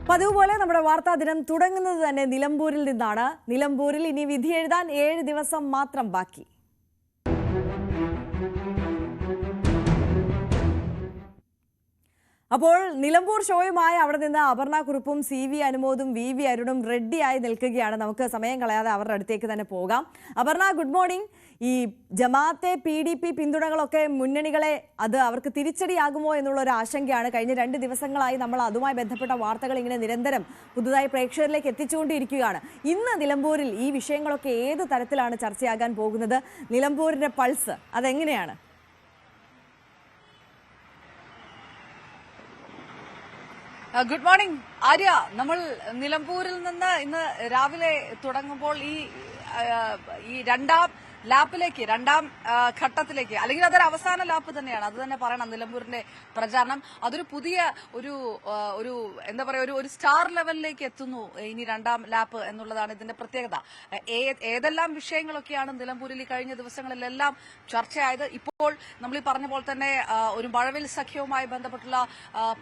പതിവുപോലെ നമ്മുടെ വാർത്താ ദിനം തുടങ്ങുന്നത് തന്നെ നിലമ്പൂരിൽ നിന്നാണ്. നിലമ്പൂരിൽ ഇനി വിധി എഴുതാൻ 7 ദിവസം മാത്രം ബാക്കി. അപ്പോൾ നിലമ്പൂർ ഷോയുമായി അവിടെ നിന്ന് അപർണ കുറുപ്പും CV അനുമോദും VV അരുണും റെഡിയായി നിൽക്കുകയാണ്. നമുക്ക് സമയം കളയാതെ അവരുടെ അടുത്തേക്ക് തന്നെ പോകാം. Aparna, good morning. ഈ ജമാഅത്തെ PDP പിന്തുണകളൊക്കെ മുന്നണികളെ അത് അവർക്ക് തിരിച്ചടിയാകുമോ എന്നുള്ള ഒരു ആശങ്കയാണ്. കഴിഞ്ഞ 2 ദിവസങ്ങളായി നമ്മൾ അതുമായി ബന്ധപ്പെട്ട വാർത്തകൾ ഇങ്ങനെ നിരന്തരം പുതുതായി പ്രേക്ഷകരിലേക്ക് എത്തിച്ചുകൊണ്ടിരിക്കുകയാണ്. ഇന്ന് നിലമ്പൂരിൽ ഈ വിഷയങ്ങളൊക്കെ ഏത് തരത്തിലാണ് ചർച്ചയാകാൻ പോകുന്നത്? നിലമ്പൂരിന്റെ പൾസ് അതെങ്ങനെയാണ്? Good morning Arya. നമ്മൾ നിലമ്പൂരിൽ നിന്ന് ഇന്ന് രാവിലെ തുടങ്ങുമ്പോൾ ഈ രണ്ടാം ലാപ്പിലേക്ക്, രണ്ടാം ഘട്ടത്തിലേക്ക്, അല്ലെങ്കിൽ അതൊരു അവസാന ലാപ്പ് തന്നെയാണ്, അത് തന്നെ പറയണം. നിലമ്പൂരിന്റെ പ്രചാരണം അതൊരു പുതിയ ഒരു എന്താ പറയുക, ഒരു സ്റ്റാർ ലെവലിലേക്ക് എത്തുന്നു ഇനി രണ്ടാം ലാപ്പ് എന്നുള്ളതാണ് ഇതിന്റെ പ്രത്യേകത. ഏതെല്ലാം വിഷയങ്ങളൊക്കെയാണ് നിലമ്പൂരിൽ ഈ കഴിഞ്ഞ ദിവസങ്ങളിലെല്ലാം ചർച്ചയായത്? ഇപ്പോൾ നമ്മൾ ഈ പറഞ്ഞ പോലെ തന്നെ ഒരു മഴവിൽ സഖ്യവുമായി ബന്ധപ്പെട്ടുള്ള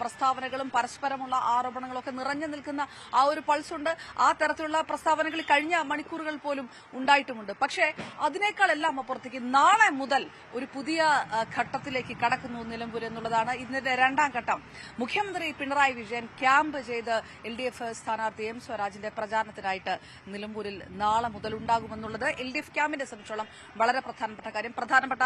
പ്രസ്താവനകളും പരസ്പരമുള്ള ആരോപണങ്ങളൊക്കെ നിറഞ്ഞു നിൽക്കുന്ന ആ ഒരു പൾസുണ്ട്. ആ തരത്തിലുള്ള പ്രസ്താവനകൾ കഴിഞ്ഞ മണിക്കൂറുകൾ പോലും ഉണ്ടായിട്ടുമുണ്ട്. പക്ഷേ അതിനേക്കാളെല്ലാം അപ്പുറത്തേക്ക് നാളെ മുതൽ ഒരു പുതിയ ഘട്ടത്തിലേക്ക് കടക്കുന്നു നിലമ്പൂർ എന്നുള്ളതാണ് ഇതിന്റെ രണ്ടാം ഘട്ടം. മുഖ്യമന്ത്രി പിണറായി വിജയൻ ക്യാമ്പ് ചെയ്ത് LDF സ്ഥാനാർത്ഥി M സ്വരാജിന്റെ പ്രചാരണത്തിനായിട്ട് നിലമ്പൂരിൽ നാളെ മുതൽ ഉണ്ടാകുമെന്നുള്ളത് LDF ക്യാമ്പിനെ സംബന്ധിച്ചോളം വളരെ പ്രധാനപ്പെട്ട കാര്യം. പ്രധാനപ്പെട്ട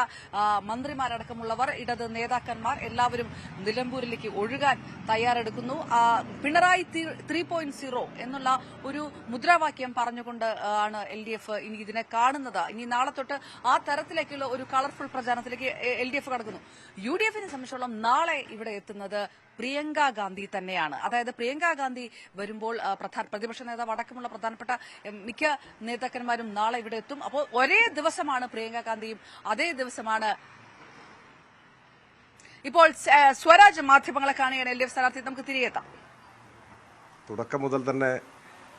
മന്ത്രിമാരടക്കമുള്ളവർ, ഇടത് നേതാക്കന്മാർ എല്ലാവരും നിലമ്പൂരിലേക്ക് ഒഴുകാൻ തയ്യാറെടുക്കുന്നു. പിണറായി 3.0 എന്നുള്ള ഒരു മുദ്രാവാക്യം പറഞ്ഞുകൊണ്ട് ആണ് LDF ഇനി ഇതിനെ കാണുന്നത്. ഇനി നാളെ തൊട്ട് ആ തരത്തിലേക്കുള്ള ഒരു കളർഫുൾ പ്രചാരണത്തിലേക്ക് LDF കടക്കുന്നു. UDFിനെ സംബന്ധിച്ചോളം നാളെ ഇവിടെ എത്തുന്നത് പ്രിയങ്ക ഗാന്ധി തന്നെയാണ്. അതായത് പ്രിയങ്ക ഗാന്ധി വരുമ്പോൾ പ്രതിപക്ഷ നേതാവ് അടക്കമുള്ള പ്രധാനപ്പെട്ട മിക്ക നേതാക്കന്മാരും നാളെ ഇവിടെ എത്തും. അപ്പോൾ ഒരേ ദിവസമാണ് പ്രിയങ്ക ഗാന്ധിയും, അതേ ദിവസമാണ് ഇപ്പോൾ സ്വരാജ് മാധ്യമങ്ങളെ കാണുകയാണ് LDF സ്ഥാനാർത്ഥി. നമുക്ക് തിരികെ എത്താം. തുടക്കം മുതൽ തന്നെ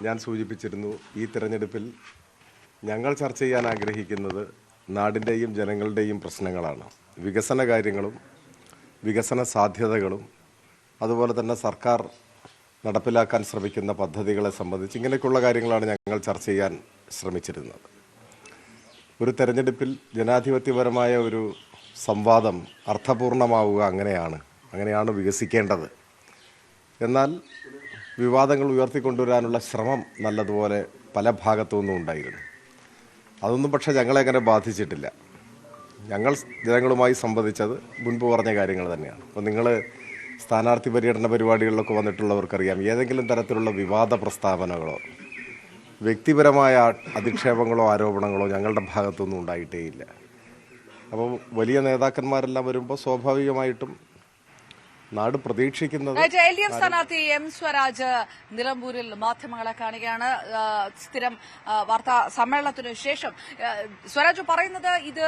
ഞാൻ സൂചിപ്പിച്ചിരുന്നു, ഈ തെരഞ്ഞെടുപ്പിൽ ഞങ്ങൾ ചർച്ച ചെയ്യാൻ ആഗ്രഹിക്കുന്നത് നാടിൻ്റെയും ജനങ്ങളുടെയും പ്രശ്നങ്ങളാണ്. വികസന കാര്യങ്ങളും വികസന സാധ്യതകളും അതുപോലെ തന്നെ സർക്കാർ നടപ്പിലാക്കാൻ ശ്രമിക്കുന്ന പദ്ധതികളെ സംബന്ധിച്ച് ഇങ്ങനെയൊക്കെയുള്ള കാര്യങ്ങളാണ് ഞങ്ങൾ ചർച്ച ചെയ്യാൻ ശ്രമിച്ചിരുന്നത്. ഒരു തെരഞ്ഞെടുപ്പിൽ ജനാധിപത്യപരമായ ഒരു സംവാദം അർത്ഥപൂർണമാവുക അങ്ങനെയാണ് വികസിക്കേണ്ടത്. എന്നാൽ വിവാദങ്ങൾ ഉയർത്തിക്കൊണ്ടുവരാനുള്ള ശ്രമം നല്ലതുപോലെ പല ഭാഗത്തുനിന്നും ഉണ്ടായിരുന്നു. അതൊന്നും പക്ഷേ ഞങ്ങളെ അങ്ങനെ ബാധിച്ചിട്ടില്ല. ഞങ്ങൾ ജനങ്ങളുമായി സംവദിച്ചത് മുൻപ് പറഞ്ഞ കാര്യങ്ങൾ തന്നെയാണ്. അപ്പോൾ നിങ്ങൾ സ്ഥാനാർത്ഥി പര്യടന പരിപാടികളിലൊക്കെ വന്നിട്ടുള്ളവർക്കറിയാം, ഏതെങ്കിലും തരത്തിലുള്ള വിവാദ പ്രസ്താവനകളോ വ്യക്തിപരമായ അധിക്ഷേപങ്ങളോ ആരോപണങ്ങളോ ഞങ്ങളുടെ ഭാഗത്തൊന്നും ഉണ്ടായിട്ടേയില്ല. അപ്പോൾ വലിയ നേതാക്കന്മാരെല്ലാം വരുമ്പോൾ സ്വാഭാവികമായിട്ടും നാട് പ്രതീക്ഷിക്കുന്നത്. LDF സ്ഥാനാർത്ഥി M സ്വരാജ് നിലമ്പൂരിൽ മാധ്യമങ്ങളെ കാണുകയാണ്. സ്ഥിരം വാർത്താ സമ്മേളനത്തിനു ശേഷം സ്വരാജ് പറയുന്നത് ഇത്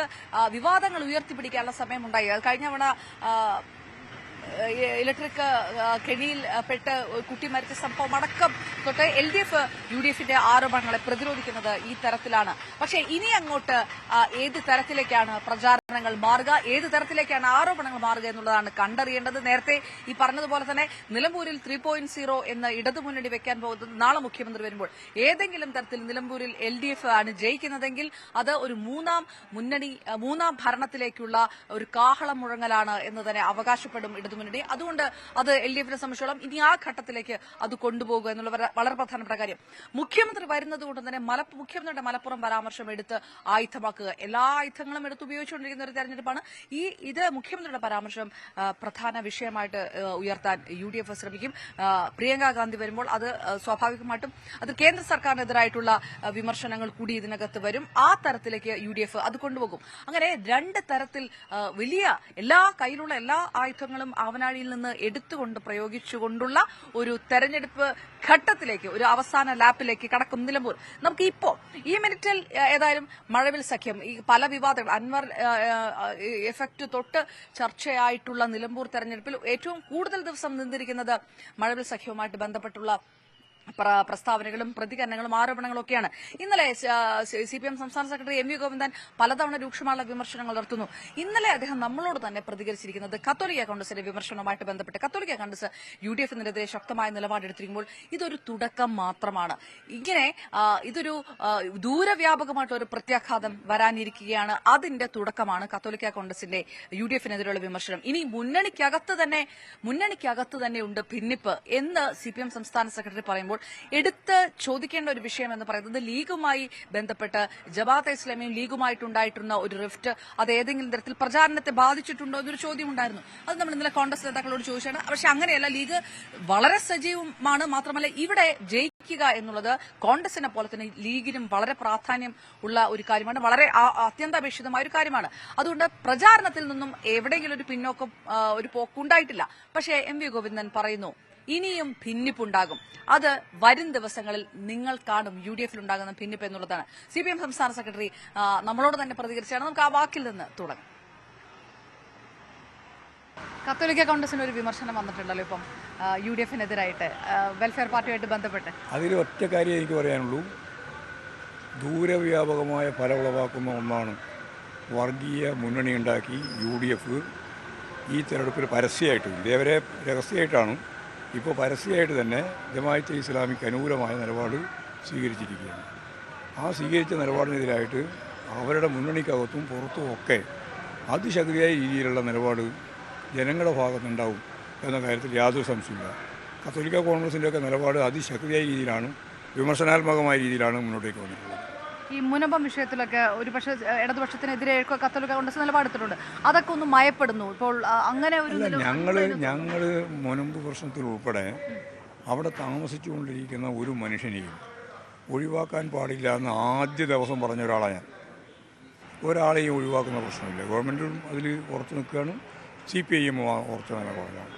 വിവാദങ്ങൾ ഉയർത്തിപ്പിടിക്കാനുള്ള സമയമുണ്ടായി. കഴിഞ്ഞ തവണ ഇലക്ട്രിക് കെണിയിൽ പെട്ട് കുട്ടി മരിച്ച സംഭവം അടക്കം തൊട്ട് LDF UDFിന്റെ ആരോപണങ്ങളെ പ്രതിരോധിക്കുന്നത് ഈ തരത്തിലാണ്. പക്ഷേ ഇനി അങ്ങോട്ട് ഏത് തരത്തിലേക്കാണ് പ്രചാരണങ്ങൾ മാറുക, ഏത് തരത്തിലേക്കാണ് ആരോപണങ്ങൾ മാറുക എന്നുള്ളതാണ് കണ്ടറിയേണ്ടത്. നേരത്തെ ഈ പറഞ്ഞതുപോലെ തന്നെ നിലമ്പൂരിൽ 3.0 എന്ന് ഇടതുമുന്നണി വെക്കാൻ പോകുന്നത് നാളെ മുഖ്യമന്ത്രി വരുമ്പോൾ ഏതെങ്കിലും തരത്തിൽ നിലമ്പൂരിൽ LDF ആണ് ജയിക്കുന്നതെങ്കിൽ അത് ഒരു മൂന്നാം ഭരണത്തിലേക്കുള്ള ഒരു കാഹളം മുഴങ്ങലാണ് എന്ന് തന്നെ അവകാശപ്പെടും ഇടതുമുന്നണി. അതുകൊണ്ട് അത് LDFിനെ സംബന്ധിച്ചോളം ഇനി ആ ഘട്ടത്തിലേക്ക് അത് കൊണ്ടുപോകുക എന്നുള്ള വളരെ പ്രധാനപ്പെട്ട കാര്യം. മുഖ്യമന്ത്രി വരുന്നത് കൊണ്ട് തന്നെ മുഖ്യമന്ത്രിയുടെ മലപ്പുറം പരാമർശം എടുത്ത് ആയുധമാക്കുക, എല്ലാ ആയുധങ്ങളും എടുത്ത് ഉപയോഗിച്ചുകൊണ്ടിരിക്കുന്ന ഒരു തെരഞ്ഞെടുപ്പാണ് ഇത്. മുഖ്യമന്ത്രിയുടെ പരാമർശം പ്രധാന വിഷയമായിട്ട് ഉയർത്താൻ UDF ശ്രമിക്കും. പ്രിയങ്ക ഗാന്ധി വരുമ്പോൾ അത് സ്വാഭാവികമായിട്ടും അത് കേന്ദ്ര സർക്കാരിനെതിരായിട്ടുള്ള വിമർശനങ്ങൾ കൂടി ഇതിനകത്ത് വരും. ആ തരത്തിലേക്ക് UDF അത് കൊണ്ടുപോകും. അങ്ങനെ 2 തരത്തിൽ വലിയ കയ്യിലുള്ള എല്ലാ ആയുധങ്ങളും ആവനാഴിയിൽ നിന്ന് എടുത്തുകൊണ്ട് പ്രയോഗിച്ചുകൊണ്ടുള്ള ഒരു തെരഞ്ഞെടുപ്പ് ഘട്ടത്തിലേക്ക്, ഒരു അവസാന ലാപ്പിലേക്ക് കടക്കും നിലമ്പൂർ. നമുക്ക് ഇപ്പോൾ ഈ മിനിറ്റിൽ ഏതായാലും മഴവിൽ സഖ്യം, ഈ പല വിവാദങ്ങൾ, അൻവർ എഫക്ട് തൊട്ട് ചർച്ചയായിട്ടുള്ള നിലമ്പൂർ തെരഞ്ഞെടുപ്പിൽ ഏറ്റവും കൂടുതൽ ദിവസം നിന്നിരിക്കുന്നത് മഴവിൽ സഖ്യവുമായിട്ട് ബന്ധപ്പെട്ടുള്ള പ്രസ്താവനകളും പ്രതികരണങ്ങളും ആരോപണങ്ങളും ഒക്കെയാണ്. ഇന്നലെ CPM സംസ്ഥാന സെക്രട്ടറി MV ഗോവിന്ദൻ പലതവണ രൂക്ഷമായ വിമർശനങ്ങൾ നടത്തുന്നു. ഇന്നലെ അദ്ദേഹം നമ്മളോട് തന്നെ പ്രതികരിച്ചിരിക്കുന്നത് കത്തോലിക്ക കോൺഗ്രസിന്റെ വിമർശനവുമായിട്ട് ബന്ധപ്പെട്ട് കത്തോലിക്ക കോൺഗ്രസ് UDF-നെതിരെ ശക്തമായ നിലപാടെടുത്തിരിക്കുമ്പോൾ ഇതൊരു തുടക്കം മാത്രമാണ്. ഇങ്ങനെ ഇതൊരു ദൂരവ്യാപകമായിട്ടുള്ള ഒരു പ്രത്യാഘാതം വരാനിരിക്കുകയാണ്. അതിന്റെ തുടക്കമാണ് കത്തോലിക്ക കോൺഗ്രസിന്റെ UDF-നെതിരെയുള്ള വിമർശനം. ഇനി മുന്നണിക്കകത്ത് തന്നെ ഉണ്ട് ഭിന്നിപ്പ് എന്ന് CPM സംസ്ഥാന സെക്രട്ടറി പറയുമ്പോൾ എടുത്ത് ചോദിക്കേണ്ട ഒരു വിഷയം എന്ന് പറയുന്നത് ലീഗുമായി ബന്ധപ്പെട്ട് ജമാഅത്തെ ഇസ്ലാമിയും ലീഗുമായിട്ടുണ്ടായിട്ടുള്ള ഒരു റിഫ്റ്റ് അത് ഏതെങ്കിലും തരത്തിൽ പ്രചാരണത്തെ ബാധിച്ചിട്ടുണ്ടോ എന്നൊരു ചോദ്യം ഉണ്ടായിരുന്നു. അത് നമ്മൾ ഇന്നലെ കോൺഗ്രസ് നേതാക്കളോട് ചോദിച്ചാണ്. പക്ഷെ അങ്ങനെയല്ല, ലീഗ് വളരെ സജീവമാണ്. മാത്രമല്ല ഇവിടെ ജയിക്കുക എന്നുള്ളത് കോൺഗ്രസിനെ പോലെ തന്നെ ലീഗിനും വളരെ പ്രാധാന്യം ഉള്ള ഒരു കാര്യമാണ്, വളരെ അത്യന്താപേക്ഷിതമായ ഒരു കാര്യമാണ്. അതുകൊണ്ട് പ്രചാരണത്തിൽ നിന്നും എവിടെയെങ്കിലും ഒരു പിന്നോക്കം ഒരു പോക്കുണ്ടായിട്ടില്ല. പക്ഷേ MV ഗോവിന്ദൻ പറയുന്നു ഇനിയും ഭിന്നിപ്പുണ്ടാകും. അത് വരും ദിവസങ്ങളിൽ നിങ്ങൾ കാണും UDF-ൽ ഉണ്ടാകുന്ന ഭിന്നിപ്പ് എന്നുള്ളതാണ്. CPM സംസ്ഥാന സെക്രട്ടറി നമ്മളോട് തന്നെ പ്രതികരിച്ചാണ്. നമുക്ക് ആ വാക്കിൽ നിന്ന് തുടങ്ങാം. കത്തോലിക്ക കോൺഗ്രസിന് ഒരു വിമർശനം വന്നിട്ടുണ്ടല്ലോ ഇപ്പം UDF-നെതിരായിട്ട് വെൽഫെയർ പാർട്ടിയുമായിട്ട് ബന്ധപ്പെട്ട്. അതിൽ ഒറ്റ കാര്യം എനിക്ക് പറയാനുള്ളൂ, ദൂരവ്യാപകമായ ഫലം ഉളവാക്കുന്ന ഒന്നാണ് വർഗീയ മുന്നണിയുണ്ടാക്കി UDF ഈ തെരഞ്ഞെടുപ്പിൽ പരസ്യമായിട്ട്, ഇതേവരെ രഹസ്യമായിട്ടാണ്, ഇപ്പോൾ പരസ്യമായിട്ട് തന്നെ ജമാഅത്തെ ഇസ്ലാമിക്ക് അനുകൂലമായ നിലപാട് സ്വീകരിച്ചിരിക്കുകയാണ്. ആ സ്വീകരിച്ച നിലപാടിനെതിരായിട്ട് അവരുടെ മുന്നണിക്കകത്തും പുറത്തും ഒക്കെ അതിശക്തിയായ രീതിയിലുള്ള നിലപാട് ജനങ്ങളുടെ ഭാഗത്തുണ്ടാവും എന്ന കാര്യത്തിൽ യാതൊരു സംശയമില്ല. കത്തോലിക്ക കോൺഗ്രസിൻ്റെയൊക്കെ നിലപാട് അതിശക്തിയായ രീതിയിലാണ്, വിമർശനാത്മകമായ രീതിയിലാണ് മുന്നോട്ടേക്ക് വന്നിട്ടുള്ളത്. ഈ മുനമ്പം വിഷയത്തിലൊക്കെ ഒരുപക്ഷെ ഇടതുപക്ഷത്തിനെതിരെ കത്തോലിക്ക കോൺഗ്രസ് നിലപാടെടുത്തിട്ടുണ്ട്. അതൊക്കെ ഒന്ന് മയപ്പെടുന്നു ഇപ്പോൾ. അങ്ങനെ ഒരു ഞങ്ങൾ മുനമ്പ് പ്രശ്നത്തിൽ ഉൾപ്പെടെ അവിടെ താമസിച്ചുകൊണ്ടിരിക്കുന്ന ഒരു മനുഷ്യനെയും ഒഴിവാക്കാൻ പാടില്ല എന്ന് ആദ്യ ദിവസം പറഞ്ഞ ഒരാളാണ് ഞാൻ. ഒരാളെയും ഒഴിവാക്കുന്ന പ്രശ്നമില്ല. ഗവൺമെൻറ്റും അതിൽ ഉറച്ചു നിൽക്കുകയാണ്, CPIM ഉറച്ച നിലപാടിലാണ്.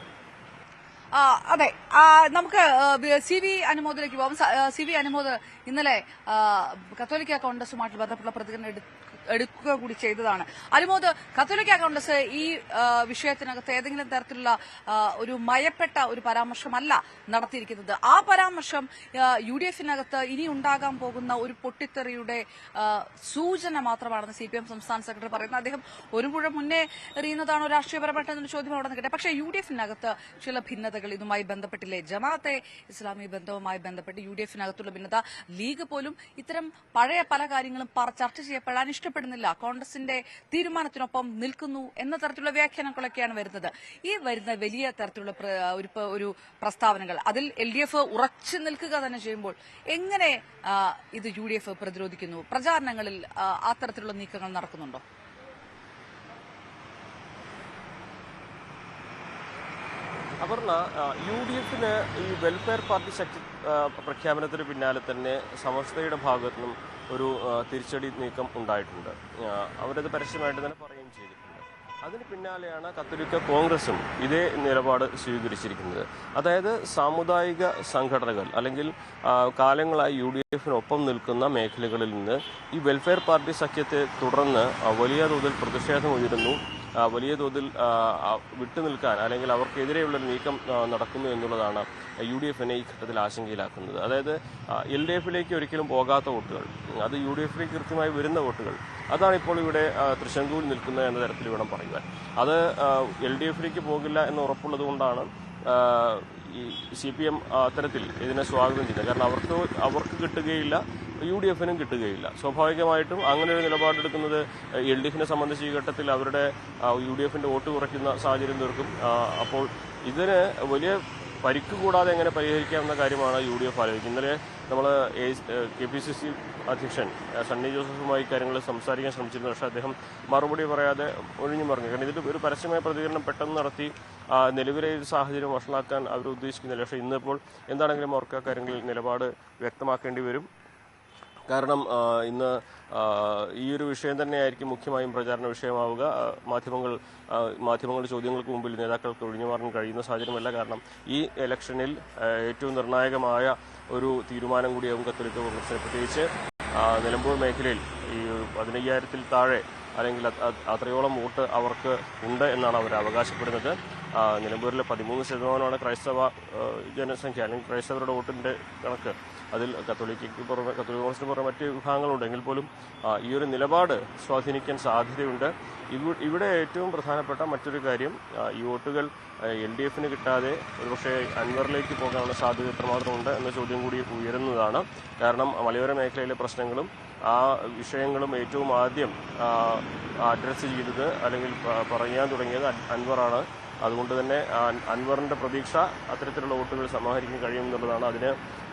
അതെ, നമുക്ക് CV അനുമോദിലേക്ക് പോകാം. CV അനുമോദ് ഇന്നലെ കത്തോലിക്ക കോൺഗ്രസുമായിട്ട് ബന്ധപ്പെട്ട പ്രതികരണം എടുക്കുക കൂടി ചെയ്തതാണ്. അനുമോദ്, കത്തോലിക്ക കോൺഗ്രസ് ഈ വിഷയത്തിനകത്ത് ഏതെങ്കിലും തരത്തിലുള്ള ഒരു മയപ്പെട്ട ഒരു പരാമർശമല്ല നടത്തിയിരിക്കുന്നത്. ആ പരാമർശം UDF-നകത്ത് ഇനി ഉണ്ടാകാൻ പോകുന്ന ഒരു പൊട്ടിത്തെറിയുടെ സൂചന മാത്രമാണെന്ന് CPM സംസ്ഥാന സെക്രട്ടറി പറയുന്നത്. അദ്ദേഹം ഒരു പുഴ മുന്നേ എറിയുന്നതാണോ രാഷ്ട്രീയപരമായിട്ടൊരു ചോദ്യം അവിടെ നിൽക്കട്ടെ. പക്ഷേ UDF-നകത്ത് ചില ഭിന്നതകൾ ഇതുമായി ബന്ധപ്പെട്ടില്ലേ? ജമാഅത്തെ ഇസ്ലാമി ബന്ധവുമായി ബന്ധപ്പെട്ട് UDF-നകത്തുള്ള ഭിന്നത, ലീഗ് പോലും ഇത്തരം പഴയ പല കാര്യങ്ങളും ചർച്ച ചെയ്യപ്പെടാൻ ഇഷ്ടപ്പെടുന്നില്ല, കോൺഗ്രസിന്റെ തീരുമാനത്തിനൊപ്പം നിൽക്കുന്നു എന്ന തരത്തിലുള്ള വ്യാഖ്യാനങ്ങളൊക്കെയാണ് വരുന്നത്. ഈ വരുന്ന വലിയ തരത്തിലുള്ള ഒരു പ്രസ്താവനകൾ, അതിൽ LDF ഉറച്ചു നിൽക്കുക തന്നെ ചെയ്യുമ്പോൾ എങ്ങനെ ഇത് UDF പ്രതിരോധിക്കുന്നു? പ്രചാരണങ്ങളിൽ ആ തരത്തിലുള്ള നീക്കങ്ങൾ നടക്കുന്നുണ്ടോ? അപർണ, UDF-ന് ഈ വെൽഫെയർ പാർട്ടി ശക്തി പ്രഖ്യാപനത്തിന് പിന്നാലെ തന്നെ സമസ്തയുടെ ഭാഗത്തു നിന്നും ഒരു തിരിച്ചടി നീക്കം ഉണ്ടായിട്ടുണ്ട്. അവരത് പരസ്യമായിട്ട് തന്നെ പറയുകയും ചെയ്തിട്ടുണ്ട്. അതിന് പിന്നാലെയാണ് കത്തോലിക്ക കോൺഗ്രസും ഇതേ നിലപാട് സ്വീകരിച്ചിരിക്കുന്നത്. അതായത് സാമുദായിക സംഘടനകൾ അല്ലെങ്കിൽ കാലങ്ങളായി UDF-നൊപ്പം നിൽക്കുന്ന മേഖലകളിൽ നിന്ന് ഈ വെൽഫെയർ പാർട്ടി സഖ്യത്തെ തുടർന്ന് വലിയ തോതിൽ പ്രതിഷേധം ഉയരുന്നു, വലിയ തോതിൽ വിട്ടുനിൽക്കാൻ അല്ലെങ്കിൽ അവർക്കെതിരെയുള്ളൊരു നീക്കം നടക്കുന്നു എന്നുള്ളതാണ് UDF-നെ ഈ ഘട്ടത്തിൽ ആശങ്കയിലാക്കുന്നത്. അതായത് LDF-ലേക്ക് ഒരിക്കലും പോകാത്ത വോട്ടുകൾ, അത് UDF-ലേക്ക് കൃത്യമായി വരുന്ന വോട്ടുകൾ, അതാണ് ഇപ്പോൾ ഇവിടെ തൃശങ്കൂരിൽ നിൽക്കുന്നത് എന്ന തരത്തിൽ വേണം പറയുവാൻ. അത് LDF-ലേക്ക് പോകില്ല എന്ന് ഉറപ്പുള്ളത് കൊണ്ടാണ് ഈ CPM അത്തരത്തിൽ ഇതിനെ സ്വാഗതം ചെയ്യുന്നത്. കാരണം അവർക്ക് കിട്ടുകയില്ല, UDF-നും കിട്ടുകയില്ല. സ്വാഭാവികമായിട്ടും അങ്ങനെ ഒരു നിലപാടെടുക്കുന്നത് LDF-നെ സംബന്ധിച്ച് ഈ ഘട്ടത്തിൽ അവരുടെ UDF-ന്റെ വോട്ട് കുറയ്ക്കുന്ന സാഹചര്യം തീർക്കും. അപ്പോൾ ഇതിന് വലിയ പരിക്ക് കൂടാതെ എങ്ങനെ പരിഹരിക്കാമെന്ന കാര്യമാണ് UDF ആലോചിക്കുന്നത്. ഇന്നലെ നമ്മൾ KPCC അധ്യക്ഷൻ സണ്ണി ജോസഫുമായി കാര്യങ്ങൾ സംസാരിക്കാൻ ശ്രമിച്ചിരുന്നു. പക്ഷേ അദ്ദേഹം മറുപടി പറയാതെ ഒഴിഞ്ഞു പറഞ്ഞു. കാരണം ഇതിൽ ഒരു പരസ്യമായ പ്രതികരണം പെട്ടെന്ന് നടത്തി നിലവിലെ സാഹചര്യം വഷളാക്കാൻ അവർ ഉദ്ദേശിക്കുന്നില്ല. പക്ഷേ ഇന്നിപ്പോൾ എന്താണെങ്കിലും അവർക്ക് ആ കാര്യങ്ങളിൽ നിലപാട് വ്യക്തമാക്കേണ്ടി വരും. കാരണം ഇന്ന് ഈ ഒരു വിഷയം തന്നെയായിരിക്കും മുഖ്യമായും പ്രചാരണ വിഷയമാവുക. മാധ്യമങ്ങളുടെ ചോദ്യങ്ങൾക്ക് മുമ്പിൽ നേതാക്കൾക്ക് ഒഴിഞ്ഞുമാറാൻ കഴിയുന്ന സാഹചര്യമല്ല. കാരണം ഈ ഇലക്ഷനിൽ ഏറ്റവും നിർണായകമായ ഒരു തീരുമാനം കൂടിയാകും കത്തോലിക്ക കോൺഗ്രസിനെ. പ്രത്യേകിച്ച് നിലമ്പൂർ മേഖലയിൽ ഈ 15,000-ൽ താഴെ അല്ലെങ്കിൽ അത്രയോളം വോട്ട് അവർക്ക് ഉണ്ട് എന്നാണ് അവർ അവകാശപ്പെടുന്നത്. നിലമ്പൂരിലെ 13% ക്രൈസ്തവ ജനസംഖ്യ, അല്ലെങ്കിൽ ക്രൈസ്തവരുടെ വോട്ടിൻ്റെ കണക്ക്. അതിൽ കത്തോലിക്കയ്ക്ക് പുറമെ, കത്തോലിക്ക കോൺഗ്രസിന് പുറമെ മറ്റ് വിഭാഗങ്ങളുണ്ടെങ്കിൽ പോലും ഈ ഒരു നിലപാട് സ്വാധീനിക്കാൻ സാധ്യതയുണ്ട്. ഇവിടെ ഏറ്റവും പ്രധാനപ്പെട്ട മറ്റൊരു കാര്യം, ഈ വോട്ടുകൾ LDF-ന് കിട്ടാതെ ഒരുപക്ഷെ അൻവറിലേക്ക് പോകാനുള്ള സാധ്യത എത്രമാത്രമുണ്ട് എന്ന ചോദ്യം കൂടി ഉയരുന്നതാണ്. കാരണം മലയോര മേഖലയിലെ പ്രശ്നങ്ങളും ആ വിഷയങ്ങളും ഏറ്റവും ആദ്യം അഡ്രസ്സ് ചെയ്തത് അല്ലെങ്കിൽ പറയാൻ തുടങ്ങിയത് അൻവറാണ്. അതുകൊണ്ട് തന്നെ അൻവറിൻ്റെ പ്രതീക്ഷ അത്തരത്തിലുള്ള വോട്ടുകൾ സമാഹരിക്കാൻ കഴിയുമെന്നുള്ളതാണ്. അതിന്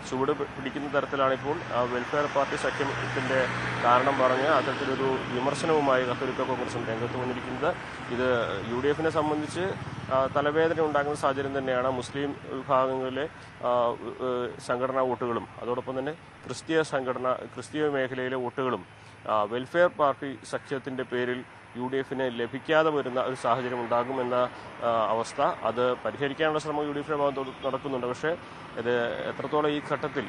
ചുവട് പിടിക്കുന്ന തരത്തിലാണിപ്പോൾ വെൽഫെയർ പാർട്ടി സഖ്യത്തിൻ്റെ കാരണം പറഞ്ഞ് അത്തരത്തിലൊരു വിമർശനവുമായി കത്തോലിക്ക കോൺഗ്രസും രംഗത്ത് വന്നിരിക്കുന്നത്. ഇത് UDF-നെ സംബന്ധിച്ച് തലവേദന ഉണ്ടാകുന്ന സാഹചര്യം തന്നെയാണ്. മുസ്ലിം വിഭാഗങ്ങളിലെ സംഘടനാ വോട്ടുകളും അതോടൊപ്പം തന്നെ ക്രിസ്തീയ മേഖലയിലെ വോട്ടുകളും വെൽഫെയർ പാർട്ടി സഖ്യത്തിൻ്റെ പേരിൽ UDF-ന് ലഭിക്കാതെ വരുന്ന ഒരു സാഹചര്യം ഉണ്ടാകുമെന്ന അവസ്ഥ. അത് പരിഹരിക്കാനുള്ള ശ്രമം UDF-ന്റെ ഭാഗത്ത് നടക്കുന്നുണ്ട്. പക്ഷേ ഇത് എത്രത്തോളം ഈ ഘട്ടത്തിൽ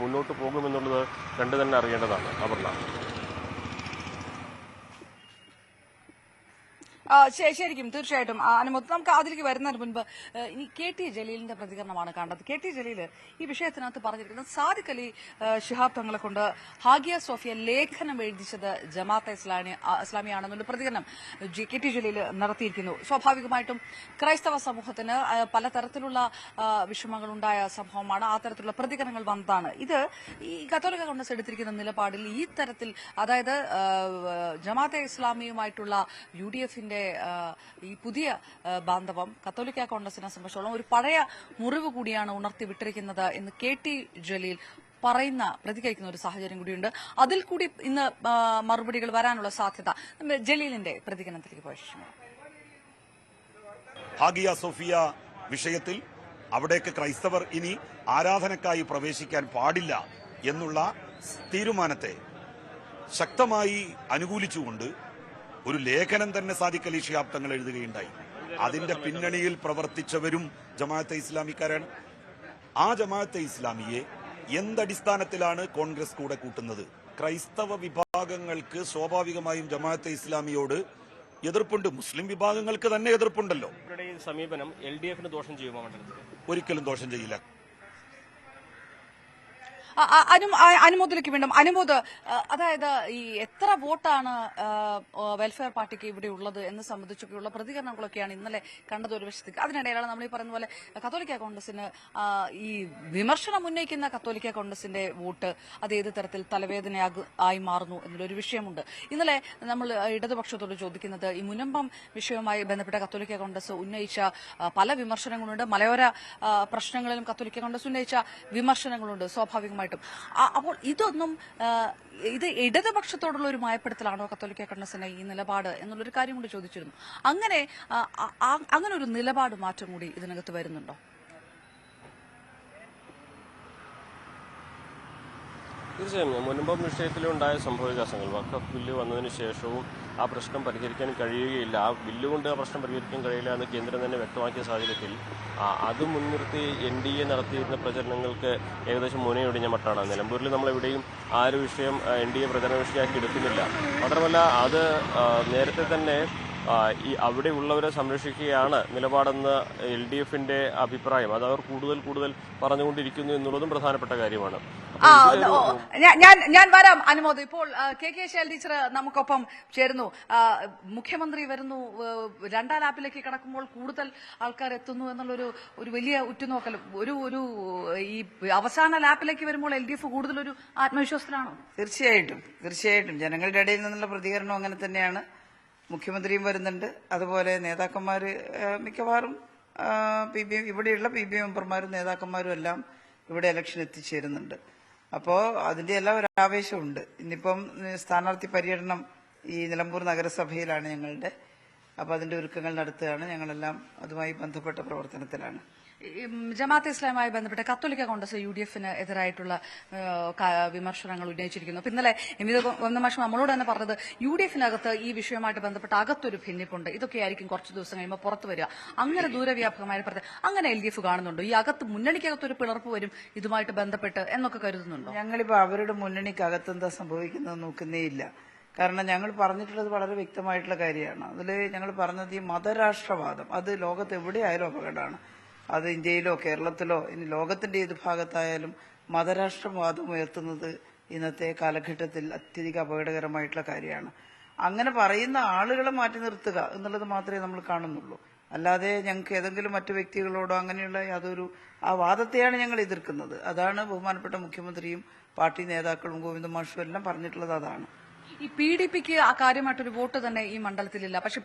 മുന്നോട്ട് പോകുമെന്നുള്ളത് കണ്ടു തന്നെ അറിയേണ്ടതാണ്. അപർണ. ശരിക്കും തീർച്ചയായിട്ടും അനുമതി. നമുക്ക് അതിലേക്ക് വരുന്നതിന് മുൻപ് ഈ KT ജലീലിന്റെ പ്രതികരണമാണ് കണ്ടത്. KT ജലീൽ ഈ വിഷയത്തിനകത്ത് പറഞ്ഞിരിക്കുന്നത് സാദിഖ് അലി ശിഹാബ് തങ്ങളെ കൊണ്ട് ഹാഗിയ സോഫിയ ലേഖനം എഴുതിച്ചത് ജമാഅത്തെ ഇസ്ലാമിയാണെന്നുള്ള പ്രതികരണം KT ജലീൽ നടത്തിയിരിക്കുന്നു. സ്വാഭാവികമായിട്ടും ക്രൈസ്തവ സമൂഹത്തിന് പലതരത്തിലുള്ള വിഷമങ്ങളുണ്ടായ സംഭവമാണ്. ആ തരത്തിലുള്ള പ്രതികരണങ്ങൾ വന്നതാണ്. ഇത് ഈ കത്തോലിക്ക കോൺഗ്രസ് എടുത്തിരിക്കുന്ന നിലപാടിൽ ഈ തരത്തിൽ, അതായത് ജമാഅത്തെ ഇസ്ലാമിയുമായിട്ടുള്ള UDF-ന്റെ ഈ പുതിയ ബാന്ധവം കത്തോലിക്ക കോൺഗ്രസിനെ സംബന്ധിച്ചോളം ഒരു പഴയ മുറിവ് കൂടിയാണ് ഉണർത്തി വിട്ടിരിക്കുന്നത് എന്ന് KT ജലീൽ പ്രതികരിക്കുന്ന ഒരു സാഹചര്യം കൂടിയുണ്ട്. അതിൽ കൂടി ഇന്ന് മറുപടികൾ വരാനുള്ള സാധ്യത. ജലീലിന്റെ പ്രതികരണത്തിലേക്ക് പോയ ശേഷം ഹാഗിയ സോഫിയ വിഷയത്തിൽ അവിടേക്ക് ക്രൈസ്തവർ ഇനി ആരാധനക്കായി പ്രവേശിക്കാൻ പാടില്ല എന്നുള്ള തീരുമാനത്തെ ശക്തമായി അനുകൂലിച്ചുകൊണ്ട് ഒരു ലേഖനം തന്നെ സാദിഖ് അലി ശിഹാബ് തങ്ങൾ എഴുതുകയുണ്ടായി. അതിന്റെ പിന്നണിയിൽ പ്രവർത്തിച്ചവരും ജമാഅത്തെ ഇസ്ലാമിക്കാരാണ്. ആ ജമാഅത്തെ ഇസ്ലാമിയെ എന്തടിസ്ഥാനത്തിലാണ് കോൺഗ്രസ് കൂടെ കൂട്ടുന്നത്? ക്രൈസ്തവ വിഭാഗങ്ങൾക്ക് സ്വാഭാവികമായും ജമാഅത്തെ ഇസ്ലാമിയോട് എതിർപ്പുണ്ട്. മുസ്ലിം വിഭാഗങ്ങൾക്ക് തന്നെ എതിർപ്പുണ്ടല്ലോ. ഇവരുടെ ഈ സമീപനം LDF-ന് ദോഷം ചെയ്യുമോ? ഒരിക്കലും ദോഷം ചെയ്യില്ല. അനുമോദിലേക്ക് വീണ്ടും. അനുമോദ്, അതായത് ഈ എത്ര വോട്ടാണ് വെൽഫെയർ പാർട്ടിക്ക് ഇവിടെ ഉള്ളത് എന്ന് സംബന്ധിച്ചൊക്കെയുള്ള പ്രതികരണങ്ങളൊക്കെയാണ് ഇന്നലെ കണ്ടത് ഒരു വശത്തേക്ക്. അതിനിടയിലാണ് നമ്മൾ ഈ പറയുന്ന പോലെ കത്തോലിക്ക കോൺഗ്രസിന് ഈ വിമർശനം ഉന്നയിക്കുന്ന കത്തോലിക്ക കോൺഗ്രസിന്റെ വോട്ട് അത് ഏത് തരത്തിൽ തലവേദനയായി മാറുന്നു എന്നുള്ളൊരു വിഷയമുണ്ട്. ഇന്നലെ നമ്മൾ ഇടതുപക്ഷത്തോട് ചോദിക്കുന്നത് ഈ മുനമ്പം വിഷയവുമായി ബന്ധപ്പെട്ട കത്തോലിക്ക കോൺഗ്രസ് ഉന്നയിച്ച പല വിമർശനങ്ങളുണ്ട്. മലയോര പ്രശ്നങ്ങളിലും കത്തോലിക്ക കോൺഗ്രസ് ഉന്നയിച്ച വിമർശനങ്ങളുണ്ട് സ്വാഭാവികമായി. അപ്പോൾ ഇത് ഇടതുപക്ഷത്തോടുള്ള ഒരു മയപ്പെടുത്തലാണോ കത്തോലിക്ക കോൺഗ്രസിന്റെ ഈ നിലപാട് എന്നുള്ളൊരു കാര്യം കൂടി ചോദിച്ചിരുന്നു. അങ്ങനെ ഒരു നിലപാട് മാറ്റം കൂടി ഇതിനകത്ത് വരുന്നുണ്ടോ? തീർച്ചയായും മുൻപം വിഷയത്തിലുണ്ടായ സംഭവവികാസങ്ങൾ, വഖഫ് ബില്ല് വന്നതിന് ശേഷവും ആ പ്രശ്നം പരിഹരിക്കാൻ കഴിയുകയില്ല, ആ ബില്ല് കൊണ്ട് ആ പ്രശ്നം പരിഹരിക്കാൻ കഴിയില്ല എന്ന് കേന്ദ്രം തന്നെ വ്യക്തമാക്കിയ സാഹചര്യത്തിൽ അത് മുൻനിർത്തി NDA നടത്തിയിരുന്ന പ്രചരണങ്ങൾക്ക് ഏകദേശം മുനയൊടിഞ്ഞ മട്ടാണ്. നിലമ്പൂരിൽ നമ്മളെവിടെയും ആ ഒരു വിഷയം NDA പ്രചരണ വിഷയമാക്കി എടുക്കുന്നില്ല. മാത്രമല്ല അത് നേരത്തെ തന്നെ ഈ അവിടെ ഉള്ളവരെ സംരക്ഷിക്കുകയാണ് നിലപാടെന്ന് LDF-ന്റെ അഭിപ്രായം. അത് അവർ കൂടുതൽ പറഞ്ഞുകൊണ്ടിരിക്കുന്നു എന്നുള്ളതും പ്രധാനപ്പെട്ട കാര്യമാണ്. ഞാൻ വരാം അനുമോദ്. ഇപ്പോൾ KK ശൈലജ ടീച്ചർ നമുക്കൊപ്പം ചേരുന്നു. മുഖ്യമന്ത്രി വരുന്നു, രണ്ടാം ലാപ്പിലേക്ക് കടക്കുമ്പോൾ കൂടുതൽ ആൾക്കാർ എത്തുന്നു എന്നുള്ളൊരു വലിയ ഉറ്റുനോക്കൽ, ഒരു ഈ അവസാന ലാപ്പിലേക്ക് വരുമ്പോൾ LDF കൂടുതലൊരു ആത്മവിശ്വാസത്തിലാണോ? തീർച്ചയായിട്ടും ജനങ്ങളുടെ ഇടയിൽ നിന്നുള്ള പ്രതികരണം അങ്ങനെ തന്നെയാണ്. മുഖ്യമന്ത്രിയും വരുന്നുണ്ട്, അതുപോലെ നേതാക്കന്മാർ മിക്കവാറും ഇവിടെയുള്ള PBI മെമ്പർമാരും നേതാക്കന്മാരും എല്ലാം ഇവിടെ ഇലക്ഷൻ എത്തിച്ചേരുന്നുണ്ട്. അപ്പോൾ അതിന്റെ എല്ലാം ഒരു ആവേശമുണ്ട്. ഇന്നിപ്പം സ്ഥാനാർത്ഥി പര്യടനം ഈ നിലമ്പൂർ നഗരസഭയിലാണ് ഞങ്ങളുടെ. അപ്പോൾ അതിന്റെ ഒരുക്കങ്ങൾ നടത്തുകയാണ്. ഞങ്ങളെല്ലാം അതുമായി ബന്ധപ്പെട്ട പ്രവർത്തനത്തിലാണ്. ജമാഅത്തെ ഇസ്ലാമുമായി ബന്ധപ്പെട്ട കത്തോലിക്ക കോൺഗ്രസ് UDF-ന് എതിരായിട്ടുള്ള വിമർശനങ്ങൾ ഉന്നയിച്ചിരിക്കുന്നു. ഇന്നലെ മാഷ് നമ്മളോട് തന്നെ പറഞ്ഞത് UDF-നകത്ത് ഈ വിഷയവുമായിട്ട് ബന്ധപ്പെട്ട അകത്തൊരു ഭിന്നിപ്പുണ്ട്, ഇതൊക്കെയായിരിക്കും കുറച്ച് ദിവസം കഴിയുമ്പോൾ പുറത്തു വരിക. അങ്ങനെ ദൂരവ്യാപകമായ അങ്ങനെ LDF കാണുന്നുണ്ടോ? ഈ മുന്നണിക്കകത്തൊരു പിളർപ്പ് വരും ഇതുമായിട്ട് ബന്ധപ്പെട്ട് എന്നൊക്കെ കരുതുന്നുണ്ടോ? ഞങ്ങളിപ്പോൾ അവരുടെ മുന്നണിക്കകത്ത് എന്താ സംഭവിക്കുന്നത് നോക്കുന്നേ ഇല്ല. കാരണം ഞങ്ങൾ പറഞ്ഞിട്ടുള്ളത് വളരെ വ്യക്തമായിട്ടുള്ള കാര്യമാണ്. അതിൽ ഞങ്ങൾ പറഞ്ഞത് ഈ മതരാഷ്ട്രവാദം അത് ലോകത്ത് എവിടെയായാലും അപകടമാണ്. അത് ഇന്ത്യയിലോ കേരളത്തിലോ ഇനി ലോകത്തിന്റെ ഏത് ഭാഗത്തായാലും മതരാഷ്ട്രവാദം ഉയർത്തുന്നത് ഇന്നത്തെ കാലഘട്ടത്തിൽ അത്യധികം അപകടകരമായിട്ടുള്ള കാര്യമാണ്. അങ്ങനെ പറയുന്ന ആളുകളെ മാറ്റി നിർത്തുക എന്നുള്ളത് മാത്രമേ നമ്മൾ കാണുന്നുള്ളൂ. അല്ലാതെ ഞങ്ങൾക്ക് ഏതെങ്കിലും മറ്റു വ്യക്തികളോടോ അങ്ങനെയുള്ള യാതൊരു ആ വാദത്തെയാണ് ഞങ്ങൾ എതിർക്കുന്നത്. അതാണ് ബഹുമാനപ്പെട്ട മുഖ്യമന്ത്രിയും പാർട്ടി നേതാക്കളും ഗോവിന്ദ മാഷും എല്ലാം പറഞ്ഞിട്ടുള്ളത്. അതാണ് ഈ PDPക്ക് ആ കാര്യമായിട്ടൊരു വോട്ട് തന്നെ ഈ മണ്ഡലത്തിലില്ല. പക്ഷെ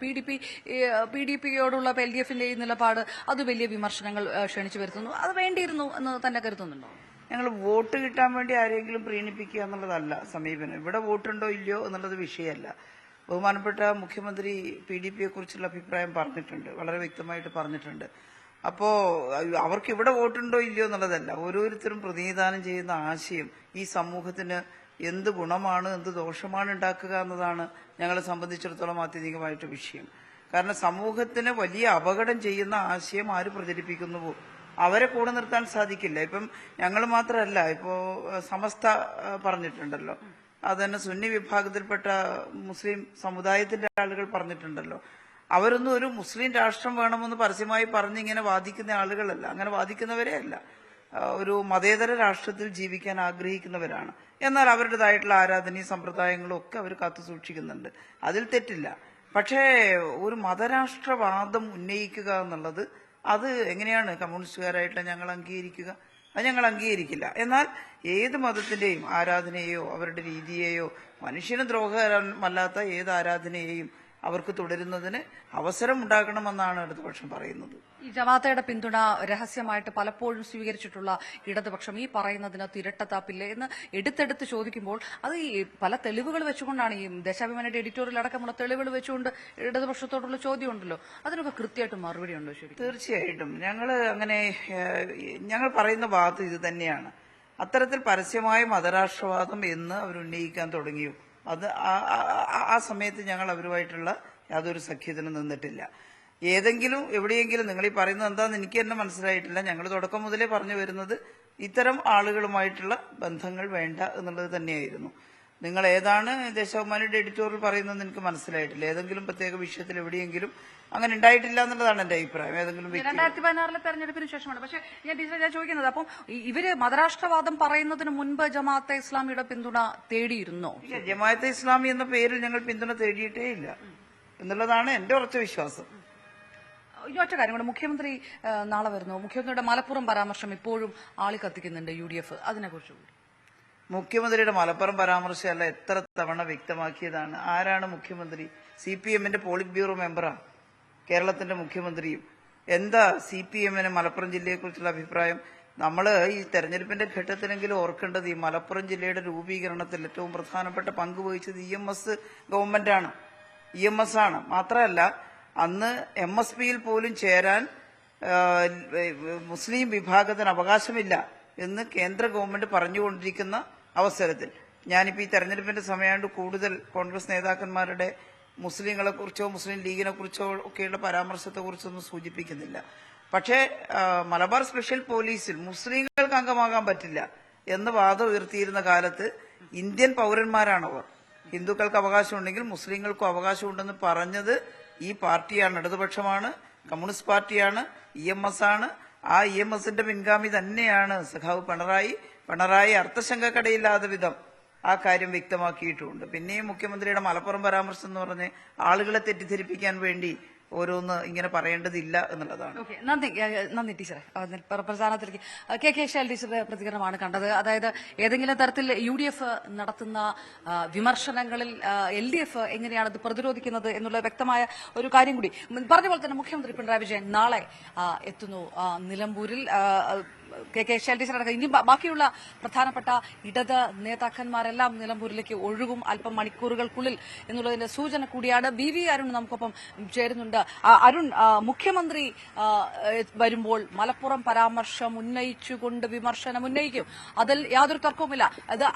PDPയോടുള്ള LDFന്റെ ഈ നിലപാട് അത് വലിയ വിമർശനങ്ങൾ ക്ഷണിച്ചു വരുത്തുന്നു. അത് വേണ്ടിയിരുന്നു എന്ന് തന്നെ കരുതുന്നുണ്ടോ? ഞങ്ങൾ വോട്ട് കിട്ടാൻ വേണ്ടി ആരെങ്കിലും പ്രീണിപ്പിക്കുക എന്നുള്ളതല്ല സമീപനം. ഇവിടെ വോട്ടുണ്ടോ ഇല്ലയോ എന്നുള്ളത് വിഷയമല്ല. ബഹുമാനപ്പെട്ട മുഖ്യമന്ത്രി PDPയെ കുറിച്ചുള്ള അഭിപ്രായം പറഞ്ഞിട്ടുണ്ട്, വളരെ വ്യക്തമായിട്ട് പറഞ്ഞിട്ടുണ്ട്. അപ്പോ അവർക്ക് ഇവിടെ വോട്ടുണ്ടോ ഇല്ലയോ എന്നുള്ളതല്ല, ഓരോരുത്തരും പ്രതിനിധാനം ചെയ്യുന്ന ആശയം ഈ സമൂഹത്തിന് എന്ത് ഗുണമാണ് എന്ത് ദോഷമാണ് ഉണ്ടാക്കുക എന്നതാണ് ഞങ്ങളെ സംബന്ധിച്ചിടത്തോളം ആത്യന്തികമായിട്ട് വിഷയം. കാരണം സമൂഹത്തിന് വലിയ അപകടം ചെയ്യുന്ന ആശയം ആര് പ്രചരിപ്പിക്കുന്നുവോ അവരെ കൂടെ നിർത്താൻ സാധിക്കില്ല. ഇപ്പം ഞങ്ങൾ മാത്രമല്ല, ഇപ്പോ സമസ്ത പറഞ്ഞിട്ടുണ്ടല്ലോ, അതുതന്നെ സുന്നി വിഭാഗത്തിൽപ്പെട്ട മുസ്ലിം സമുദായത്തിന്റെ ആളുകൾ പറഞ്ഞിട്ടുണ്ടല്ലോ. അവരൊന്നും ഒരു മുസ്ലിം രാഷ്ട്രം വേണമെന്ന് പരസ്യമായി പറഞ്ഞിങ്ങനെ വാദിക്കുന്ന ആളുകളല്ല, അങ്ങനെ വാദിക്കുന്നവരെ അല്ല. ഒരു മതേതര രാഷ്ട്രത്തിൽ ജീവിക്കാൻ ആഗ്രഹിക്കുന്നവരാണ്. എന്നാൽ അവരുടേതായിട്ടുള്ള ആരാധനയും സമ്പ്രദായങ്ങളും ഒക്കെ അവർ കാത്തു സൂക്ഷിക്കുന്നുണ്ട്, അതിൽ തെറ്റില്ല. പക്ഷേ ഒരു മതരാഷ്ട്രവാദം ഉന്നയിക്കുക എന്നുള്ളത് അത് എങ്ങനെയാണ് കമ്മ്യൂണിസ്റ്റുകാരായിട്ടുള്ള ഞങ്ങൾ അംഗീകരിക്കുക? അത് ഞങ്ങൾ അംഗീകരിക്കില്ല. എന്നാൽ ഏത് മതത്തിന്റെയും ആരാധനയെയോ അവരുടെ രീതിയെയോ മനുഷ്യന് ദ്രോഹകരമല്ലാത്ത ഏത് ആരാധനയെയും അവർക്ക് തുടരുന്നതിന് അവസരം ഉണ്ടാക്കണമെന്നാണ് ഇടതുപക്ഷം പറയുന്നത്. ഈ ജമാഅത്തയുടെ പിന്തുണ രഹസ്യമായിട്ട് പലപ്പോഴും സ്വീകരിച്ചിട്ടുള്ള ഇടതുപക്ഷം ഈ പറയുന്നതിനകത്ത് ഇരട്ടത്താപ്പില്ലേ എന്ന് എടുത്തെടുത്ത് ചോദിക്കുമ്പോൾ അത് ഈ പല തെളിവുകൾ വെച്ചുകൊണ്ടാണ്, ഈ ദേശാഭിമാനിയുടെ എഡിറ്റോറിയൽ അടക്കമുള്ള തെളിവുകൾ വെച്ചുകൊണ്ട് ഇടതുപക്ഷത്തോടുള്ള ചോദ്യം ഉണ്ടല്ലോ, അതിനൊക്കെ കൃത്യമായിട്ട് മറുപടി ഉണ്ടോ? ശരി, തീർച്ചയായിട്ടും ഞങ്ങൾ പറയുന്ന വാദം ഇത് തന്നെയാണ്. അത്തരത്തിൽ പരസ്യമായ മതരാഷ്ട്രവാദം എന്ന് അവർ ഉന്നയിക്കാൻ തുടങ്ങിയോ അത് ആ സമയത്ത് ഞങ്ങൾ അവരുമായിട്ടുള്ള യാതൊരു സഖ്യത്തിനും നിന്നിട്ടില്ല. ഏതെങ്കിലും എവിടെയെങ്കിലും നിങ്ങൾ ഈ പറയുന്നത് എന്താണെന്ന് എനിക്ക് തന്നെ മനസ്സിലായിട്ടില്ല. ഞങ്ങൾ തുടക്കം മുതലേ പറഞ്ഞു വരുന്നത് ഇത്തരം ആളുകളുമായിട്ടുള്ള ബന്ധങ്ങൾ വേണ്ട എന്നുള്ളത് തന്നെയായിരുന്നു. നിങ്ങൾ ഏതാണ് ദേശാഭിമാനിയുടെ എഡിറ്റോറിയൽ പറയുന്നതെന്ന് എനിക്ക് മനസ്സിലായിട്ടില്ല. ഏതെങ്കിലും പ്രത്യേക വിഷയത്തിൽ എവിടെയെങ്കിലും അങ്ങനെ ഉണ്ടായിട്ടില്ല എന്നുള്ളതാണ് എന്റെ അഭിപ്രായം. ഏതെങ്കിലും 2016 തെരഞ്ഞെടുപ്പിന് ശേഷമാണ്. പക്ഷേ ഞാൻ ചോദിക്കുന്നത്, അപ്പം ഇവര് മതരാഷ്ട്രവാദം പറയുന്നതിന് മുൻപ് ജമാഅത്തെ ഇസ്ലാമിയുടെ പിന്തുണ തേടിയിരുന്നോ? ജമാഅത്തെ ഇസ്ലാമി എന്ന പേരിൽ ഞങ്ങൾ പിന്തുണ തേടിയിട്ടേ ഇല്ല എന്നുള്ളതാണ് എന്റെ ഉറച്ച വിശ്വാസം. ഇനി ഒറ്റ കാര്യം കൂടെ, മുഖ്യമന്ത്രി നാളെ വരുന്നു. മുഖ്യമന്ത്രിയുടെ മലപ്പുറം പരാമർശം ഇപ്പോഴും ആളി കത്തിക്കുന്നുണ്ട് UDF, അതിനെക്കുറിച്ച് മുഖ്യമന്ത്രിയുടെ മലപ്പുറം പരാമർശമല്ല, എത്ര തവണ വ്യക്തമാക്കിയതാണ്. ആരാണ് മുഖ്യമന്ത്രി? CPMന്റെ പോളിറ്റ് ബ്യൂറോ മെമ്പറാണ് കേരളത്തിന്റെ മുഖ്യമന്ത്രിയും. എന്താ CPMന് മലപ്പുറം ജില്ലയെക്കുറിച്ചുള്ള അഭിപ്രായം? നമ്മൾ ഈ തെരഞ്ഞെടുപ്പിന്റെ ഘട്ടത്തിലെങ്കിലും ഓർക്കേണ്ടത് ഈ മലപ്പുറം ജില്ലയുടെ രൂപീകരണത്തിൽ ഏറ്റവും പ്രധാനപ്പെട്ട പങ്ക് വഹിച്ചത് EMS ഗവൺമെന്റാണ്, EMS ആണ്. മാത്രമല്ല അന്ന് MSPയിൽ പോലും ചേരാൻ മുസ്ലിം വിഭാഗത്തിന് അവകാശമില്ല എന്ന് കേന്ദ്ര ഗവൺമെന്റ് പറഞ്ഞുകൊണ്ടിരിക്കുന്ന അവസരത്തിൽ ഞാനിപ്പോൾ ഈ തെരഞ്ഞെടുപ്പിന്റെ സമയമായിട്ട് കൂടുതൽ കോൺഗ്രസ് നേതാക്കന്മാരുടെ മുസ്ലിങ്ങളെ കുറിച്ചോ മുസ്ലിം ലീഗിനെ കുറിച്ചോ ഒക്കെയുള്ള പരാമർശത്തെ കുറിച്ചൊന്നും സൂചിപ്പിക്കുന്നില്ല. പക്ഷേ മലബാർ സ്പെഷ്യൽ പോലീസിൽ മുസ്ലിങ്ങൾക്ക് അംഗമാകാൻ പറ്റില്ല എന്ന് വാദം ഉയർത്തിയിരുന്ന കാലത്ത് ഇന്ത്യൻ പൗരന്മാരാണവർ, ഹിന്ദുക്കൾക്ക് അവകാശമുണ്ടെങ്കിൽ മുസ്ലിങ്ങൾക്കും അവകാശമുണ്ടെന്ന് പറഞ്ഞത് ഈ പാർട്ടിയാണ്, ഇടതുപക്ഷമാണ്, കമ്മ്യൂണിസ്റ്റ് പാർട്ടിയാണ്, EMS ആണ്. ആ EMSന്റെ പിൻഗാമി തന്നെയാണ് സഖാവ് പിണറായി അർത്ഥശങ്കക്കടയില്ലാത്ത വിധം ആ കാര്യം വ്യക്തമാക്കിയിട്ടുമുണ്ട്. പിന്നെയും മുഖ്യമന്ത്രിയുടെ മലപ്പുറം പരാമർശം എന്ന് പറഞ്ഞ് ആളുകളെ തെറ്റിദ്ധരിപ്പിക്കാൻ വേണ്ടി ഓരോന്ന് ഇങ്ങനെ പറയേണ്ടതില്ല എന്നുള്ളതാണ്. നന്ദി ടീച്ചറെ. പ്രധാനത്തിലേക്ക് കെ ശൈലജ ടീച്ചറുടെ പ്രതികരണമാണ് കണ്ടത്. അതായത് ഏതെങ്കിലും തരത്തിൽ UDF നടത്തുന്ന വിമർശനങ്ങളിൽ LDF എങ്ങനെയാണ് ഇത് പ്രതിരോധിക്കുന്നത് എന്നുള്ള വ്യക്തമായ ഒരു കാര്യം കൂടി പറഞ്ഞ പോലെ തന്നെ മുഖ്യമന്ത്രി പിണറായി വിജയൻ നാളെ എത്തുന്നു നിലമ്പൂരിൽ. കെ ശൈലജ ടീച്ചറടക്കം ഇനി ബാക്കിയുള്ള പ്രധാനപ്പെട്ട ഇടത് നേതാക്കന്മാരെല്ലാം നിലമ്പൂരിലേക്ക് ഒഴുകും അല്പം മണിക്കൂറുകൾക്കുള്ളിൽ എന്നുള്ളതിന്റെ സൂചന കൂടിയാണ്. BV അരുൺ നമുക്കൊപ്പം ചേരുന്നുണ്ട്. അരുൺ, മുഖ്യമന്ത്രി വരുമ്പോൾ മലപ്പുറം പരാമർശം ഉന്നയിച്ചുകൊണ്ട് വിമർശനം ഉന്നയിക്കും, അതിൽ യാതൊരു തർക്കവുമില്ല.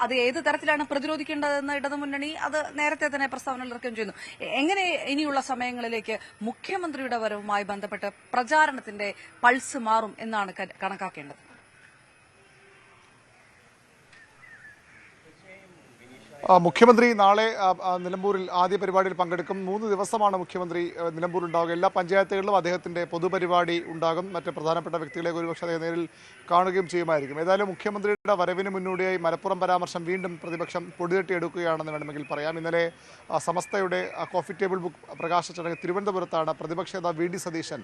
അത് ഏത് തരത്തിലാണ് പ്രതിരോധിക്കേണ്ടതെന്ന് ഇടതുമുന്നണി അത് നേരത്തെ തന്നെ പ്രസ്താവന ഇറക്കുകയും ചെയ്യുന്നു. എങ്ങനെ ഇനിയുള്ള സമയങ്ങളിലേക്ക് മുഖ്യമന്ത്രിയുടെ വരവുമായി ബന്ധപ്പെട്ട് പ്രചാരണത്തിന്റെ പൾസ് മാറും എന്നാണ് കണക്കാക്കേണ്ടത്? മുഖ്യമന്ത്രി നാളെ നിലമ്പൂരിൽ ആദ്യ പരിപാടിയിൽ പങ്കെടുക്കും. 3 ദിവസമാണ് മുഖ്യമന്ത്രി നിലമ്പൂർ ഉണ്ടാവുക. എല്ലാ പഞ്ചായത്തുകളിലും അദ്ദേഹത്തിൻ്റെ പൊതുപരിപാടി ഉണ്ടാകും. മറ്റ് പ്രധാനപ്പെട്ട വ്യക്തികളെ ഒരുപക്ഷെ അദ്ദേഹം നേരിൽ കാണുകയും ചെയ്യുമായിരിക്കും. ഏതായാലും മുഖ്യമന്ത്രിയുടെ വരവിന് മുന്നോടിയായി മലപ്പുറം പരാമർശം വീണ്ടും പ്രതിപക്ഷം പൊടിതട്ടിയെടുക്കുകയാണെന്ന് വേണമെങ്കിൽ പറയാം. ഇന്നലെ സമസ്തയുടെ കോഫി ടേബിൾ ബുക്ക് പ്രകാശ ചടങ്ങ് തിരുവനന്തപുരത്താണ്. പ്രതിപക്ഷ നേതാവ് വി ഡി സതീശൻ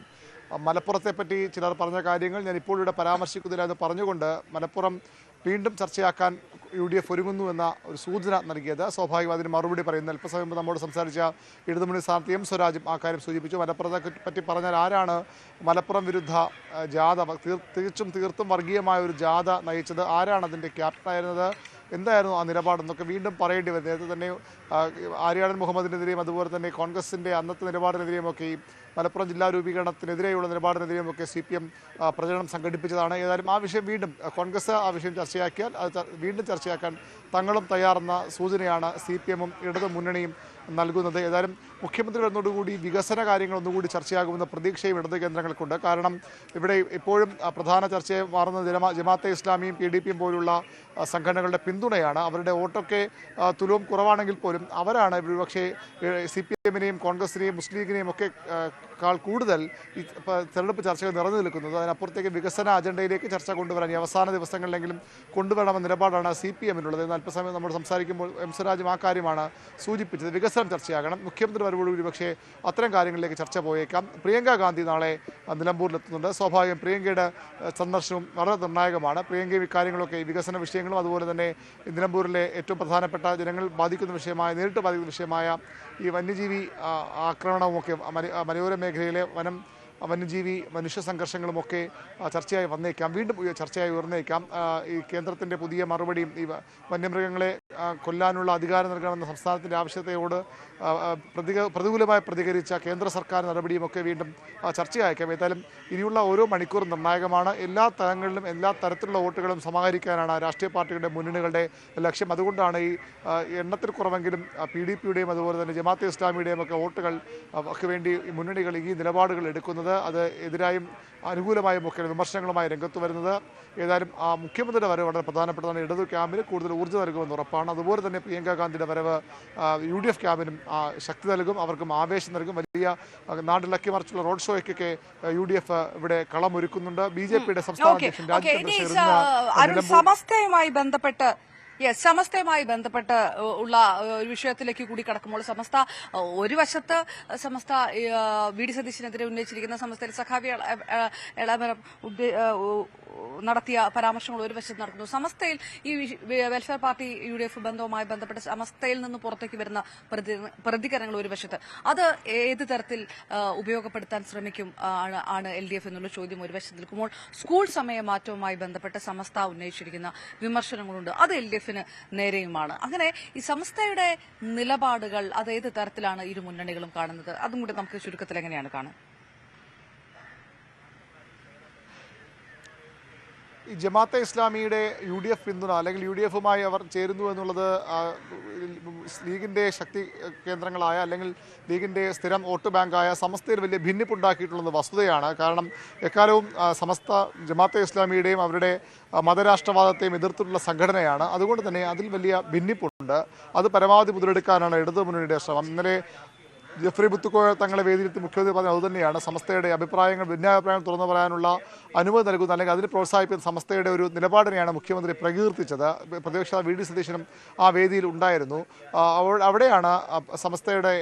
മലപ്പുറത്തെപ്പറ്റി ചിലർ പറഞ്ഞ കാര്യങ്ങൾ ഞാൻ ഇപ്പോൾ ഇവിടെ പരാമർശിക്കുന്നില്ല എന്ന് പറഞ്ഞുകൊണ്ട് മലപ്പുറം വീണ്ടും ചർച്ചയാക്കാൻ UDF ഒരുങ്ങുന്നു എന്ന ഒരു സൂചന നൽകിയത്. സ്വാഭാവികം അതിന് മറുപടി പറയുന്നു. അല്പസമയം മുമ്പ് നമ്മോട് സംസാരിച്ച ഇടതുമുന്നണി സ്ഥാനാർത്ഥി M സ്വരാജും ആ കാര്യം സൂചിപ്പിച്ചു. മലപ്പുറത്തെ പറ്റി പറഞ്ഞാൽ ആരാണ് മലപ്പുറം വിരുദ്ധ ജാഥ തീർത്തും വർഗീയമായ ഒരു ജാഥ നയിച്ചത്, ആരാണ് അതിൻ്റെ ക്യാപ്റ്റനായിരുന്നത്, എന്തായിരുന്നു ആ നിലപാടെന്നൊക്കെ വീണ്ടും പറയേണ്ടി വരും. നേരത്തെ തന്നെ ആര്യാടൻ മുഹമ്മദിനെതിരെയും അതുപോലെ തന്നെ കോൺഗ്രസിൻ്റെ അന്നത്തെ നിലപാടിനെതിരെയുമൊക്കെ ഈ മലപ്പുറം ജില്ലാ രൂപീകരണത്തിനെതിരെയുള്ള നിലപാടിനെതിരെയുമൊക്കെ CPM പ്രചരണം സംഘടിപ്പിച്ചതാണ്. ഏതായാലും ആ വിഷയം വീണ്ടും കോൺഗ്രസ് ആ വിഷയം ചർച്ചയാക്കിയാൽ അത് വീണ്ടും ചർച്ചയാക്കാൻ തങ്ങളും തയ്യാറെന്ന സൂചനയാണ് CPM-ഉം ഇടതു മുന്നണിയും നൽകുന്നത്. ഏതായാലും മുഖ്യമന്ത്രി വരുന്നതോടുകൂടി വികസന കാര്യങ്ങൾ ഒന്നുകൂടി ചർച്ചയാകുമെന്ന പ്രതീക്ഷയും ഇടത് കേന്ദ്രങ്ങൾക്കുണ്ട്. കാരണം ഇവിടെ ഇപ്പോഴും പ്രധാന ചർച്ചയെ മാറുന്നത് ജമാഅത്തെ ഇസ്ലാമിയും PDP-യും പോലുള്ള സംഘടനകളുടെ പിന്തുണയാണ്. അവരുടെ വോട്ടൊക്കെ തുലവും കുറവാണെങ്കിൽ പോലും അവരാണ് ഒരുപക്ഷെ CPM-നെയും കോൺഗ്രസിനെയും മുസ്ലിം ലീഗിനെയും ഒക്കെ കൂടുതൽ ഈ തെരഞ്ഞെടുപ്പ് ചർച്ചകൾ നിറഞ്ഞു നിൽക്കുന്നത്. അതിനപ്പുറത്തേക്ക് വികസന അജണ്ടയിലേക്ക് ചർച്ച കൊണ്ടുവരാൻ ഈ അവസാന ദിവസങ്ങളിലെങ്കിലും കൊണ്ടുവരണമെന്ന നിലപാടാണ് CPM-നുള്ളത്. എന്നാൽ അല്പസമയം നമ്മൾ സംസാരിക്കുമ്പോൾ M സ്വരാജും ആ കാര്യമാണ് സൂചിപ്പിച്ചത്. വികസനം ചർച്ചയാകണം. മുഖ്യമന്ത്രി വരവോടുകൂടി പക്ഷേ അത്തരം കാര്യങ്ങളിലേക്ക് ചർച്ച പോയേക്കാം. പ്രിയങ്ക ഗാന്ധി നാളെ നിലമ്പൂരിലെത്തുന്നുണ്ട്. സ്വാഭാവികം പ്രിയങ്കയുടെ സന്ദർശനവും വളരെ നിർണായകമാണ്. പ്രിയങ്കയും ഇക്കാര്യങ്ങളൊക്കെ വികസന വിഷയങ്ങളും അതുപോലെ തന്നെ നിലമ്പൂരിലെ ഏറ്റവും പ്രധാനപ്പെട്ട ജനങ്ങൾ ബാധിക്കുന്ന വിഷയമായ നേരിട്ട് ബാധിക്കുന്ന വിഷയമായ ഈ വന്യജീവി ആക്രമണവുമൊക്കെ മലയോര മേഖലയിലെ വന്യജീവി മനുഷ്യ സംഘർഷങ്ങളുമൊക്കെ ചർച്ചയായി വന്നേക്കാം, വീണ്ടും ചർച്ചയായി ഉയർന്നേക്കാം. ഈ കേന്ദ്രത്തിൻ്റെ പുതിയ മറുപടിയും ഈ വന്യമൃഗങ്ങളെ കൊല്ലാനുള്ള അധികാരം നൽകണമെന്ന സംസ്ഥാനത്തിൻ്റെ ആവശ്യത്തോട് പ്രതികൂലമായി പ്രതികരിച്ച കേന്ദ്ര സർക്കാർ നടപടിയുമൊക്കെ വീണ്ടും ചർച്ചയായേക്കാം. ഏതായാലും ഇനിയുള്ള ഓരോ മണിക്കൂറും നിർണായകമാണ്. എല്ലാ തലങ്ങളിലും എല്ലാ തരത്തിലുള്ള വോട്ടുകളും സമാഹരിക്കാനാണ് രാഷ്ട്രീയ പാർട്ടികളുടെ മുന്നണികളുടെ ലക്ഷ്യം. അതുകൊണ്ടാണ് ഈ എണ്ണത്തിൽ കുറവെങ്കിലും PDP-യുടെയും അതുപോലെ തന്നെ ജമാഅത്തെ ഇസ്ലാമിയുടെയും ഒക്കെ വോട്ടുകൾ ഒക്കെ വേണ്ടി ഈ മുന്നണികൾ ഈ നിലപാടുകൾ എടുക്കുന്നത്. അത് എതിരായും അനുകൂലമായും ഒക്കെ വിമർശനങ്ങളുമായി രംഗത്ത് വരുന്നത്. ഏതായാലും ആ മുഖ്യമന്ത്രിയുടെ വരവ് വളരെ പ്രധാനപ്പെട്ടതാണ്. ഇടതു ക്യാമ്പിന് കൂടുതൽ ഊർജ്ജം നൽകുമെന്ന് ഉറപ്പാണ്. അതുപോലെ തന്നെ പ്രിയങ്ക ഗാന്ധിയുടെ വരവ് UDF ക്യാമ്പിനും ശക്തി നൽകും, അവർക്കും ആവേശം നൽകും. വലിയ നാടിളക്കി മറിച്ചുള്ള റോഡ് ഷോയ്ക്കൊക്കെ UDF ഇവിടെ കളമൊരുക്കുന്നുണ്ട്. BJP-യുടെ സംസ്ഥാന അധ്യക്ഷൻ സമസ്തയുമായി ബന്ധപ്പെട്ട് ഉള്ള ഒരു വിഷയത്തിലേക്ക് കൂടി കടക്കുമ്പോൾ ഒരു വശത്ത് സമസ്ത വി ഡി സതീശനെതിരെ ഉന്നയിച്ചിരിക്കുന്ന സമസ്തയിൽ സഖാവി എളമരം നടത്തിയ പരാമർശങ്ങൾ ഒരു വശത്ത് നടക്കുന്നു. സമസ്തയിൽ ഈ വെൽഫെയർ പാർട്ടി UDF ബന്ധവുമായി ബന്ധപ്പെട്ട് സമസ്തയിൽ നിന്ന് പുറത്തേക്ക് വരുന്ന പ്രതികരണങ്ങൾ ഒരു വശത്ത് അത് ഏത് തരത്തിൽ ഉപയോഗപ്പെടുത്താൻ ശ്രമിക്കും ആണ് LDF എന്നുള്ള ചോദ്യം ഒരു വശത്ത് നിൽക്കുമ്പോൾ സ്കൂൾ സമയമാറ്റവുമായി ബന്ധപ്പെട്ട് സമസ്ത ഉന്നയിച്ചിരിക്കുന്ന വിമർശനങ്ങളുണ്ട്. അത് LDF നേരെയുമാണ്. അങ്ങനെ ഈ സംസ്ഥയുടെ നിലപാടുകൾ അത് ഏത് തരത്തിലാണ് ഇരു മുന്നണികളും കാണുന്നത്? അതും കൂടി നമുക്ക് ചുരുക്കത്തിൽ എങ്ങനെയാണ് കാണുന്നത്? ഈ ജമാഅത്തെ ഇസ്ലാമിയുടെ UDF പിന്തുണ അല്ലെങ്കിൽ UDF-മായി അവർ ചേരുന്നു എന്നുള്ളത് ലീഗിൻ്റെ ശക്തി കേന്ദ്രങ്ങളായ അല്ലെങ്കിൽ ലീഗിൻ്റെ സ്ഥിരം വോട്ട് ബാങ്കായ സമസ്തയിൽ വലിയ ഭിന്നിപ്പുണ്ടാക്കിയിട്ടുള്ളത് വസ്തുതയാണ്. കാരണം എക്കാലവും സമസ്ത ജമാഅത്തെ ഇസ്ലാമിയുടെയും അവരുടെ മതരാഷ്ട്രവാദത്തെയും എതിർത്തിട്ടുള്ള സംഘടനയാണ്. അതുകൊണ്ട് തന്നെ അതിൽ വലിയ ഭിന്നിപ്പുണ്ട്. അത് പരമാവധി മുതലെടുക്കാനാണ് ഇടതു മുന്നണിയുടെ ശ്രമം. ഇന്നലെ ജെഫ്രി ബുത്തുക്കോയ തങ്ങളെ വേദിയിലെത്തി മുഖ്യമന്ത്രി പറഞ്ഞത് അതുതന്നെയാണ്. സമസ്തയുടെ ഭിന്നാഭിപ്രായങ്ങൾ തുറന്നു പറയാനുള്ള അനുമതി നൽകുന്ന അല്ലെങ്കിൽ അതിന് പ്രോത്സാഹിപ്പിക്കുന്ന സമസ്തയുടെ ഒരു നിലപാടിനെയാണ് മുഖ്യമന്ത്രി പ്രകീർത്തിച്ചത്. പ്രതിപക്ഷ വി ഡി സതീശനും ആ വേദിയിൽ ഉണ്ടായിരുന്നു. അവിടെയാണ് സമസ്തയുടെ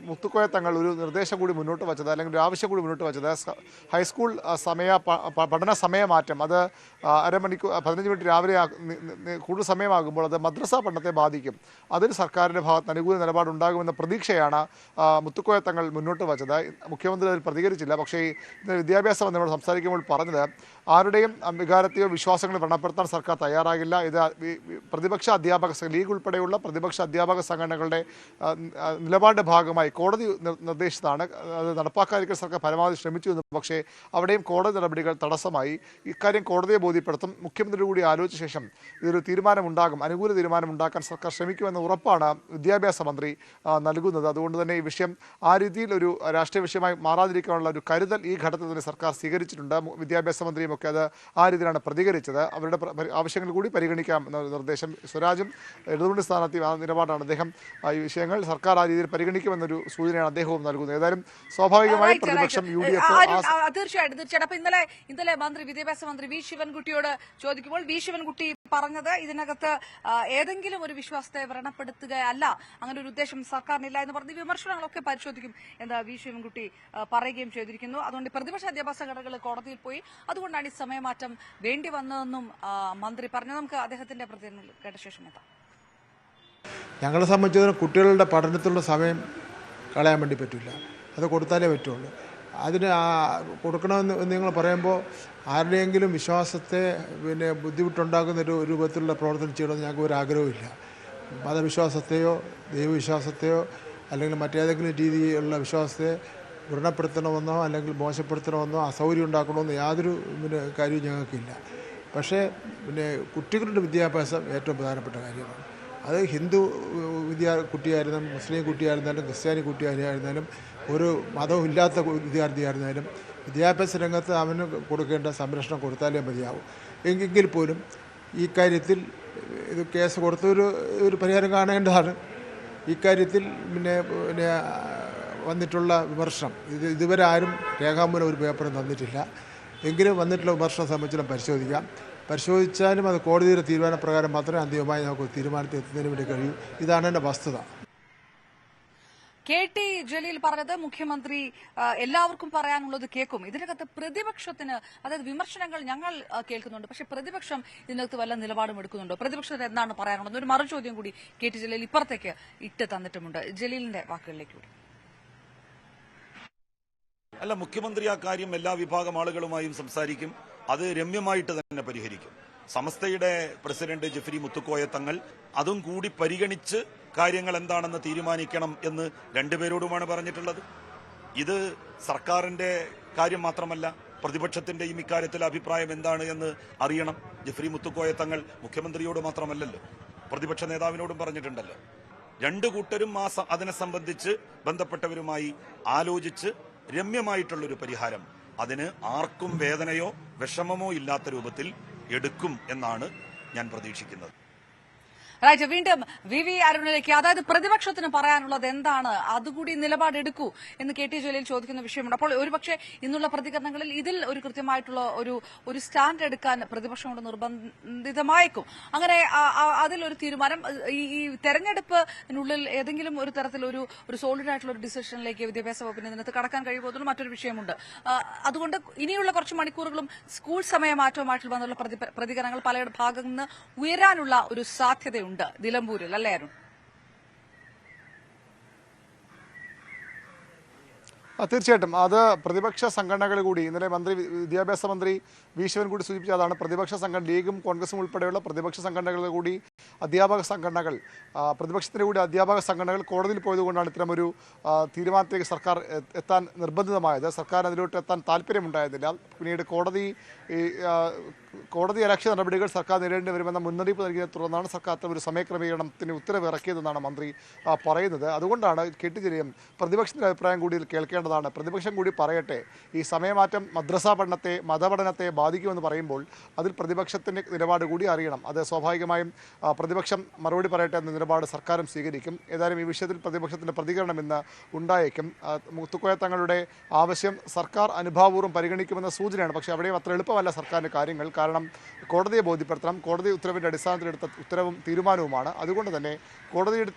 മുത്തുക്കോയ തങ്ങൾ ഒരു നിർദ്ദേശം കൂടി മുന്നോട്ട് വച്ചത് അല്ലെങ്കിൽ ഒരു ആവശ്യം കൂടി മുന്നോട്ട് വച്ചത്. ഹൈസ്കൂൾ പഠന സമയമാറ്റം അത് അരമണിക്കൂർ 15 മിനിറ്റ് രാവിലെ കൂടുതൽ സമയമാകുമ്പോൾ അത് മദ്രസ പഠനത്തെ ബാധിക്കും. അതിൽ സർക്കാരിൻ്റെ ഭാഗത്ത് അനുകൂല നിലപാടുണ്ടാകുമെന്ന പ്രതീക്ഷയാണ് മുത്തുക്കോയ തങ്ങൾ മുന്നോട്ട് വച്ചത്. മുഖ്യമന്ത്രി അതിൽ പ്രതികരിച്ചില്ല. പക്ഷേ വിദ്യാഭ്യാസ മന്ത്രിയോട് സംസാരിക്കുമ്പോൾ പറഞ്ഞത് ആരുടെയും വികാരത്തെയോ വിശ്വാസങ്ങളോ വ്രണപ്പെടുത്താൻ സർക്കാർ തയ്യാറാകില്ല. ഇത് പ്രതിപക്ഷ അധ്യാപക ലീഗ് ഉൾപ്പെടെയുള്ള പ്രതിപക്ഷ അധ്യാപക സംഘടനകളുടെ നിലപാടിൻ്റെ ഭാഗമായി കോടതി നിർദ്ദേശിച്ചതാണ്. അത് നടപ്പാക്കാതിരിക്കാൻ സർക്കാർ പരമാവധി ശ്രമിച്ചു എന്നും പക്ഷേ അവിടെയും കോടതി നടപടികൾ തടസ്സമായി. ഇക്കാര്യം കോടതിയെ ബോധ്യപ്പെടുത്തും. മുഖ്യമന്ത്രി കൂടി ആലോചിച്ച ശേഷം ഇതൊരു തീരുമാനമുണ്ടാകും, അനുകൂല തീരുമാനമുണ്ടാക്കാൻ സർക്കാർ ശ്രമിക്കുമെന്ന ഉറപ്പാണ് വിദ്യാഭ്യാസ മന്ത്രി നൽകുന്നത്. അതുകൊണ്ട് തന്നെ ഈ വിഷയം ആ രീതിയിൽ ഒരു രാഷ്ട്രീയ വിഷയമായി മാറാതിരിക്കാനുള്ള ഒരു കരുതൽ ഈ ഘട്ടത്തിൽ തന്നെ സർക്കാർ സ്വീകരിച്ചിട്ടുണ്ട്. വിദ്യാഭ്യാസ മന്ത്രിയും ചെന്നിത്തലയും ഒക്കെ അത് ആ രീതിയിലാണ് പ്രതികരിച്ചത്. അവരുടെ ആവശ്യങ്ങൾ കൂടി പരിഗണിക്കാം എന്ന നിർദ്ദേശം സ്വരാജും ഇടതുമുന്നണി സ്ഥാനാർത്ഥിയും ആ നിലപാടാണ്. അദ്ദേഹം ഈ വിഷയങ്ങൾ സർക്കാർ ആ രീതിയിൽ പരിഗണിക്കുമെന്നൊരു സൂചനയാണ് അദ്ദേഹവും നൽകുന്നത്. ഏതായാലും സ്വാഭാവികമായും പ്രതിപക്ഷം UDF തീർച്ചയായിട്ടും. അപ്പൊ ഇന്നലെ വിദ്യാഭ്യാസ മന്ത്രി വി ശിവൻകുട്ടിയോട് ചോദിക്കുമ്പോൾ വി ശിവൻകുട്ടി പറഞ്ഞത് ഇതിനകത്ത് ഏതെങ്കിലും ഒരു വിശ്വാസത്തെ വ്രണപ്പെടുത്തുകയല്ല, അങ്ങനെ ഒരു ഉദ്ദേശം സർക്കാരിനില്ല എന്ന് പറഞ്ഞ് വിമർശനങ്ങളൊക്കെ പരിശോധിക്കും എന്ന് വി ശിവൻകുട്ടി പറയുകയും ചെയ്തിരിക്കുന്നു. അതുകൊണ്ട് പ്രതിപക്ഷ വിദ്യാഭ്യാസ ഘടകങ്ങൾ കോടതിയിൽ പോയി, അതുകൊണ്ടാണ് ഈ സമയമാറ്റം വേണ്ടി വന്നതെന്നും മന്ത്രി പറഞ്ഞു. നമുക്ക് അദ്ദേഹത്തിന്റെ പ്രതികരണങ്ങൾ കേട്ട ശേഷം എത്താം. ഞങ്ങളെ സംബന്ധിച്ചിടത്തോളം കുട്ടികളുടെ പഠനത്തിലുള്ള സമയം കളയാൻ വേണ്ടി പറ്റില്ല, അത് കൊടുത്താലേ പറ്റുള്ളൂ. അതിന് കൊടുക്കണമെന്ന് നിങ്ങൾ പറയുമ്പോൾ ആരുടെയെങ്കിലും വിശ്വാസത്തെ ബുദ്ധിമുട്ടുണ്ടാക്കുന്ന ഒരു രൂപത്തിലുള്ള പ്രവർത്തനം ചെയ്യണമെന്ന് ഞങ്ങൾക്ക് ഒരു ആഗ്രഹമില്ല. മതവിശ്വാസത്തെയോ ദൈവവിശ്വാസത്തെയോ അല്ലെങ്കിൽ മറ്റേതെങ്കിലും രീതിയിലുള്ള വിശ്വാസത്തെ വ്രണപ്പെടുത്തണമെന്നോ അല്ലെങ്കിൽ മോശപ്പെടുത്തണമെന്നോ അസൗകര്യം ഉണ്ടാക്കണമെന്നോ യാതൊരു കാര്യവും ഞങ്ങൾക്കില്ല. പക്ഷേ കുട്ടികളുടെ വിദ്യാഭ്യാസം ഏറ്റവും പ്രധാനപ്പെട്ട കാര്യമാണ്. അത് ഹിന്ദു കുട്ടിയായിരുന്നാലും മുസ്ലിം കുട്ടിയായിരുന്നാലും ക്രിസ്ത്യാനി കുട്ടിയായിരുന്നാലും ഒരു മതവും ഇല്ലാത്ത വിദ്യാർത്ഥിയായിരുന്നാലും വിദ്യാഭ്യാസ രംഗത്ത് അവന് കൊടുക്കേണ്ട സംരക്ഷണം കൊടുത്താലേ മതിയാവും. എങ്കിൽ പോലും ഈ കാര്യത്തിൽ ഇത് കേസ് കൊടുത്തൊരു പരിഹാരം കാണേണ്ടതാണ്. ഇക്കാര്യത്തിൽ വന്നിട്ടുള്ള വിമർശനം ഇതുവരെ ആരും രേഖാമൂലം ഒരു പേപ്പറും തന്നിട്ടില്ല. എങ്കിലും വന്നിട്ടുള്ള വിമർശനം സംബന്ധിച്ചും പരിശോധിച്ചാലും അത് കോടതിയുടെ തീരുമാനപ്രകാരം മാത്രമേ അന്തിമമായി നമുക്ക് തീരുമാനത്തിൽ എത്തുന്നതിന് വേണ്ടി കഴിയൂ. ഇതാണ് എൻ്റെ വസ്തുത. KT ജലീൽ പറഞ്ഞത് മുഖ്യമന്ത്രി എല്ലാവർക്കും പറയാനുള്ളത് കേൾക്കും. ഇതിനകത്ത് പ്രതിപക്ഷത്തിന്, അതായത് വിമർശനങ്ങൾ ഞങ്ങൾ കേൾക്കുന്നുണ്ട്, പക്ഷെ പ്രതിപക്ഷം ഇതിനകത്ത് വല്ല നിലപാടും എടുക്കുന്നുണ്ടോ? പ്രതിപക്ഷത്തിന് എന്താണ് പറയാനുള്ളത്? ഒരു മറുചോദ്യം കൂടി KT ജലീൽ ഇപ്പുറത്തേക്ക് ഇട്ട് തന്നിട്ടുമുണ്ട്. ജലീലിന്റെ വാക്കുകളിലേക്ക് കൂടി. അല്ല, മുഖ്യമന്ത്രി ആ കാര്യം എല്ലാ വിഭാഗം ആളുകളുമായും സംസാരിക്കും. അത് രമ്യമായിട്ട് തന്നെ പരിഹരിക്കും. സമസ്തയുടെ പ്രസിഡന്റ് ജെഫ്രി മുത്തുക്കോയ തങ്ങൾ അതും കൂടി പരിഗണിച്ച് കാര്യങ്ങൾ എന്താണെന്ന് തീരുമാനിക്കണം എന്ന് രണ്ടുപേരോടുമാണ് പറഞ്ഞിട്ടുള്ളത്. ഇത് സർക്കാരിന്റെ കാര്യം മാത്രമല്ല, പ്രതിപക്ഷത്തിന്റെയും ഇക്കാര്യത്തിൽ അഭിപ്രായം എന്താണ് എന്ന് അറിയണം. ജെഫ്രി മുത്തുക്കോയ തങ്ങൾ മുഖ്യമന്ത്രിയോട് മാത്രമല്ലല്ലോ, പ്രതിപക്ഷ നേതാവിനോടും പറഞ്ഞിട്ടുണ്ടല്ലോ. രണ്ടു കൂട്ടരും അതിനെ സംബന്ധിച്ച് ബന്ധപ്പെട്ടവരുമായി ആലോചിച്ച് രമ്യമായിട്ടുള്ളൊരു പരിഹാരം അതിന് ആർക്കും വേദനയോ വിഷമമോ ഇല്ലാത്ത രൂപത്തിൽ എടുക്കും എന്നാണ് ഞാൻ പ്രതീക്ഷിക്കുന്നത്. റൈറ്റ്, വീണ്ടും വി അരുണിലേക്ക്, അതായത് പ്രതിപക്ഷത്തിന് പറയാനുള്ളത് എന്താണ്, അതുകൂടി നിലപാടെടുക്കൂ എന്ന് KT ജലീൽ ചോദിക്കുന്ന വിഷയമുണ്ട്. അപ്പോൾ ഒരുപക്ഷെ ഇന്നുള്ള പ്രതികരണങ്ങളിൽ ഇതിൽ ഒരു കൃത്യമായിട്ടുള്ള ഒരു സ്റ്റാൻഡ് എടുക്കാൻ പ്രതിപക്ഷത്തോട് നിർബന്ധിതമായേക്കും. അങ്ങനെ അതിലൊരു തീരുമാനം ഈ തെരഞ്ഞെടുപ്പിനുള്ളിൽ ഏതെങ്കിലും ഒരു തരത്തിൽ ഒരു സോളിഡ് ആയിട്ടുള്ള ഒരു ഡിസിഷനിലേക്ക് വിദ്യാഭ്യാസ വകുപ്പിന് ഇതിനകത്ത് കടക്കാൻ കഴിയുമ്പോൾ മറ്റൊരു വിഷയമുണ്ട്. അതുകൊണ്ട് ഇനിയുള്ള കുറച്ച് മണിക്കൂറുകളും സ്കൂൾ സമയമാറ്റവുമായിട്ടുള്ള ബന്ധമുള്ള പ്രതികരണങ്ങൾ പല ഭാഗത്തു നിന്ന് ഉയരാനുള്ള ഒരു സാധ്യതയുണ്ട് നിലമ്പൂരിൽ, അല്ലേ അരുൺ? തീർച്ചയായിട്ടും അത് പ്രതിപക്ഷ സംഘടനകൾ കൂടി ഇന്നലെ വിദ്യാഭ്യാസ മന്ത്രി വി ശിവൻകുട്ടി സൂചിപ്പിച്ചതാണ്. പ്രതിപക്ഷ സംഘടന ലീഗും കോൺഗ്രസും ഉൾപ്പെടെയുള്ള പ്രതിപക്ഷ സംഘടനകൾ കൂടി അധ്യാപക സംഘടനകൾ പ്രതിപക്ഷത്തിൻ്റെ കൂടി അധ്യാപക സംഘടനകൾ കോടതിയിൽ പോയതുകൊണ്ടാണ് ഇത്തരമൊരു തീരുമാനത്തിലേക്ക് സർക്കാർ എത്താൻ നിർബന്ധിതമായത്. സർക്കാർ അതിലോട്ട് എത്താൻ താല്പര്യമുണ്ടായിരുന്നില്ല. പിന്നീട് കോടതി അലക്ഷ്യ നടപടികൾ സർക്കാർ നേരിടേണ്ടി വരുമെന്ന മുന്നറിയിപ്പ് നൽകിയതിനെ തുടർന്നാണ് സർക്കാർ ഒരു സമയക്രമീകരണത്തിന് ഉത്തരവ് ഇറക്കിയതെന്നാണ് മന്ത്രി പറയുന്നത്. അതുകൊണ്ടാണ് KT ജലീൽ പ്രതിപക്ഷത്തിൻ്റെ അഭിപ്രായം കൂടി കേൾക്കേണ്ടതാണ്. പ്രതിപക്ഷം കൂടി പറയട്ടെ, ഈ സമയമാറ്റം മദ്രസാ പഠനത്തെ മതപഠനത്തെ ബാധിക്കുമെന്ന് പറയുമ്പോൾ അതിൽ പ്രതിപക്ഷത്തിൻ്റെ നിലപാട് കൂടി അറിയണം. അത് സ്വാഭാവികമായും പ്രതിപക്ഷം മറുപടി പറയട്ടെ എന്ന നിലപാട് സർക്കാരും സ്വീകരിക്കും. ഏതായാലും ഈ വിഷയത്തിൽ പ്രതിപക്ഷത്തിൻ്റെ പ്രതികരണം ഇന്ന് ഉണ്ടായേക്കും. മുത്തുക്കോയ തങ്ങളുടെ ആവശ്യം സർക്കാർ അനുഭാവപൂർവ്വം പരിഗണിക്കുമെന്ന സൂചനയാണ്. പക്ഷേ അവിടെയും അത്ര എളുപ്പമല്ല സർക്കാരിൻ്റെ കാര്യങ്ങൾ. കാരണം കോടതിയെ ബോധ്യപ്പെടുത്തണം. കോടതി ഉത്തരവിൻ്റെ അടിസ്ഥാനത്തിലെടുത്ത ഉത്തരവും തീരുമാനവുമാണ്. അതുകൊണ്ട് തന്നെ കോടതിയുടെ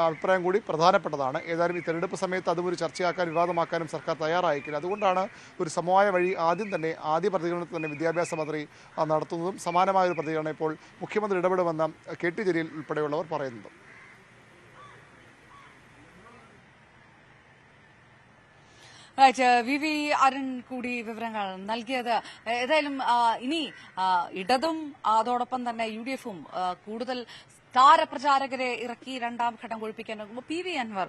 അഭിപ്രായം കൂടി പ്രധാനപ്പെട്ടതാണ്. ഏതായാലും ഈ തെരഞ്ഞെടുപ്പ് സമയത്ത് അതും ഒരു ചർച്ചയാക്കാൻ വിവാദമാക്കാനും സർക്കാർ തയ്യാറായിക്കില്ല. അതുകൊണ്ടാണ് ഒരു സമവായ വഴി ആദ്യ പ്രതികരണത്തിൽ തന്നെ വിദ്യാഭ്യാസ മന്ത്രി നടത്തുന്നതും സമാനമായ ഒരു പ്രതികരണം ഇപ്പോൾ മുഖ്യമന്ത്രി ഇടപെടുമെന്ന് KT ജലീൽ ഉൾപ്പെടെയുള്ളവർ പറയുന്നത്. വി അരുൺ കൂടി വിവരങ്ങൾ നൽകിയത്. ഏതായാലും ഇനി ഇടതും അതോടൊപ്പം തന്നെ UDFും കൂടുതൽ താരപ്രചാരകരെ ഇറക്കി രണ്ടാം ഘട്ടം കൊഴുപ്പിക്കാൻ നോക്കുമ്പോൾ PV അൻവർ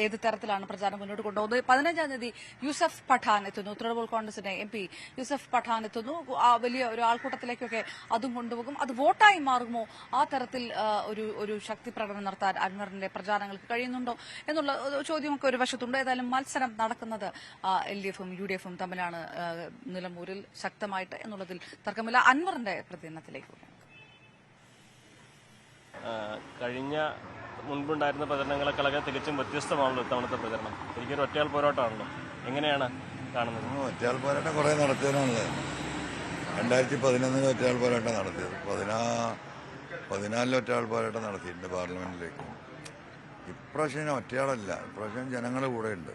ഏത് തരത്തിലാണ് പ്രചാരണം മുന്നോട്ട് കൊണ്ടുപോകുന്നത്? 15-ാം തീയതി യൂസഫ് പഠാൻ എത്തുന്നു, തൃണമൂൽ കോൺഗ്രസിന്റെ MP യൂസഫ് പഠാൻ എത്തുന്നു. വലിയ ഒരു ആൾക്കൂട്ടത്തിലേക്കൊക്കെ അതും കൊണ്ടുപോകും. അത് വോട്ടായി മാറുമോ? ആ തരത്തിൽ ഒരു ശക്തി പ്രകടനം നടത്താൻ അൻവറിന്റെ പ്രചാരണങ്ങൾക്ക് കഴിയുന്നുണ്ടോ എന്നുള്ള ചോദ്യമൊക്കെ ഒരു വശത്തുണ്ട്. ഏതായാലും മത്സരം നടക്കുന്നത് LDF-ഉം UDF-ഉം തമ്മിലാണ് നിലമ്പൂരിൽ ശക്തമായിട്ട് എന്നുള്ളതിൽ തർക്കമില്ല. അൻവറിന്റെ പ്രതികരണത്തിലേക്ക് കഴിഞ്ഞ മുൻപുണ്ടായിരുന്ന പ്രചരണങ്ങളെക്കാളൊക്കെ തികച്ചും വ്യത്യസ്തമാണല്ലോ ഇത്തവണത്തെ പ്രചരണം. എനിക്കൊരു ഒറ്റയാൾ പോരാട്ടമാണല്ലോ, എങ്ങനെയാണ് കാണുന്നത്? ഒറ്റയാൾ പോരാട്ടം കുറേ നടത്തിയതാണല്ലേ. 2011 ഒറ്റയാൾ പോരാട്ടം നടത്തിയത്, 14 ഒറ്റയാൾ പോരാട്ടം നടത്തിയിട്ടുണ്ട് പാർലമെന്റിലേക്ക്. ഇപ്രാവശ്യം ഒറ്റയാളല്ല, ഇപ്രാവശ്യം ജനങ്ങളുടെ കൂടെയുണ്ട്.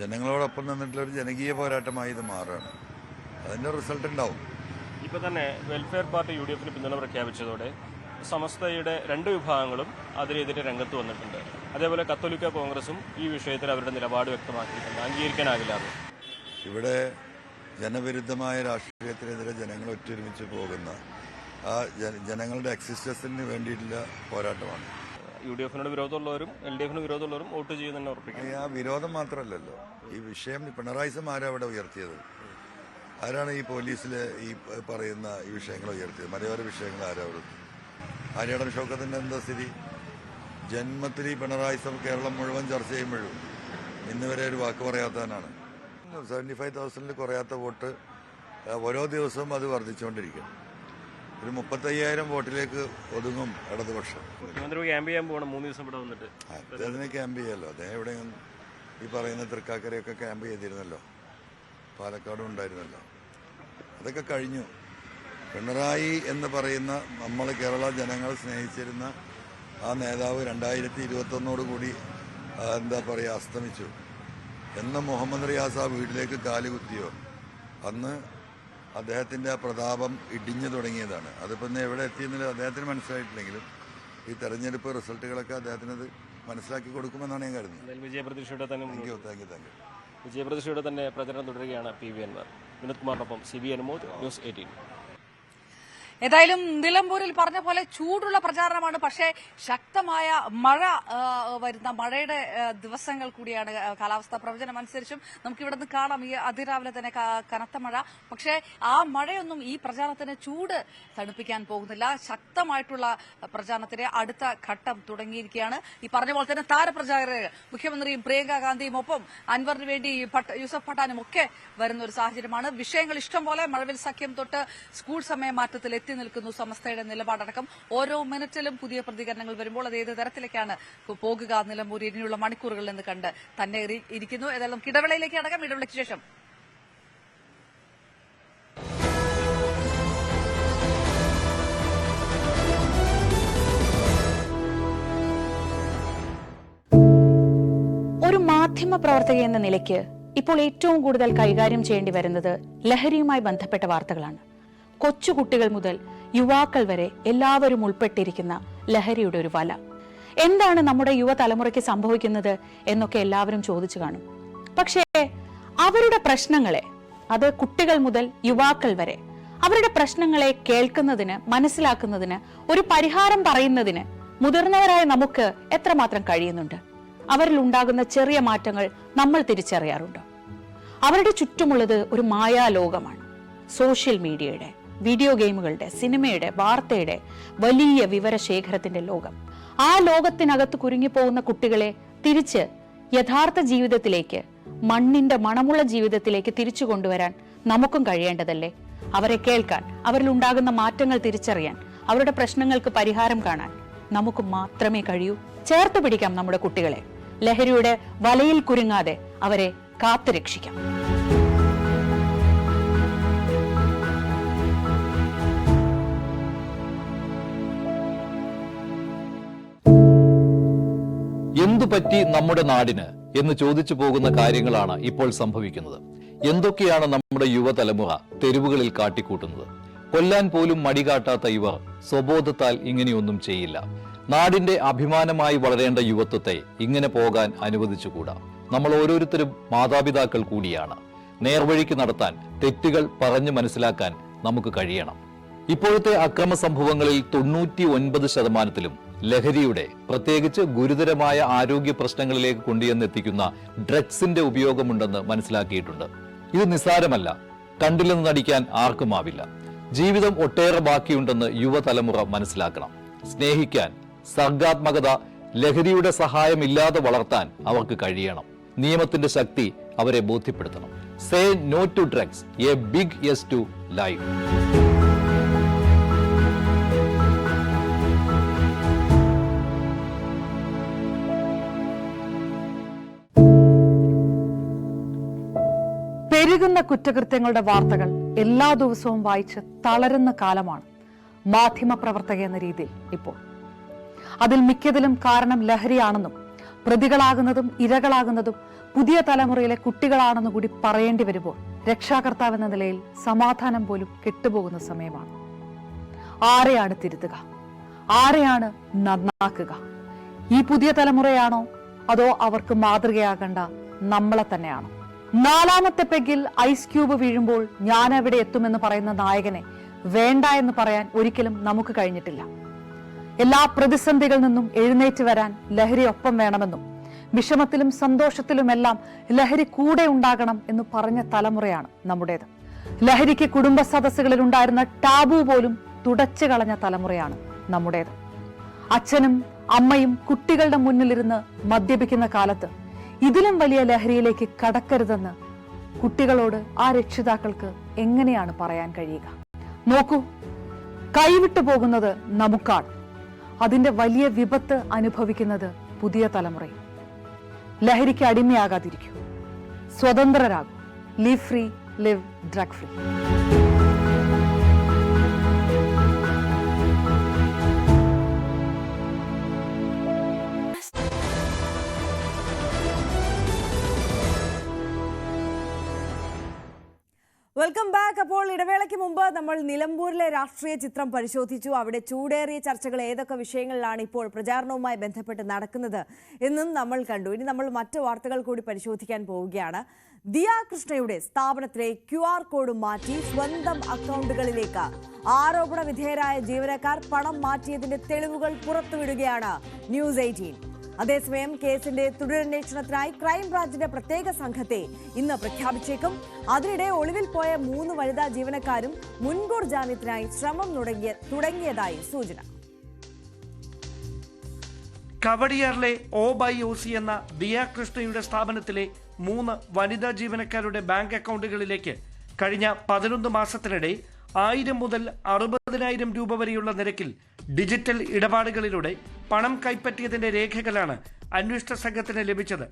ജനങ്ങളോടൊപ്പം നിന്നിട്ടുള്ളൊരു ജനകീയ പോരാട്ടമായി ഇത് മാറുകയാണ്. അതിൻ്റെ റിസൾട്ട് ഉണ്ടാവും. ഇപ്പോൾ തന്നെ വെൽഫെയർ പാർട്ടി UDF-ന് പിന്തുണ പ്രഖ്യാപിച്ചതോടെ സമസ്തയുടെ 2 വിഭാഗങ്ങളും അതിനെതിരെ രംഗത്ത് വന്നിട്ടുണ്ട്. അതേപോലെ കത്തോലിക്ക കോൺഗ്രസും ഈ വിഷയത്തിൽ അവരുടെ നിലപാട് വ്യക്തമാക്കിയിട്ടുണ്ട്. അംഗീകരിക്കാനാകില്ല. ഇവിടെ ജനവിരുദ്ധമായ രാഷ്ട്രീയത്തിനെതിരെ ജനങ്ങൾ ഒത്തൊരുമിച്ച് പോകുന്ന ആ ജനങ്ങളുടെ എക്സിസ്റ്റൻസിന് വേണ്ടിയിട്ടുള്ള പോരാട്ടമാണ്. UDF-നോട് വിരോധമുള്ളവരും LDF-ന് വിരോധമുള്ളവരും വോട്ട് ചെയ്യുന്നതന്നെ ഉറപ്പിക്കും. ആ വിരോധം മാത്രമല്ലല്ലോ, ഈ വിഷയം പിണറായി ആരാ അവിടെ ഉയർത്തിയത്? ആരാണ് ഈ പോലീസിലെ ഈ പറയുന്ന ഈ വിഷയങ്ങൾ ഉയർത്തിയത്? മലയോര വിഷയങ്ങൾ ആരാ ഉയർത്തി? ആര്യാടൻ ഷൗക്കത്തിൻ്റെ എന്താ സ്ഥിതി? ജന്മത്തിൽ ഈ പിണറായി കേരളം മുഴുവൻ ചർച്ച ചെയ്യുമ്പോഴും ഇന്ന് വരെ ഒരു വാക്ക് പറയാത്തവനാണ്. 75,000 കുറയാത്ത വോട്ട് ഓരോ ദിവസവും അത് വർദ്ധിച്ചുകൊണ്ടിരിക്കും. ഒരു 35,000 വോട്ടിലേക്ക് ഒതുങ്ങും ഇടതുപക്ഷം. മുഖ്യമന്ത്രി ക്യാമ്പ് ചെയ്യാൻ പോകണം 3 ദിവസം ഇവിടെ വന്നിട്ട്. അദ്ദേഹത്തിന് ക്യാമ്പ് ചെയ്യാമല്ലോ. അദ്ദേഹം ഇവിടെ ഈ പറയുന്ന തൃക്കാക്കരയൊക്കെ ക്യാമ്പ് ചെയ്തിരുന്നല്ലോ, പാലക്കാടും ഉണ്ടായിരുന്നല്ലോ. അതൊക്കെ കഴിഞ്ഞു. പിണറായി എന്ന് പറയുന്ന നമ്മൾ കേരള ജനങ്ങൾ സ്നേഹിച്ചിരുന്ന ആ നേതാവ് 2021 എന്താ പറയുക അസ്തമിച്ചു. എന്ന് മുഹമ്മദ് റിയാസ് ആ വീട്ടിലേക്ക് കാലുകുത്തിയോ അന്ന് അദ്ദേഹത്തിൻ്റെ പ്രതാപം ഇടിഞ്ഞു തുടങ്ങിയതാണ്. അതിപ്പോൾ ഇന്ന് എവിടെ എത്തിയെന്നില്ല അദ്ദേഹത്തിന് മനസ്സിലായിട്ടില്ലെങ്കിലും ഈ തെരഞ്ഞെടുപ്പ് റിസൾട്ടുകളൊക്കെ അദ്ദേഹത്തിനത് മനസ്സിലാക്കി കൊടുക്കുമെന്നാണ് ഞാൻ കരുതുന്നത്. വിജയപ്രതീക്ഷയുടെ തന്നെ താങ്ക് യു. വിജയപ്രതീക്ഷയുടെ തന്നെ പ്രചരണം തുടരുകയാണ് PV അൻവർ. വിനോദ് കുമാറിനൊപ്പം CB അനുമോദ്, ന്യൂസ് 18. ഏതായാലും നിലമ്പൂരിൽ പറഞ്ഞ പോലെ ചൂടുള്ള പ്രചാരണമാണ്. പക്ഷേ ശക്തമായ മഴ വരുന്ന മഴയുടെ ദിവസങ്ങൾ കൂടിയാണ്. കാലാവസ്ഥാ പ്രവചനം അനുസരിച്ചും നമുക്ക് ഇവിടെ നിന്ന് കാണാം ഈ അതിരാവിലെ തന്നെ കനത്ത മഴ. പക്ഷേ ആ മഴയൊന്നും ഈ പ്രചാരണത്തിന് ചൂട് തണുപ്പിക്കാൻ പോകുന്നില്ല. ശക്തമായിട്ടുള്ള പ്രചാരണത്തിന്റെ അടുത്ത ഘട്ടം തുടങ്ങിയിരിക്കുകയാണ്. ഈ പറഞ്ഞ പോലെ തന്നെ താരപ്രചാരകർ മുഖ്യമന്ത്രിയും പ്രിയങ്ക ഗാന്ധിയും ഒപ്പം അൻവറിന് വേണ്ടി യൂസഫ് പഠാനും ഒക്കെ വരുന്ന ഒരു സാഹചര്യമാണ്. വിഷയങ്ങൾ ഇഷ്ടം പോലെ മഴവിൽ സഖ്യം തൊട്ട് സ്കൂൾ സമയ മാറ്റത്തിൽ എത്തി നിൽക്കുന്നു സമസ്തയുടെ നിലപാടടക്കം. ഓരോ മിനിറ്റിലും പുതിയ പ്രതികരണങ്ങൾ വരുമ്പോൾ അത് ഏത് തരത്തിലേക്കാണ് പോകുക നിലമ്പൂർ ഇനിയുള്ള മണിക്കൂറുകളിൽ എന്ന് കണ്ട് തന്നെ ഇരിക്കുന്നു. ഏതായാലും ഇടവേളയിലേക്ക് അടക്കം. ഇടവേളയ്ക്ക് ശേഷം ഒരു മാധ്യമ പ്രവർത്തക എന്ന നിലയ്ക്ക് ഇപ്പോൾ ഏറ്റവും കൂടുതൽ കൈകാര്യം ചെയ്യേണ്ടി വരുന്നത് ലഹരിയുമായി ബന്ധപ്പെട്ട വാർത്തകളാണ്. കൊച്ചുകുട്ടികൾ മുതൽ യുവാക്കൾ വരെ എല്ലാവരും ഉൾപ്പെട്ടിരിക്കുന്ന ലഹരിയുടെ ഒരു വല. എന്താണ് നമ്മുടെ യുവതലമുറയ്ക്ക് സംഭവിക്കുന്നത് എന്നൊക്കെ എല്ലാവരും ചോദിച്ചു കാണും. പക്ഷേ അവരുടെ പ്രശ്നങ്ങളെ, അത് കുട്ടികൾ മുതൽ യുവാക്കൾ വരെ, അവരുടെ പ്രശ്നങ്ങളെ കേൾക്കുന്നതിന്, മനസ്സിലാക്കുന്നതിന്, ഒരു പരിഹാരം പറയുന്നതിന് മുതിർന്നവരായ നമുക്ക് എത്രമാത്രം കഴിയുന്നുണ്ട്? അവരിൽ ഉണ്ടാകുന്ന ചെറിയ മാറ്റങ്ങൾ നമ്മൾ തിരിച്ചറിയാറുണ്ട്. അവരുടെ ചുറ്റുമുള്ളത് ഒരു മായാലോകമാണ്. സോഷ്യൽ മീഡിയയുടെ, വീഡിയോ ഗെയിമുകളുടെ, സിനിമയുടെ, വാർത്തയുടെ വലിയ വിവരശേഖരത്തിന്റെ ലോകം. ആ ലോകത്തിനകത്ത് കുരുങ്ങിപ്പോകുന്ന കുട്ടികളെ തിരിച്ച് യഥാർത്ഥ ജീവിതത്തിലേക്ക്, മണ്ണിന്റെ മണമുള്ള ജീവിതത്തിലേക്ക് തിരിച്ചു കൊണ്ടുവരാൻ നമുക്കും കഴിയേണ്ടതല്ലേ? അവരെ കേൾക്കാൻ, അവരിൽ ഉണ്ടാകുന്ന മാറ്റങ്ങൾ തിരിച്ചറിയാൻ, അവരുടെ പ്രശ്നങ്ങൾക്ക് പരിഹാരം കാണാൻ നമുക്ക് മാത്രമേ കഴിയൂ. ചേർത്ത് പിടിക്കാം നമ്മുടെ കുട്ടികളെ. ലഹരിയുടെ വലയിൽ കുരുങ്ങാതെ അവരെ കാത്തുരക്ഷിക്കാം. എന്തുപറ്റി നമ്മുടെ നാടിന് എന്ന് ചോദിച്ചു പോകുന്ന കാര്യങ്ങളാണ് ഇപ്പോൾ സംഭവിക്കുന്നത്. എന്തൊക്കെയാണ് നമ്മുടെ യുവതലമുറ തെരുവുകളിൽ കാട്ടിക്കൂട്ടുന്നത്? കൊല്ലാൻ പോലും മടികാട്ടാത്ത ഇവർ സ്വബോധത്താൽ ഇങ്ങനെയൊന്നും ചെയ്യില്ല. നാടിന്റെ അഭിമാനമായി വളരേണ്ട യുവത്വത്തെ ഇങ്ങനെ പോകാൻ അനുവദിച്ചുകൂടാ. നമ്മൾ ഓരോരുത്തരും മാതാപിതാക്കൾ കൂടിയാണ്. നേർവഴിക്ക് നടത്താൻ, തെറ്റുകൾ പറഞ്ഞു മനസ്സിലാക്കാൻ നമുക്ക് കഴിയണം. ഇപ്പോഴത്തെ അക്രമ സംഭവങ്ങളിൽ 99% ലഹരിയുടെ, പ്രത്യേകിച്ച് ഗുരുതരമായ ആരോഗ്യ പ്രശ്നങ്ങളിലേക്ക് കൊണ്ടുവന്നെത്തിക്കുന്ന ഡ്രഗ്സിന്റെ ഉപയോഗമുണ്ടെന്ന് മനസ്സിലാക്കിയിട്ടുണ്ട്. ഇത് നിസ്സാരമല്ല. കണ്ടില്ലെന്ന് നടിക്കാൻ ആർക്കുമാവില്ല. ജീവിതം ഒട്ടേറെ ബാക്കിയുണ്ടെന്ന് യുവതലമുറ മനസ്സിലാക്കണം. സ്നേഹിക്കാൻ, സർഗാത്മകത, ലഹരിയുടെ സഹായമില്ലാതെ വളർത്താൻ അവർക്ക് കഴിയണം. നിയമത്തിന്റെ ശക്തി അവരെ ബോധ്യപ്പെടുത്തണം. Say no to drugs, a big yes to life. പെരുകുന്ന കുറ്റകൃത്യങ്ങളുടെ വാർത്തകൾ എല്ലാ ദിവസവും വായിച്ച് തളരുന്ന കാലമാണ് മാധ്യമപ്രവർത്തക എന്ന രീതിയിൽ ഇപ്പോൾ. അതിൽ മിക്കതിലും കാരണം ലഹരിയാണെന്നും പ്രതികളാകുന്നതും ഇരകളാകുന്നതും പുതിയ തലമുറയിലെ കുട്ടികളാണെന്ന് കൂടി പറയേണ്ടി വരുമ്പോൾ രക്ഷാകർത്താവ് എന്ന നിലയിൽ സമാധാനം പോലും കെട്ടുപോകുന്ന സമയമാണ്. ആരെയാണ് തിരുത്തുക? ആരെയാണ് നന്നാക്കുക? ഈ പുതിയ തലമുറയാണോ അതോ അവർക്ക് മാതൃകയാകേണ്ട നമ്മളെ തന്നെയാണോ? 4ാമത്തെ പെഗിൽ ഐസ് ക്യൂബ് വീഴുമ്പോൾ ഞാൻ എവിടെ എത്തുമെന്ന് പറയുന്ന നായകനെ വേണ്ട എന്ന് പറയാൻ ഒരിക്കലും നമുക്ക് കഴിഞ്ഞിട്ടില്ല. എല്ലാ പ്രതിസന്ധികളിൽ നിന്നും എഴുന്നേറ്റ് വരാൻ ലഹരി ഒപ്പം വേണമെന്നും വിഷമത്തിലും സന്തോഷത്തിലുമെല്ലാം ലഹരി കൂടെ ഉണ്ടാകണം എന്ന് പറഞ്ഞ തലമുറയാണ് നമ്മുടേത്. ലഹരിക്ക് കുടുംബ സദസ്സുകളിൽ ഉണ്ടായിരുന്ന ടാബു പോലും തുടച്ചു കളഞ്ഞ തലമുറയാണ് നമ്മുടേത്. അച്ഛനും അമ്മയും കുട്ടികളുടെ മുന്നിലിരുന്ന് മദ്യപിക്കുന്ന കാലത്ത് ഇതിലും വലിയ ലഹരിയിലേക്ക് കടക്കരുതെന്ന് കുട്ടികളോട് ആ രക്ഷിതാക്കൾക്ക് എങ്ങനെയാണ് പറയാൻ കഴിയുക? നോക്കൂ, കൈവിട്ടു പോകുന്നത് നമുക്കാണ്. അതിന്റെ വലിയ വിപത്ത് അനുഭവിക്കുന്നത് പുതിയ തലമുറയും. ലഹരിക്ക് അടിമയാകാതിരിക്കൂ, സ്വതന്ത്രരാകൂ. Live free, live drug free. Welcome back. അപ്പോൾ ഇടവേളയ്ക്ക് മുമ്പ് നമ്മൾ നിലമ്പൂരിലെ രാഷ്ട്രീയ ചിത്രം പരിശോധിച്ചു. അവിടെ ചൂടേറിയ ചർച്ചകൾ ഏതൊക്കെ വിഷയങ്ങളിലാണ് ഇപ്പോൾ പ്രചാരണവുമായി ബന്ധപ്പെട്ട് നടക്കുന്നത് എന്നും നമ്മൾ കണ്ടു. ഇനി നമ്മൾ മറ്റു വാർത്തകൾ കൂടി പരിശോധിക്കാൻ പോവുകയാണ്. ദിയ കൃഷ്ണയുടെ സ്ഥാപനത്തിലെ QR കോഡ് മാറ്റി സ്വന്തം അക്കൗണ്ടുകളിലേക്ക് ആരോപണ വിധേയരായ ജീവനക്കാർ പണം മാറ്റിയതിന്റെ തെളിവുകൾ പുറത്തുവിടുകയാണ് ന്യൂസ് 18. അതേസമയം കേസിന്റെ തുടരന്വേഷണത്തിനായി ക്രൈംബ്രാഞ്ചിന്റെ പ്രത്യേക സംഘത്തെ ഇന്ന് പ്രഖ്യാപിച്ചേക്കും. അതിനിടെ ഒളിവിൽ പോയ 3 വനിതാ ജീവനക്കാരും മുൻകൂർ ജാമ്യത്തിനായി ശ്രമം തുടങ്ങിയതായി സൂചന. കവടിയാറിലെ OBYOC എന്ന ദിയ കൃഷ്ണയുടെ സ്ഥാപനത്തിലെ 3 വനിതാ ജീവനക്കാരുടെ ബാങ്ക് അക്കൗണ്ടുകളിലേക്ക് കഴിഞ്ഞ 11 മാസത്തിനിടെ 1000 മുതൽ 60,000 രൂപ വരെയുള്ള നിരക്കിൽ ഡിജിറ്റൽ ഇടപാടുകളിലൂടെ പണം കൈപ്പറ്റിയതിന്റെ രേഖകളാണ് അന്വേഷണ സംഘത്തിന് ലഭിച്ചത്.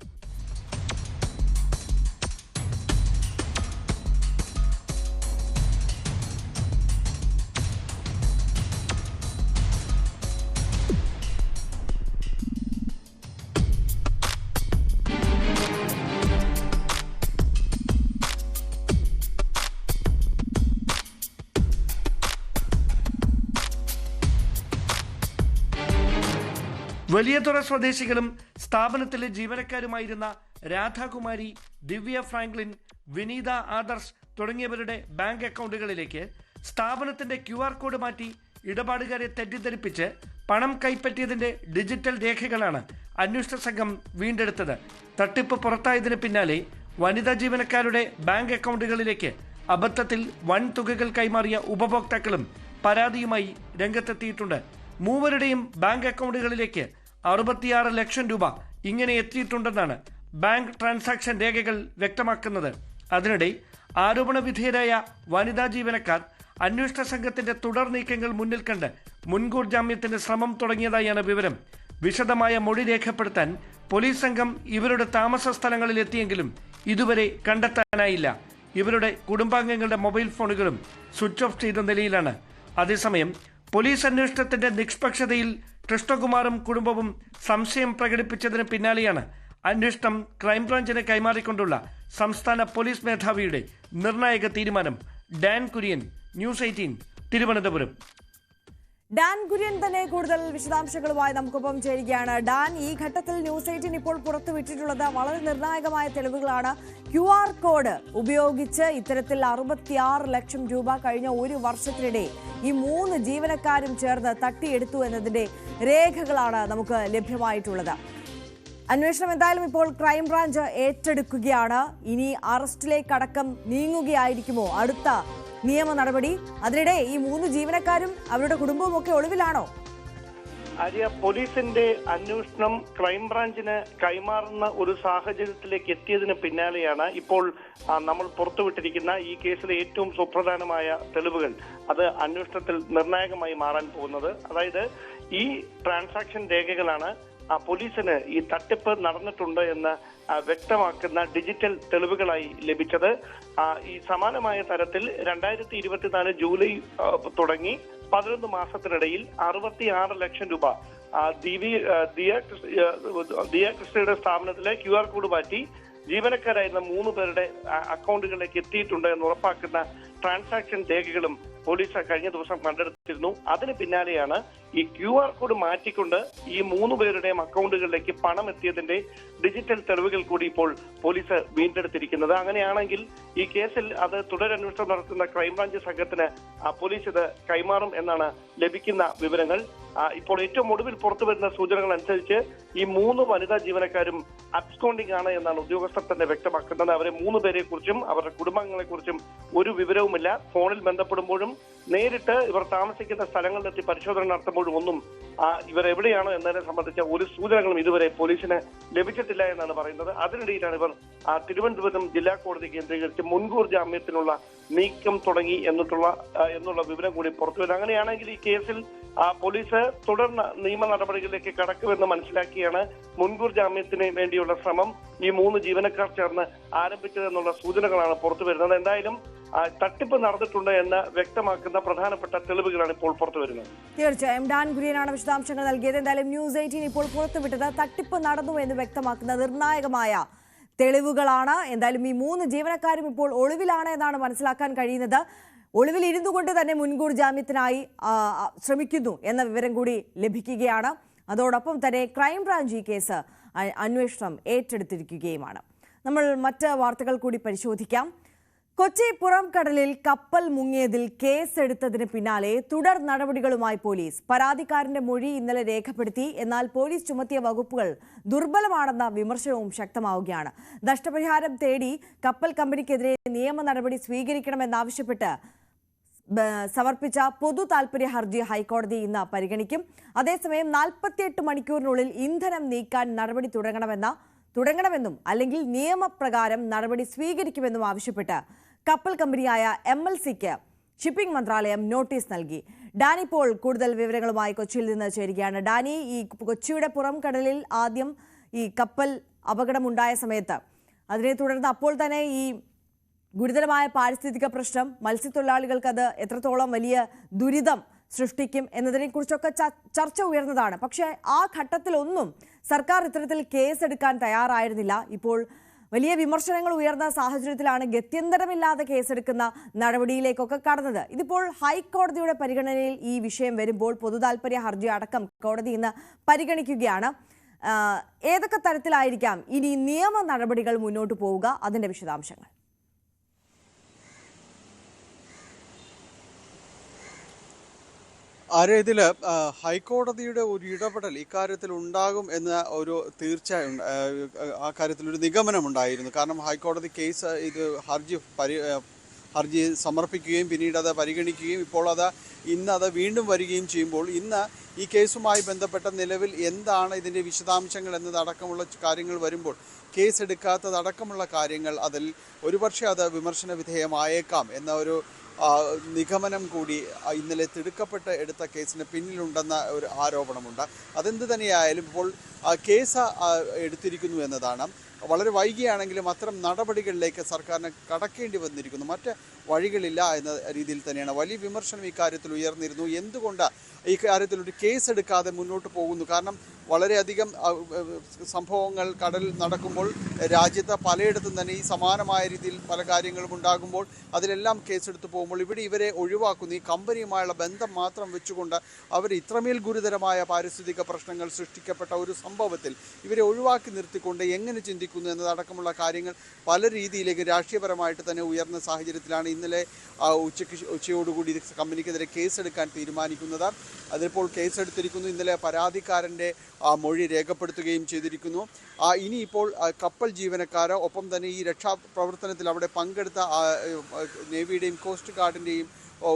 വലിയതുറ സ്വദേശികളും സ്ഥാപനത്തിലെ ജീവനക്കാരുമായിരുന്ന രാധാകുമാരി, ദിവ്യ ഫ്രാങ്ക്ലിൻ, വിനീത ആദർശ് തുടങ്ങിയവരുടെ ബാങ്ക് അക്കൗണ്ടുകളിലേക്ക് സ്ഥാപനത്തിന്റെ QR കോഡ് മാറ്റി ഇടപാടുകാരെ തെറ്റിദ്ധരിപ്പിച്ച് പണം കൈപ്പറ്റിയതിന്റെ ഡിജിറ്റൽ രേഖകളാണ് അന്വേഷണ സംഘം വീണ്ടെടുത്തത്. തട്ടിപ്പ് പുറത്തായതിന് പിന്നാലെ വനിതാ ജീവനക്കാരുടെ ബാങ്ക് അക്കൗണ്ടുകളിലേക്ക് അബദ്ധത്തിൽ വൻ തുകകൾ കൈമാറിയ ഉപഭോക്താക്കളും പരാതിയുമായി രംഗത്തെത്തിയിട്ടുണ്ട്. 3 ബാങ്ക് അക്കൗണ്ടുകളിലേക്ക് 66 ലക്ഷം രൂപ ഇങ്ങനെ എത്തിയിട്ടുണ്ടെന്നാണ് ബാങ്ക് ട്രാൻസാക്ഷൻ രേഖകൾ വ്യക്തമാക്കുന്നത്. അതിനിടെ ആരോപണ വിധേയരായ വനിതാ ജീവനക്കാർ അന്വേഷണ സംഘത്തിന്റെ തുടർ നീക്കങ്ങൾ മുന്നിൽ കണ്ട് മുൻകൂർ ജാമ്യത്തിന് ശ്രമം തുടങ്ങിയതായാണ് വിവരം. വിശദമായ മൊഴി രേഖപ്പെടുത്താൻ പോലീസ് സംഘം ഇവരുടെ താമസ സ്ഥലങ്ങളിൽ എത്തിയെങ്കിലും ഇതുവരെ കണ്ടെത്താനായില്ല. ഇവരുടെ കുടുംബാംഗങ്ങളുടെ മൊബൈൽ ഫോണുകളും സ്വിച്ച് ഓഫ് ചെയ്ത നിലയിലാണ്. അതേസമയം പോലീസ് അന്വേഷണത്തിന്റെ നിഷ്പക്ഷതയിൽ കൃഷ്ണകുമാറും കുടുംബവും സംശയം പ്രകടിപ്പിച്ചതിന് പിന്നാലെയാണ് അന്വേഷണം ക്രൈംബ്രാഞ്ചിന് കൈമാറിക്കൊണ്ടുള്ള സംസ്ഥാന പോലീസ് മേധാവിയുടെ നിർണായക തീരുമാനം. Dan Kurian, news 18, Thiruvananthapuram. Dan Kurian തന്നെ കൂടുതൽ വിശദാംശങ്ങളുമായി നമുക്കൊപ്പം ചേരുകയാണ്. ഡാൻ, ഈ ഘട്ടത്തിൽ ന്യൂസ് 18 ഇപ്പോൾ പുറത്തുവിട്ടിട്ടുള്ളത് വളരെ നിർണായകമായ തെളിവുകളാണ്. QR കോഡ് ഉപയോഗിച്ച് ഇത്തരത്തിൽ 66 ലക്ഷം രൂപ കഴിഞ്ഞ ഒരു വർഷത്തിനിടെ ഈ 3 ജീവനക്കാരും ചേർന്ന് തട്ടിയെടുത്തു എന്നതിന്റെ രേഖകളാണ് നമുക്ക് ലഭ്യമായിട്ടുള്ളത്. അന്വേഷണം എന്തായാലും ഇപ്പോൾ ക്രൈംബ്രാഞ്ച് ഏറ്റെടുക്കുകയാണ്. ഇനി അറസ്റ്റിലേക്കടക്കം നീങ്ങുകയായിരിക്കുമോ അടുത്ത നിയമ നടപടി? അതിനിടെ ഈ 3 ജീവനക്കാരും അവരുടെ കുടുംബവും ഒക്കെ ഒളിവിലാണോ? ആര്യ, പോലീസിന്റെ അന്വേഷണം ക്രൈംബ്രാഞ്ചിന് കൈമാറുന്ന ഒരു സാഹചര്യത്തിലേക്ക് എത്തിയതിന് പിന്നാലെയാണ് ഇപ്പോൾ നമ്മൾ പുറത്തുവിട്ടിരിക്കുന്ന ഈ കേസിലെ ഏറ്റവും സുപ്രധാനമായ തെളിവുകൾ അത് അന്വേഷണത്തിൽ നിർണായകമായി മാറാൻ പോകുന്നത്. അതായത് ഈ ട്രാൻസാക്ഷൻ രേഖകളാണ് പോലീസിന് ഈ തട്ടിപ്പ് നടന്നിട്ടുണ്ട് എന്ന് വ്യക്തമാക്കുന്ന ഡിജിറ്റൽ തെളിവുകളായി ലഭിച്ചത്. ഈ സമാനമായ തരത്തിൽ 2024 ജൂലൈ തുടങ്ങി 11 മാസത്തിനിടയിൽ 66 ലക്ഷം രൂപ ദിയ കൃഷ്ണയുടെ സ്ഥാപനത്തിലെ QR കോഡ് മാറ്റി ജീവനക്കാരായിരുന്ന 3 പേരുടെ അക്കൗണ്ടുകളിലേക്ക് എത്തിയിട്ടുണ്ട് എന്ന് ഉറപ്പാക്കുന്ന ട്രാൻസാക്ഷൻ രേഖകളും പോലീസ് കഴിഞ്ഞ ദിവസം കണ്ടെടുത്തിരുന്നു. അതിന് പിന്നാലെയാണ് ഈ QR കോഡ് മാറ്റിക്കൊണ്ട് ഈ 3 പേരുടെയും അക്കൗണ്ടുകളിലേക്ക് പണം എത്തിയതിന്റെ ഡിജിറ്റൽ തെളിവുകൾ കൂടി ഇപ്പോൾ പോലീസ് വീണ്ടെടുത്തിരിക്കുന്നത്. അങ്ങനെയാണെങ്കിൽ ഈ കേസിൽ അത് തുടരന്വേഷണം നടത്തുന്ന ക്രൈംബ്രാഞ്ച് സംഘത്തിന് പോലീസ് ഇത് കൈമാറും എന്നാണ് ലഭിക്കുന്ന വിവരങ്ങൾ. ഇപ്പോൾ ഏറ്റവും ഒടുവിൽ പുറത്തുവരുന്ന സൂചനകൾ അനുസരിച്ച് ഈ 3 വനിതാ ജീവനക്കാരും അബ്സ്കോണ്ടിംഗ് ആണ് എന്നാണ് ഉദ്യോഗസ്ഥർ തന്നെ വ്യക്തമാക്കുന്നത്. അവരെ 3 പേരെ കുറിച്ചും അവരുടെ കുടുംബങ്ങളെ കുറിച്ചും ഒരു വിവരവുമില്ല. ഫോണിൽ ബന്ധപ്പെടുമ്പോഴും നേരിട്ട് ഇവർ താമസിക്കുന്ന സ്ഥലങ്ങളിലെത്തി പരിശോധന നടത്തുമ്പോഴും ഒന്നും ഇവർ എവിടെയാണോ എന്നതിനെ സംബന്ധിച്ച ഒരു സൂചനകളും ഇതുവരെ പോലീസിന് ലഭിച്ചിട്ടില്ല എന്നാണ് പറയുന്നത്. അതിനിടയിലാണ് ഇവർ തിരുവനന്തപുരം ജില്ലാ കോടതി കേന്ദ്രീകരിച്ച് മുൻകൂർ ജാമ്യത്തിനുള്ള നീക്കം തുടങ്ങി എന്നുള്ള വിവരം കൂടി പുറത്തുവരുന്നത്. അങ്ങനെയാണെങ്കിൽ ഈ കേസിൽ പോലീസ് തുടർന്ന് നിയമ നടപടികളിലേക്ക് കടക്കുമെന്ന് മനസ്സിലാക്കിയാണ് മുൻകൂർ ജാമ്യത്തിന് വേണ്ടിയുള്ള ശ്രമം ഈ 3 ജീവനക്കാർ ചേർന്ന് ആരംഭിച്ചതെന്നുള്ള സൂചനകളാണ് പുറത്തു വരുന്നത്. എന്തായാലും തട്ടിപ്പ് നടന്നിട്ടുണ്ട് എന്ന് വ്യക്തമാക്കുന്ന പ്രധാനപ്പെട്ട തെളിവുകളാണ് ഇപ്പോൾ പുറത്തു വരുന്നത്. തീർച്ചയായും ഡാൻ കുര്യനാണ് വിശദാംശങ്ങൾ നൽകിയത്. എന്തായാലും ന്യൂസ് 18 ഇപ്പോൾ പുറത്തുവിട്ടത് തട്ടിപ്പ് നടന്നു എന്ന് വ്യക്തമാക്കുന്ന നിർണായകമായ തെളിവുകളാണ്. എന്തായാലും ഈ 3 ജീവനക്കാരും ഇപ്പോൾ ഒളിവിലാണ് എന്നാണ് മനസ്സിലാക്കാൻ കഴിയുന്നത്. ഒളിവിൽ ഇരുന്നു കൊണ്ട് തന്നെ മുൻകൂർ ജാമ്യത്തിനായി ശ്രമിക്കുന്നു എന്ന വിവരം കൂടി ലഭിക്കുകയാണ്. അതോടൊപ്പം തന്നെ ക്രൈംബ്രാഞ്ച് ഈ കേസ് അന്വേഷണം ഏറ്റെടുത്തിരിക്കുകയുമാണ്. നമ്മൾ മറ്റ് വാർത്തകൾ കൂടി പരിശോധിക്കാം. കൊച്ചി പുറംകടലിൽ കപ്പൽ മുങ്ങിയതിൽ കേസെടുത്തതിന് പിന്നാലെ തുടർ നടപടികളുമായി പോലീസ്. പരാതിക്കാരന്റെ മൊഴി ഇന്നലെ രേഖപ്പെടുത്തി. എന്നാൽ പോലീസ് ചുമത്തിയ വകുപ്പുകൾ ദുർബലമാണെന്ന വിമർശനവും ശക്തമാവുകയാണ്. നഷ്ടപരിഹാരം തേടി കപ്പൽ കമ്പനിക്കെതിരെ നിയമ നടപടി സ്വീകരിക്കണമെന്നാവശ്യപ്പെട്ട് സമർപ്പിച്ച പൊതു താൽപര്യ ഹർജി ഹൈക്കോടതി ഇന്ന് പരിഗണിക്കും. അതേസമയം 48 മണിക്കൂറിനുള്ളിൽ ഇന്ധനം നീക്കാൻ നടപടി തുടങ്ങണമെന്നും അല്ലെങ്കിൽ നിയമപ്രകാരം നടപടി സ്വീകരിക്കുമെന്നും ആവശ്യപ്പെട്ട് കപ്പൽ കമ്പനിയായ MLCക്ക് ഷിപ്പിംഗ് മന്ത്രാലയം നോട്ടീസ് നൽകി. ഡാനി പോൾ കൂടുതൽ വിവരങ്ങളുമായി കൊച്ചിയിൽ നിന്ന് ചേരുകയാണ്. ഡാനി, ഈ കൊച്ചിയുടെ പുറംകടലിൽ ആദ്യം ഈ കപ്പൽ അപകടമുണ്ടായ സമയത്ത് അതിനെ തുടർന്ന് അപ്പോൾ തന്നെ ഈ ഗുരുതരമായ പാരിസ്ഥിതിക പ്രശ്നം, മത്സ്യത്തൊഴിലാളികൾക്ക് അത് എത്രത്തോളം വലിയ ദുരിതം സൃഷ്ടിക്കും എന്നതിനെക്കുറിച്ചൊക്കെ ചർച്ച ഉയർന്നതാണ്. പക്ഷേ ആ ഘട്ടത്തിലൊന്നും സർക്കാർ ഇത്തരത്തിൽ കേസെടുക്കാൻ തയ്യാറായിരുന്നില്ല. ഇപ്പോൾ വലിയ വിമർശനങ്ങൾ ഉയർന്ന സാഹചര്യത്തിലാണ് ഗത്യന്തരമില്ലാതെ കേസെടുക്കുന്ന നടപടിയിലേക്കൊക്കെ കടന്നത്. ഇതിപ്പോൾ ഹൈക്കോടതിയുടെ പരിഗണനയിൽ ഈ വിഷയം വരുമ്പോൾ പൊതുതാൽപര്യ ഹർജി അടക്കം കോടതി ഇന്ന് പരിഗണിക്കുകയാണ്. ഏതൊക്കെ തരത്തിലായിരിക്കാം ഇനി നിയമ നടപടികൾ മുന്നോട്ട് പോവുക? അതിന്റെ വിശദാംശങ്ങൾ. ഇതിൽ ഹൈക്കോടതിയുടെ ഒരു ഇടപെടൽ ഇക്കാര്യത്തിൽ ഉണ്ടാകും എന്ന ഒരു തീർച്ചയായും ആ കാര്യത്തിലൊരു നിഗമനമുണ്ടായിരുന്നു. കാരണം ഹൈക്കോടതി കേസ് ഇത് ഹർജി സമർപ്പിക്കുകയും പിന്നീട് അത് പരിഗണിക്കുകയും ഇപ്പോൾ ഇന്ന് അത് വീണ്ടും വരികയും ചെയ്യുമ്പോൾ ഇന്ന് ഈ കേസുമായി ബന്ധപ്പെട്ട നിലവിൽ എന്താണ് ഇതിൻ്റെ വിശദാംശങ്ങൾ എന്നതടക്കമുള്ള കാര്യങ്ങൾ വരുമ്പോൾ കേസെടുക്കാത്തതടക്കമുള്ള കാര്യങ്ങൾ അതിൽ ഒരുപക്ഷെ അത് വിമർശന വിധേയമായേക്കാം എന്ന ഒരു നിഗമനം കൂടി ഇന്നലെ തിടുക്കപ്പെട്ട് എടുത്ത കേസിന് പിന്നിലുണ്ടെന്ന ഒരു ആരോപണമുണ്ട്. അതെന്ത് തന്നെയായാലും ഇപ്പോൾ കേസ് എടുത്തിരിക്കുന്നു എന്നതാണ്. വളരെ വൈകിയാണെങ്കിലും അത്തരം നടപടികളിലേക്ക് സർക്കാരിന് കടക്കേണ്ടി വന്നിരിക്കുന്നു. മറ്റ് വഴികളില്ല എന്ന രീതിയിൽ തന്നെയാണ് വലിയ വിമർശനം ഇക്കാര്യത്തിൽ ഉയർന്നിരുന്നു. എന്തുകൊണ്ട് ഈ കാര്യത്തിൽ ഒരു കേസ് എടുക്കാതെ മുന്നോട്ട് പോകുന്നു? കാരണം വളരെയധികം സംഭവങ്ങൾ കടലിൽ നടക്കുമ്പോൾ രാജ്യത്ത് പലയിടത്തും തന്നെ ഈ സമാനമായ രീതിയിൽ പല കാര്യങ്ങളും ഉണ്ടാകുമ്പോൾ അതിലെല്ലാം കേസെടുത്ത് പോകുമ്പോൾ ഇവിടെ ഇവരെ ഒഴിവാക്കുന്നു. ഈ കമ്പനിയുമായുള്ള ബന്ധം മാത്രം വെച്ചുകൊണ്ട് അവർ ഇത്രമേൽ ഗുരുതരമായ പാരിസ്ഥിതിക പ്രശ്നങ്ങൾ സൃഷ്ടിക്കപ്പെട്ട ഒരു സംഭവത്തിൽ ഇവരെ ഒഴിവാക്കി നിർത്തിക്കൊണ്ട് എങ്ങനെ ചിന്തിക്കുന്നു എന്നതടക്കമുള്ള കാര്യങ്ങൾ പല രീതിയിലേക്ക് രാഷ്ട്രീയപരമായിട്ട് തന്നെ ഉയർന്ന സാഹചര്യത്തിലാണ് ഇന്നലെ ഉച്ചയോടുകൂടി കമ്പനിക്കെതിരെ കേസെടുക്കാൻ തീരുമാനിക്കുന്നത്. അതിപ്പോൾ കേസെടുത്തിരിക്കുന്നു. ഇന്നലെ പരാതിക്കാരൻ്റെ മൊഴി രേഖപ്പെടുത്തുകയും ചെയ്തിരിക്കുന്നു. ഇനിയിപ്പോൾ കപ്പൽ ജീവനക്കാർ ഒപ്പം തന്നെ ഈ രക്ഷാപ്രവർത്തനത്തിൽ അവിടെ പങ്കെടുത്ത നേവിയുടെയും കോസ്റ്റ് ഗാർഡിൻ്റെയും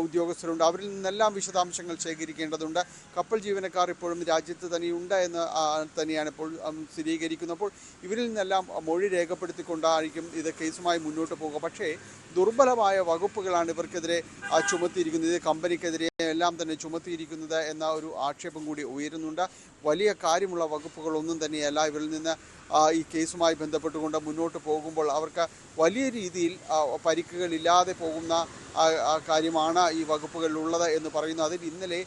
ഉദ്യോഗസ്ഥരുണ്ട്. അവരിൽ നിന്നെല്ലാം വിശദാംശങ്ങൾ ശേഖരിക്കേണ്ടതുണ്ട്. കപ്പൽ ജീവനക്കാർ ഇപ്പോഴും രാജ്യത്ത് തന്നെയുണ്ട് എന്ന് തന്നെയാണ് ഇപ്പോൾ സ്ഥിരീകരിക്കുന്നത്. അപ്പോൾ ഇവരിൽ നിന്നെല്ലാം മൊഴി രേഖപ്പെടുത്തിക്കൊണ്ടായിരിക്കും ഇത് കേസുമായി മുന്നോട്ട് പോകുക. പക്ഷേ ദുർബലമായ വകുപ്പുകളാണ് ഇവർക്കെതിരെ ചുമത്തിയിരിക്കുന്നത്, കമ്പനിക്കെതിരെ എല്ലാം തന്നെ ചുമത്തിയിരിക്കുന്നത് എന്ന ഒരു ആക്ഷേപം കൂടി ഉയരുന്നുണ്ട്. വലിയ കാര്യമുള്ള വകുപ്പുകളൊന്നും തന്നെയല്ല ഇവരിൽ നിന്ന് ഈ കേസുമായി ബന്ധപ്പെട്ടുകൊണ്ട് മുന്നോട്ട് പോകുമ്പോൾ അവർക്ക് വലിയ രീതിയിൽ പരിക്കുകളില്ലാതെ പോകുന്ന കാര്യമാണ് ഈ വകുപ്പുകളിലുള്ളത് എന്ന് പറയുന്നു. അതിൽ ഇന്നലെ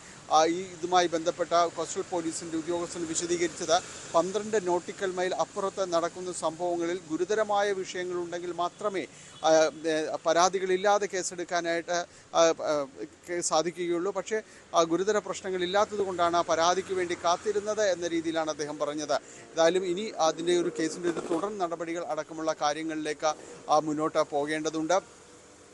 ഇതുമായി ബന്ധപ്പെട്ട കോസ്റ്റൽ പോലീസിൻ്റെ ഉദ്യോഗസ്ഥൻ വിശദീകരിച്ചത് 12 നോട്ടിക്കൽ മൈൽ അപ്പുറത്ത് നടക്കുന്ന സംഭവങ്ങളിൽ ഗുരുതരമായ വിഷയങ്ങളുണ്ടെങ്കിൽ മാത്രമേ പരാതികളില്ലാതെ കേസെടുക്കാനായിട്ട് സാധിക്കുകയുള്ളൂ. പക്ഷേ ഗുരുതര പ്രശ്നങ്ങളില്ലാത്തത് കൊണ്ടാണ് പരാതിക്ക് വേണ്ടി കാത്തിരുന്നത് എന്ന രീതിയിലാണ് അദ്ദേഹം പറഞ്ഞത്. ഏതായാലും ഇനി അതിൻ്റെ ഒരു കേസിൻ്റെ ഒരു തുടർ നടപടികൾ അടക്കമുള്ള കാര്യങ്ങളിലേക്ക് മുന്നോട്ട് പോകേണ്ടതുണ്ട്.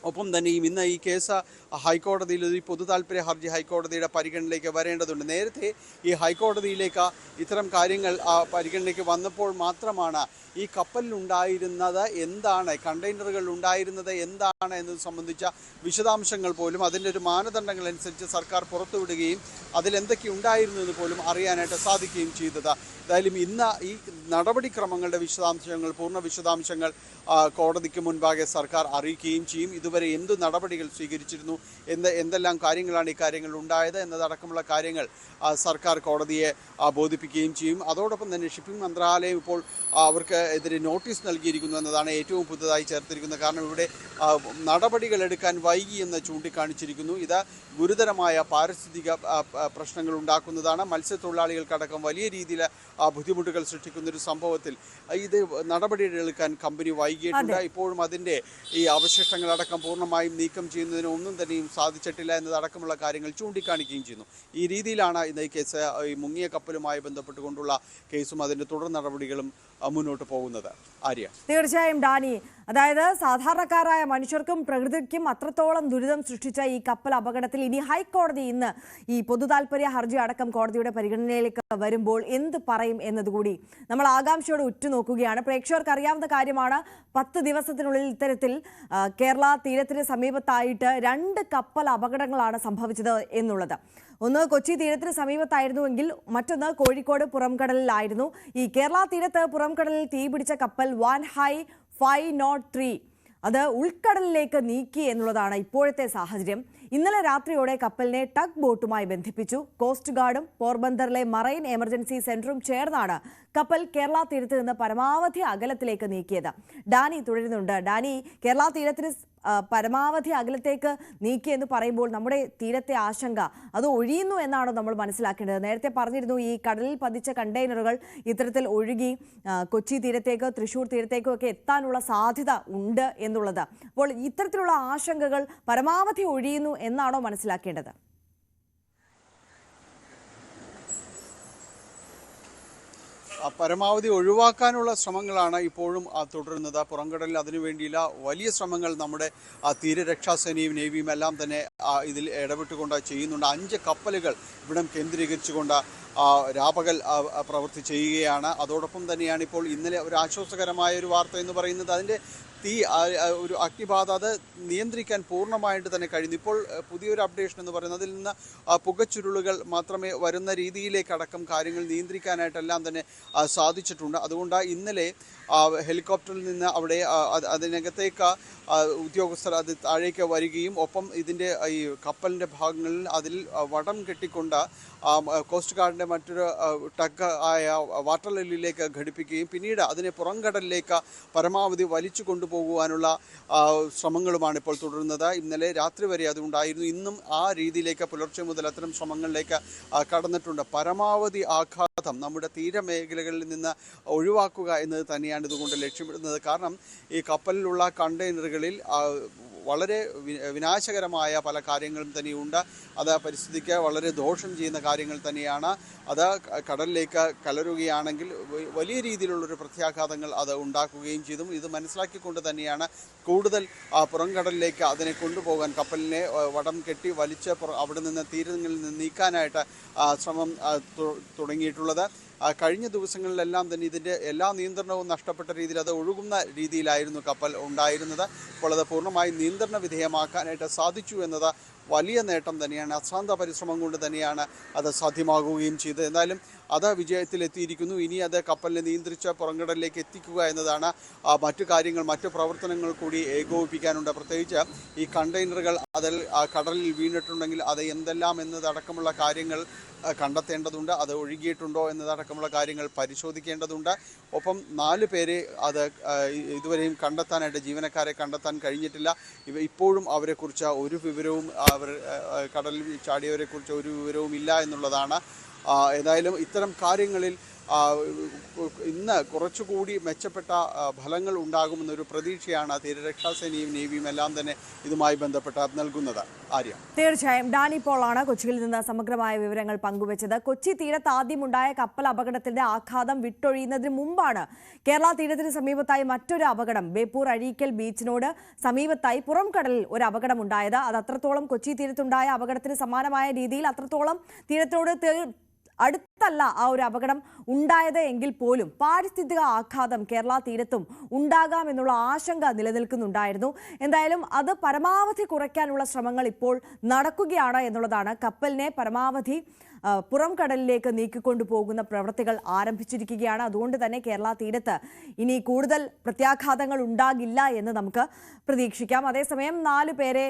ഒപ്പം തന്നെയും ഇന്ന് ഈ കേസ് ഹൈക്കോടതിയിൽ ഈ പൊതു താൽപ്പര്യ ഹർജി ഹൈക്കോടതിയുടെ പരിഗണനയിലേക്ക് വരേണ്ടതുണ്ട്. നേരത്തെ ഈ ഹൈക്കോടതിയിലേക്ക് ഇത്തരം കാര്യങ്ങൾ പരിഗണനയ്ക്ക് വന്നപ്പോൾ മാത്രമാണ് ഈ കപ്പലിലുണ്ടായിരുന്നത് എന്താണ്, കണ്ടെയ്നറുകൾ ഉണ്ടായിരുന്നത് എന്താണ് എന്നത് സംബന്ധിച്ച വിശദാംശങ്ങൾ പോലും അതിൻ്റെ ഒരു മാനദണ്ഡങ്ങൾ അനുസരിച്ച് സർക്കാർ പുറത്തുവിടുകയും അതിലെന്തൊക്കെ ഉണ്ടായിരുന്നു എന്ന് പോലും അറിയാനായിട്ട് സാധിക്കുകയും ചെയ്തത്. എന്തായാലും ഇന്ന് ഈ നടപടിക്രമങ്ങളുടെ വിശദാംശങ്ങൾ, പൂർണ്ണ വിശദാംശങ്ങൾ കോടതിക്ക് മുൻപാകെ സർക്കാർ അറിയിക്കുകയും ചെയ്യും. ഇതുവരെ എന്ത് നടപടികൾ സ്വീകരിച്ചിരുന്നു, എന്തെല്ലാം കാര്യങ്ങളാണ് ഈ കാര്യങ്ങൾ ഉണ്ടായത് എന്നതടക്കമുള്ള കാര്യങ്ങൾ സർക്കാർ കോടതിയെ ബോധിപ്പിക്കുകയും ചെയ്യും. അതോടൊപ്പം തന്നെ ഷിപ്പിംഗ് മന്ത്രാലയം ഇപ്പോൾ അവർക്ക് എതിരെ നോട്ടീസ് നൽകിയിരിക്കുന്നു എന്നതാണ് ഏറ്റവും പുതുതായി ചേർത്തിരിക്കുന്നത്. കാരണം ഇവിടെ നടപടികൾ എടുക്കാൻ വൈകി എന്ന് ചൂണ്ടിക്കാണിച്ചിരിക്കുന്നു. ഇത് ഗുരുതരമായ പാരിസ്ഥിതിക പ്രശ്നങ്ങൾ ഉണ്ടാക്കുന്നതാണ്. മത്സ്യത്തൊഴിലാളികൾക്കടക്കം വലിയ രീതിയിൽ ബുദ്ധിമുട്ടുകൾ സൃഷ്ടിക്കുന്ന ഒരു സംഭവത്തിൽ ഇത് നടപടിയെടുക്കാൻ കമ്പനി വൈകിയിട്ടുണ്ട്. ഇപ്പോഴും അതിൻ്റെ ഈ അവശിഷ്ടങ്ങളടക്കം പൂർണ്ണമായും നീക്കം ചെയ്യുന്നതിന് ഒന്നും തന്നെയും സാധിച്ചിട്ടില്ല എന്നതടക്കമുള്ള കാര്യങ്ങൾ ചൂണ്ടിക്കാണിക്കുകയും ചെയ്യുന്നു. ഈ രീതിയിലാണ് ഇന്ന് ഈ കേസ്, ഈ മുങ്ങിയ കപ്പലുമായി ബന്ധപ്പെട്ടുകൊണ്ടുള്ള കേസും അതിൻ്റെ തുടർ നടപടികളും മുന്നോട്ട് പോകുന്നത്. ആര്യ, തീർച്ചയായും ഡാനി, അതായത് സാധാരണക്കാരായ മനുഷ്യർക്കും പ്രകൃതിക്കും അത്രത്തോളം ദുരിതം സൃഷ്ടിച്ച ഈ കപ്പൽ അപകടത്തിൽ ഇനി ഹൈക്കോടതി ഇന്ന് ഈ പൊതു താൽപ്പര്യ ഹർജി അടക്കം കോടതിയുടെ പരിഗണനയിലേക്ക് വരുമ്പോൾ എന്ത് പറയും എന്നതുകൂടി നമ്മൾ ആകാംക്ഷയോടെ ഉറ്റുനോക്കുകയാണ്. പ്രേക്ഷകർക്ക് അറിയാവുന്ന കാര്യമാണ്, 10 ദിവസത്തിനുള്ളിൽ ഇത്തരത്തിൽ കേരള തീരത്തിന് സമീപത്തായിട്ട് 2 കപ്പൽ അപകടങ്ങളാണ് സംഭവിച്ചത് എന്നുള്ളത്. ഒന്ന് കൊച്ചി തീരത്തിന് സമീപത്തായിരുന്നുവെങ്കിൽ മറ്റൊന്ന് കോഴിക്കോട് പുറംകടലിലായിരുന്നു. ഈ കേരള തീരത്ത് പുറംകടലിൽ തീപിടിച്ച കപ്പൽ വാൻഹൈ 503 അത് ഉൾക്കടലിലേക്ക് നീക്കി എന്നുള്ളതാണ് ഇപ്പോഴത്തെ സാഹചര്യം. ഇന്നലെ രാത്രിയോടെ കപ്പലിനെ ടഗ് ബോട്ടുമായി ബന്ധിപ്പിച്ചു. കോസ്റ്റ് ഗാർഡും പോർബന്തറിലെ മറൈൻ എമർജൻസി സെന്ററും ചേർന്നാണ് കപ്പൽ കേരള തീരത്ത് നിന്ന് പരമാവധി അകലത്തിലേക്ക് നീക്കിയത്. ഡാനി തുടരുന്നുണ്ട്. ഡാനി, കേരള തീരത്തിന് പരമാവധി അകലത്തേക്ക് നീക്കിയെന്ന് പറയുമ്പോൾ നമ്മുടെ തീരത്തെ ആശങ്ക അത് ഒഴിയുന്നു എന്നാണോ നമ്മൾ മനസ്സിലാക്കേണ്ടത്? നേരത്തെ പറഞ്ഞിരുന്നു ഈ കടലിൽ പതിച്ച കണ്ടെയ്നറുകൾ ഇത്തരത്തിൽ ഒഴുകി കൊച്ചി തീരത്തേക്ക്, തൃശ്ശൂർ തീരത്തേക്കും ഒക്കെ എത്താനുള്ള സാധ്യത ഉണ്ട് എന്നുള്ളത്. അപ്പോൾ ഇത്തരത്തിലുള്ള ആശങ്കകൾ പരമാവധി ഒഴിയുന്നു എന്നാണോ മനസ്സിലാക്കേണ്ടത്? പരമാവധി ഒഴിവാക്കാനുള്ള ശ്രമങ്ങളാണ് ഇപ്പോഴും തുടരുന്നത്. പുറംകടലിൽ അതിനുവേണ്ടിയുള്ള വലിയ ശ്രമങ്ങൾ നമ്മുടെ തീരരക്ഷാസേനയും നേവിയും എല്ലാം തന്നെ ഇതിൽ ഇടപെട്ടുകൊണ്ട് ചെയ്യുന്നുണ്ട്. 5 കപ്പലുകൾ ഇവിടം കേന്ദ്രീകരിച്ചുകൊണ്ട് രാപകൽ പ്രവൃത്തി ചെയ്യുകയാണ്. അതോടൊപ്പം തന്നെയാണ് ഇപ്പോൾ ഇന്നലെ ഒരു ആശ്വാസകരമായ ഒരു വാർത്ത എന്ന് പറയുന്നത് അതിൻ്റെ തീ ഒരു അഗ്നിബാധ അത് നിയന്ത്രിക്കാൻ പൂർണ്ണമായിട്ട് തന്നെ കഴിയുന്നു. ഇപ്പോൾ പുതിയൊരു അപ്ഡേഷൻ എന്ന് പറയുന്നത് അതിൽ നിന്ന് പുകച്ചുരുളുകൾ മാത്രമേ വരുന്ന രീതിയിലേക്കടക്കം കാര്യങ്ങൾ നിയന്ത്രിക്കാനായിട്ടെല്ലാം തന്നെ സാധിച്ചിട്ടുണ്ട്. അതുകൊണ്ട് ഇന്നലെ ഹെലികോപ്റ്ററിൽ നിന്ന് അവിടെ അതിനകത്തേക്ക് ഉദ്യോഗസ്ഥർ അത് താഴേക്ക് വരികയും ഒപ്പം ഇതിൻ്റെ ഈ കപ്പലിൻ്റെ ഭാഗങ്ങളിൽ അതിൽ വടം കെട്ടിക്കൊണ്ട് കോസ്റ്റ് ഗാർഡിൻ്റെ മറ്റൊരു ടഗ് ആയ വാട്ടർ ലില്ലിയിലേക്ക് ഘടിപ്പിക്കുകയും പിന്നീട് അതിനെ പുറംകടലിലേക്ക് പരമാവധി വലിച്ചു കൊണ്ടുപോകുവാനുള്ള ശ്രമങ്ങളുമാണ് ഇപ്പോൾ തുടരുന്നത്. ഇന്നലെ രാത്രി വരെ അതുണ്ടായിരുന്നു. ഇന്നും ആ രീതിയിലേക്ക് പുലർച്ചെ മുതൽ അത്തരം ശ്രമങ്ങളിലേക്ക് കടന്നിട്ടുണ്ട്. പരമാവധി ആഘാതം നമ്മുടെ തീരമേഖലകളിൽ നിന്ന് ഒഴിവാക്കുക എന്നത് തന്നെയാണ് ഇതുകൊണ്ട് ലക്ഷ്യമിടുന്നത്. കാരണം ഈ കപ്പലിലുള്ള കണ്ടെയ്നറുകളിൽ വളരെ വിനാശകരമായ പല കാര്യങ്ങളും തന്നെയുണ്ട്. അത് പരിസ്ഥിതിക്ക് വളരെ ദോഷം ചെയ്യുന്ന കാര്യങ്ങൾ തന്നെയാണ്. അത് കടലിലേക്ക് കലരുകയാണെങ്കിൽ വലിയ രീതിയിലുള്ളൊരു പ്രത്യാഘാതങ്ങൾ അത് ഉണ്ടാക്കുകയും ചെയ്തു. ഇത് മനസ്സിലാക്കിക്കൊണ്ട് തന്നെയാണ് കൂടുതൽ പുറംകടലിലേക്ക് അതിനെ കൊണ്ടുപോകാൻ കപ്പലിനെ വടം കെട്ടി വലിച്ച് അവിടെ നിന്ന് തീരങ്ങളിൽ നിന്ന് നീക്കാനായിട്ട് ശ്രമം തുടങ്ങിയിട്ടുള്ളത്. കഴിഞ്ഞ ദിവസങ്ങളിലെല്ലാം തന്നെ ഇതിൻ്റെ എല്ലാ നിയന്ത്രണവും നഷ്ടപ്പെട്ട രീതിയിൽ അത് ഒഴുകുന്ന രീതിയിലായിരുന്നു കപ്പൽ ഉണ്ടായിരുന്നത്. ഇപ്പോൾ അത് പൂർണ്ണമായി നിയന്ത്രണ വിധേയമാക്കാനായിട്ട് സാധിച്ചു എന്നത് വലിയ നേട്ടം തന്നെയാണ്. അശ്രാന്ത പരിശ്രമം കൊണ്ട് തന്നെയാണ് അത് സാധ്യമാകുകയും ചെയ്തത്. എന്തായാലും അത് വിജയത്തിലെത്തിയിരിക്കുന്നു. ഇനി അത് കപ്പലിനെ നിയന്ത്രിച്ച് പുറംകടലിലേക്ക് എത്തിക്കുക എന്നതാണ്. മറ്റു കാര്യങ്ങൾ മറ്റു പ്രവർത്തനങ്ങൾ കൂടി ഏകോപിപ്പിക്കാനുണ്ട്. പ്രത്യേകിച്ച് ഈ കണ്ടെയ്നറുകൾ അതിൽ കടലിൽ വീണിട്ടുണ്ടെങ്കിൽ അത് എന്തെല്ലാം എന്നതടക്കമുള്ള കാര്യങ്ങൾ കണ്ടെത്തേണ്ടതുണ്ട്. അത് ഒഴുകിയിട്ടുണ്ടോ എന്നതടക്കമുള്ള കാര്യങ്ങൾ പരിശോധിക്കേണ്ടതുണ്ട്. ഒപ്പം 4 പേരെ അത് ഇതുവരെയും കണ്ടെത്താനായിട്ട് ജീവനക്കാരെ കണ്ടെത്താൻ കഴിഞ്ഞിട്ടില്ല. ഇപ്പോഴും അവരെക്കുറിച്ച് ഒരു വിവരവും അവർ കടലിൽ ചാടിയവരെക്കുറിച്ച് ഒരു വിവരവും ഇല്ല എന്നുള്ളതാണ്. ഏതായാലും ഇത്തരം കാര്യങ്ങളിൽ ഇന്ന് കുറച്ചുകൂടി മെച്ചപ്പെട്ട ഫലങ്ങൾ ഉണ്ടാകുമെന്നൊരു പ്രതീക്ഷയാണ് തീരരക്ഷാസേനയും നേവിയും എല്ലാം തന്നെ ഇതുമായി ബന്ധപ്പെട്ട് നൽകുന്നത്. ആര്യ, തീർച്ചയായും ഡാനി പോളാണ് കൊച്ചിയിൽ നിന്ന് സമഗ്രമായ വിവരങ്ങൾ പങ്കുവച്ചത്. കൊച്ചി തീരത്ത് ആദ്യമുണ്ടായ കപ്പൽ അപകടത്തിന്റെ ആഘാതം വിട്ടൊഴിയുന്നതിന് മുമ്പാണ് കേരള തീരത്തിന് സമീപത്തായി മറ്റൊരു അപകടം ബേപ്പൂർ അഴീക്കൽ ബീച്ചിനോട് സമീപത്തായി പുറംകടലിൽ ഒരു അപകടം ഉണ്ടായത്. അത് അത്രത്തോളം കൊച്ചി തീരത്തുണ്ടായ അപകടത്തിന് സമാനമായ രീതിയിൽ അത്രത്തോളം തീരത്തോട് അടുത്തല്ല ആ ഒരു അപകടം ഉണ്ടായത് എങ്കിൽ പോലും പാരിസ്ഥിതിക ആഘാതം കേരള തീരത്തും ഉണ്ടാകാമെന്നുള്ള ആശങ്ക നിലനിൽക്കുന്നുണ്ടായിരുന്നു. എന്തായാലും അത് പരമാവധി കുറയ്ക്കാനുള്ള ശ്രമങ്ങൾ ഇപ്പോൾ നടക്കുകയാണ് എന്നുള്ളതാണ്. കപ്പലിനെ പരമാവധി പുറം കടലിലേക്ക് നീക്കിക്കൊണ്ടു പോകുന്ന പ്രവൃത്തികൾ ആരംഭിച്ചിരിക്കുകയാണ്. അതുകൊണ്ട് തന്നെ കേരള തീരത്ത് ഇനി കൂടുതൽ പ്രത്യാഘാതങ്ങൾ ഉണ്ടാകില്ല എന്ന് നമുക്ക് പ്രതീക്ഷിക്കാം. അതേസമയം 4 പേരെ